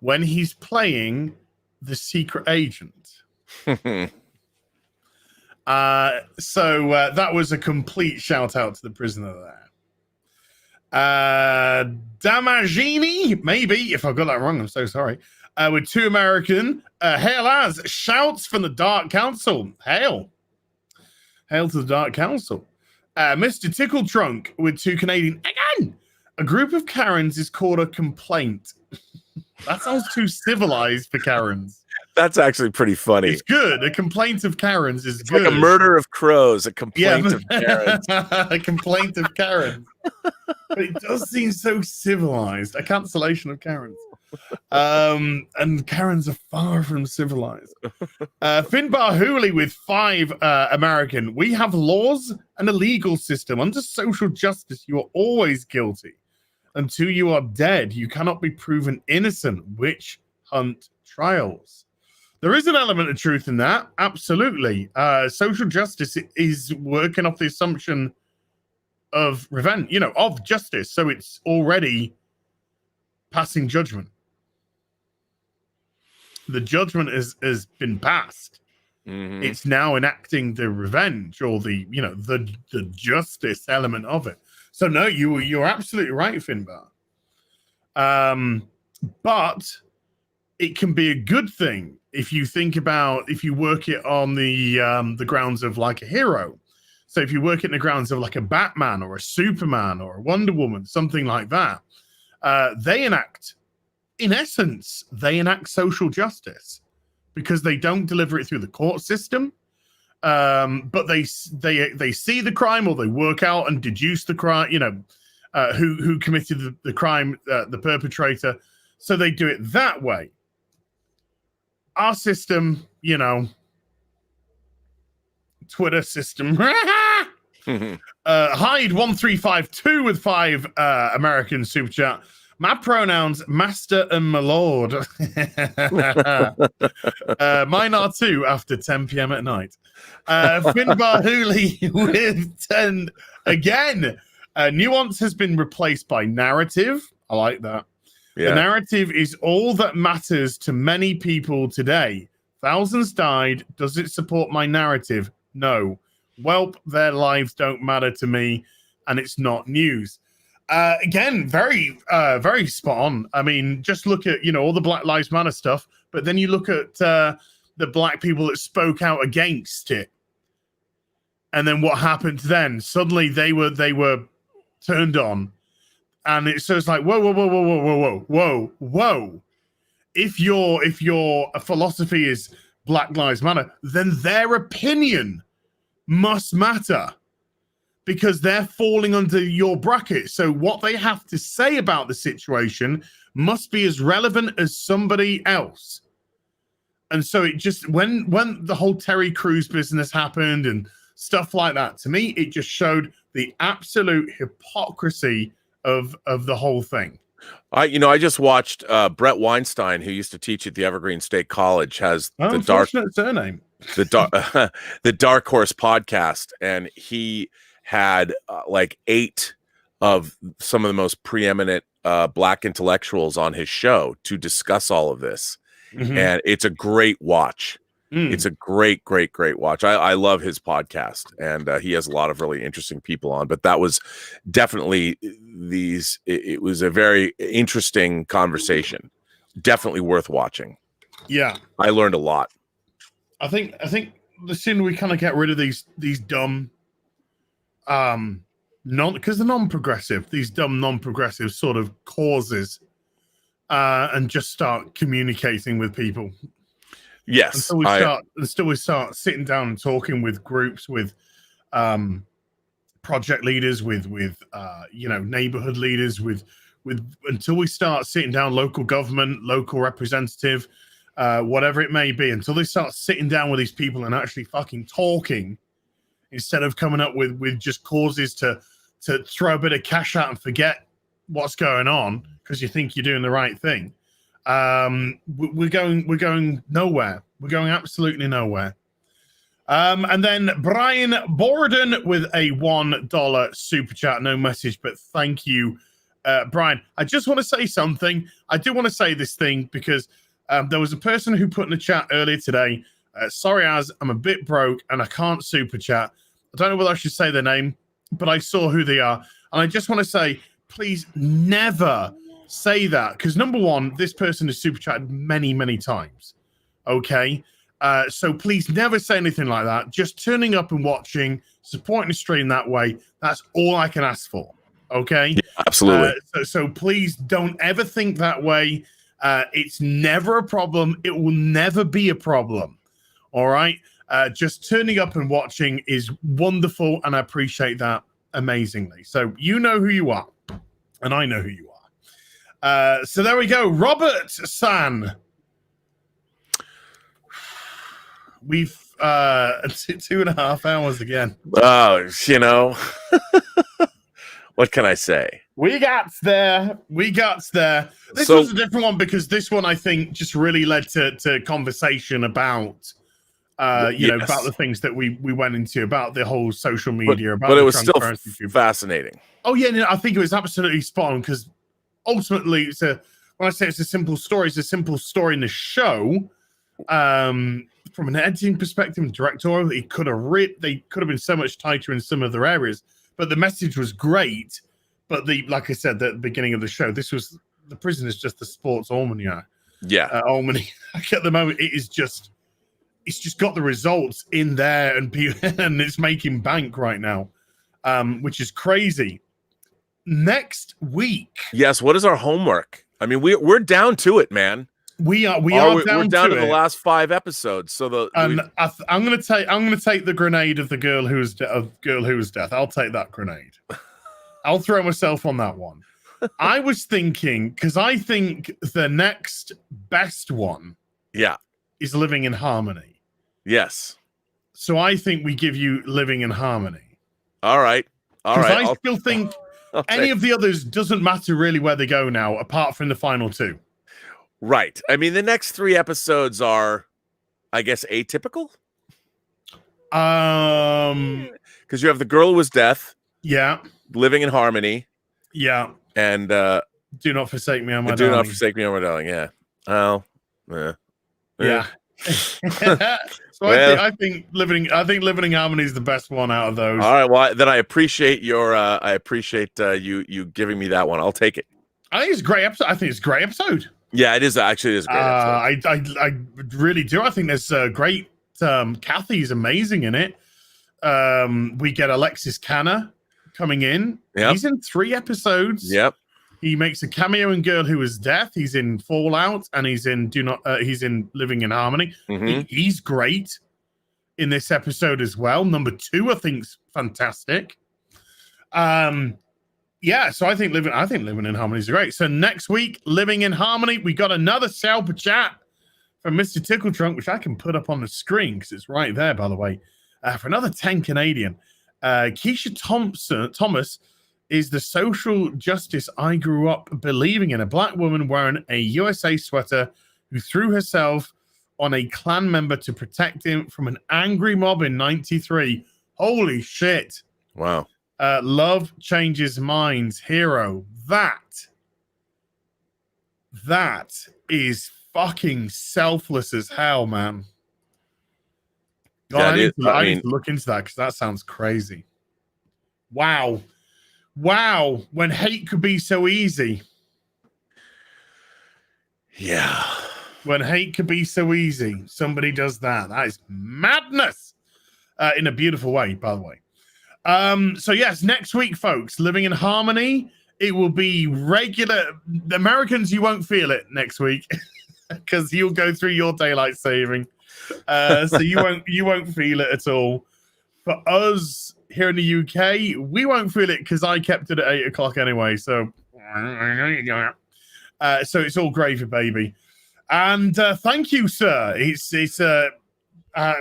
when he's playing the secret agent. So that was a complete shout out to the prisoner there. Damagini, maybe, if I got that wrong, I'm so sorry. With 2 American, hail as shouts from the Dark Council. Hail to the Dark Council. Mr. Tickle Trunk with 2 Canadian. Again, a group of Karens is called a complaint. That sounds too civilized for Karens. That's actually pretty funny. It's good. A complaint of Karens is good. Like a murder of crows, a complaint of Karens. A complaint of Karens. But it does seem so civilized. A cancellation of Karens. And Karens are far from civilized. Finbar Hooley with 5 American. We have laws and a legal system. Under social justice, you are always guilty. Until you are dead, you cannot be proven innocent. Witch hunt trials. There is an element of truth in that. Absolutely. Social justice is working off the assumption of revenge, of justice. So it's already passing judgment. The judgment has been passed. Mm-hmm. It's now enacting the revenge or the justice element of it. So no, you're absolutely right, Finbar. But it can be a good thing if you work it on the grounds of like a hero. So if you work it in the grounds of like a Batman or a Superman or a Wonder Woman, something like that, they enact social justice because they don't deliver it through the court system. But they see the crime or they work out and deduce the crime, who committed the crime, the perpetrator. So they do it that way. Our system, Twitter system. Hyde 1352 with 5 American super chat. My pronouns, master and my lord. Mine are too after 10 p.m. at night. Finbar Hooley with 10 again. Nuance has been replaced by narrative. I like that. Yeah. The narrative is all that matters to many people today. Thousands died. Does it support my narrative? No. Welp, their lives don't matter to me, and it's not news. Again, very, very spot on. I mean, just look at, all the Black Lives Matter stuff, but then you look at the black people that spoke out against it. And then what happened then? Suddenly they were turned on. And it's like, whoa. If your philosophy is Black Lives Matter, then their opinion must matter. Because they're falling under your bracket. So what they have to say about the situation must be as relevant as somebody else. And so it just, when the whole Terry Crews business happened and stuff like that, to me, it just showed the absolute hypocrisy of the whole thing. I just watched Brett Weinstein, who used to teach at the Evergreen State College, has the Dark Horse podcast, and he had like 8 of some of the most preeminent Black intellectuals on his show to discuss all of this. And it's a great watch. It's a great watch. I love his podcast, and he has a lot of really interesting people on. But that was definitely it was a very interesting conversation. Definitely worth watching. Yeah, I learned a lot. I think the sooner we kind of get rid of these dumb, because they're non-progressive, these dumb non-progressive sort of causes, and just start communicating with people. Yes, until we start sitting down and talking with groups, with project leaders, with neighborhood leaders, with until we start sitting down, local government, local representative, whatever it may be, until they start sitting down with these people and actually fucking talking, instead of coming up with just causes to throw a bit of cash out and forget what's going on because you think you're doing the right thing. We're going nowhere. We're going absolutely nowhere. And then Brian Borden with a $1 super chat, no message, but thank you, Brian. I just want to say something. I do want to say this thing because there was a person who put in the chat earlier today. Sorry, I'm a bit broke and I can't super chat. I don't know whether I should say their name, but I saw who they are, and I just want to say, please never say that, because number one, this person has super chatted many times. Okay, so please never say anything like that. Just turning up and watching, supporting the stream that way, that's all I can ask for. Okay, yeah, absolutely. So please don't ever think that way. It's never a problem. It will never be a problem. All right, just turning up and watching is wonderful, and I appreciate that amazingly. So you know who you are, and I know who you are. So there we go. Robert San. We've 2.5 hours again. Oh, what can I say? We got there. This was a different one because this one, I think, just really led to conversation about about the things that we went into, about the whole social media, but it was still fascinating. Oh yeah, no, I think it was absolutely spot on, because ultimately when I say it's a simple story, it's a simple story in the show. From an editing perspective and directorial, they could have been so much tighter in some other areas, but the message was great. But like I said at the beginning of the show, the prison is just the sports almanac. Yeah, almanac at the moment. It's just got the results in there, and it's making bank right now, which is crazy. Next week, yes. What is our homework? I mean, we're down to it, man. We're down to the last 5 episodes. So I'm gonna take the grenade of the girl who was death. I'll take that grenade. I'll throw myself on that one. I was thinking, because I think the next best one, is Living in Harmony. Yes. So I think we give you Living in Harmony. All right. I still think any of the others doesn't matter really where they go now, apart from the final 2. Right. I mean, the next 3 episodes are, I guess, atypical. Because you have The Girl Who Was Death. Yeah. Living in Harmony. Yeah. And Do Not Forsake Me, oh my Do darling. Not Forsake Me, oh my darling. Yeah. Oh. Yeah. So I think Living in Harmony is the best one out of those. All right. Well, then I appreciate you giving me that one. I'll take it. I think it's a great episode. Yeah, it is. Actually, it is a great episode. I really do. I think there's great. Kathy's amazing in it. We get Alexis Canna coming in. Yep. He's in 3 episodes. Yep. He makes a cameo in Girl Who Was Death. He's in Fallout, and he's in he's in Living in Harmony. Mm-hmm. He's great in this episode as well. Number 2, I think's fantastic. Yeah, so I think Living in Harmony is great. So next week, Living in Harmony, we got another super chat from Mr. Tickle Trunk, which I can put up on the screen because it's right there, by the way, for another 10 Canadian. Keisha Thomas is the social justice I grew up believing in. A black woman wearing a USA sweater who threw herself on a Klan member to protect him from an angry mob in '93. Holy shit. Wow. Love changes minds. Hero. That is fucking selfless as hell, man. God, I need to look into that because that sounds crazy. Wow. When hate could be so easy. Yeah. When hate could be so easy, somebody does that. That is madness. In a beautiful way, by the way. So yes, next week, folks, Living in Harmony. It will be regular. The Americans, you won't feel it next week because you'll go through your daylight saving. So you won't feel it at all. For us here in the UK, we won't feel it because I kept it at 8 o'clock anyway. So it's all gravy, baby. And thank you, sir. It's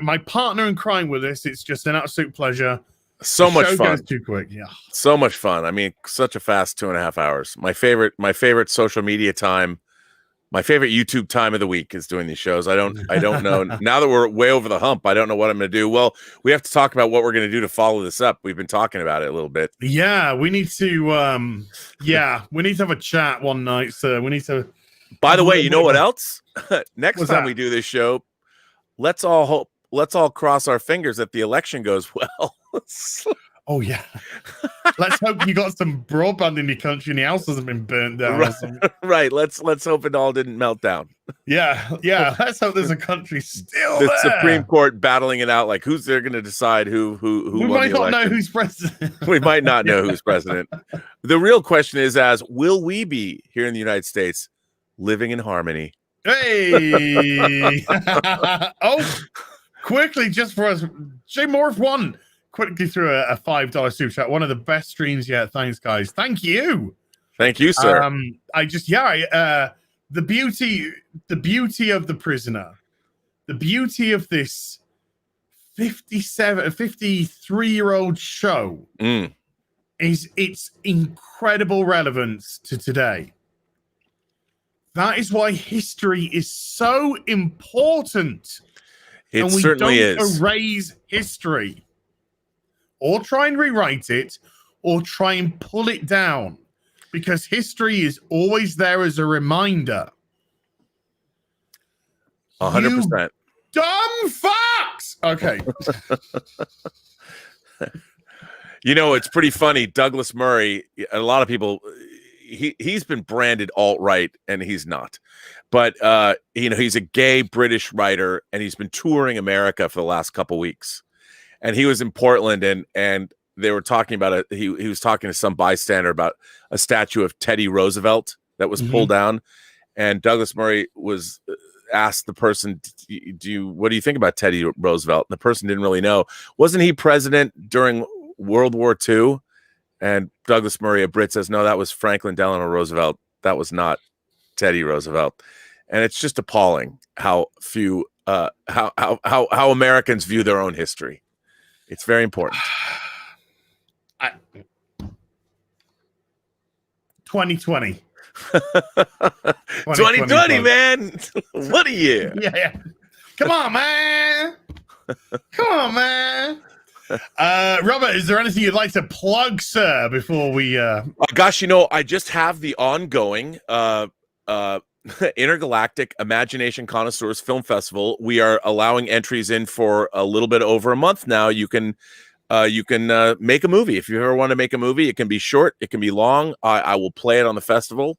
my partner in crime with this. It's just an absolute pleasure. So much fun. Goes too quick. Yeah. So much fun. I mean, such a fast 2.5 hours. My favorite social media time, my favorite YouTube time of the week is doing these shows. I don't know. Now that we're way over the hump, I don't know what I'm going to do. Well, we have to talk about what we're going to do to follow this up. We've been talking about it a little bit. Yeah, we need to we need to have a chat one night, sir. We need to. By the way, you know what else? Next time we do this show, let's all cross our fingers that the election goes well. Oh yeah. Let's hope you got some broadband in your country and the house hasn't been burnt down. Right. Let's hope it all didn't melt down. Yeah. Let's hope there's a country still the there. Supreme Court battling it out. Like, who's there going to decide who we might not know who's president. We might not know who's president. The real question is, will we be here in the United States living in harmony? Hey. Oh, quickly, just for us, J Morph one quickly threw a $5 super chat. One of the best streams yet. Thanks, guys. Thank you. Thank you, sir. The beauty of The Prisoner, the beauty of this 53-year-old show is its incredible relevance to today. That is why history is so important. It and we certainly don't is. erase history or try and rewrite it or try and pull it down, because history is always there as a reminder. 100%. Dumb fucks. Okay. You know, it's pretty funny. Douglas Murray, a lot of people, he's been branded alt-right, and he's not. But, he's a gay British writer, and he's been touring America for the last couple weeks. And he was in Portland, and they were talking about he was talking to some bystander about a statue of Teddy Roosevelt that was pulled down. And Douglas Murray was asked the person, what do you think about Teddy Roosevelt? And the person didn't really know. Wasn't he president during World War II? And Douglas Murray, a Brit, says, no, that was Franklin Delano Roosevelt. That was not Teddy Roosevelt. And it's just appalling how few, how Americans view their own history. It's very important. 2020. 2020, man. What a year. Yeah. Come on, man. Robert, is there anything you'd like to plug, sir, before we gosh, I just have the ongoing Intergalactic Imagination Connoisseurs Film Festival. We are allowing entries in for a little bit over a month now. You can make a movie. If you ever want to make a movie, it can be short, it can be long. I will play it on the festival.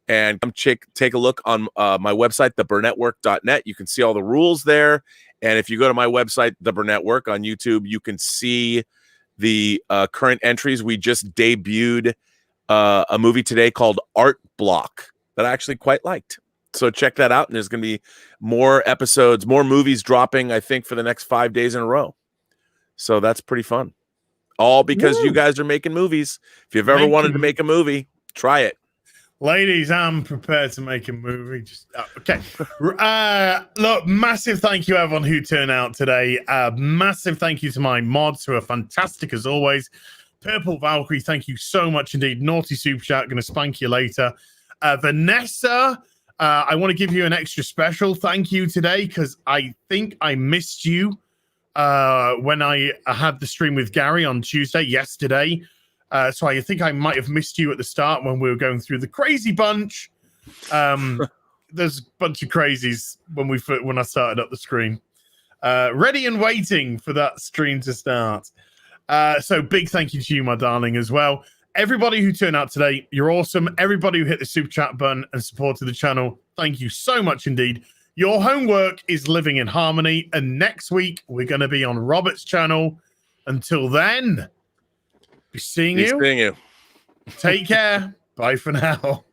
And come take a look on my website, theburnetwork.net. You can see all the rules there. And if you go to my website, The Burnett Work on YouTube, you can see the current entries. We just debuted a movie today called Art Block that I actually quite liked. So check that out. And there's going to be more episodes, more movies dropping, I think, for the next 5 days in a row. So that's pretty fun. All because you guys are making movies. If you've ever wanted to make a movie, try it. Ladies, I'm prepared to make a movie. Okay. Look, massive thank you, everyone who turned out today. Massive thank you to my mods, who are fantastic as always. Purple Valkyrie, thank you so much indeed. Naughty Super Chat, going to spank you later. Vanessa, I want to give you an extra special thank you today, because I think I missed you when I had the stream with Gary on yesterday. So I think I might have missed you at the start when we were going through the crazy bunch. There's a bunch of crazies when I started up the screen. Ready and waiting for that stream to start. So big thank you to you, my darling, as well. Everybody who turned out today, you're awesome. Everybody who hit the super chat button and supported the channel, thank you so much indeed. Your homework is living in harmony. And next week, we're going to be on Robert's channel. Until then, be seeing you. Seeing you. Take care. Bye for now.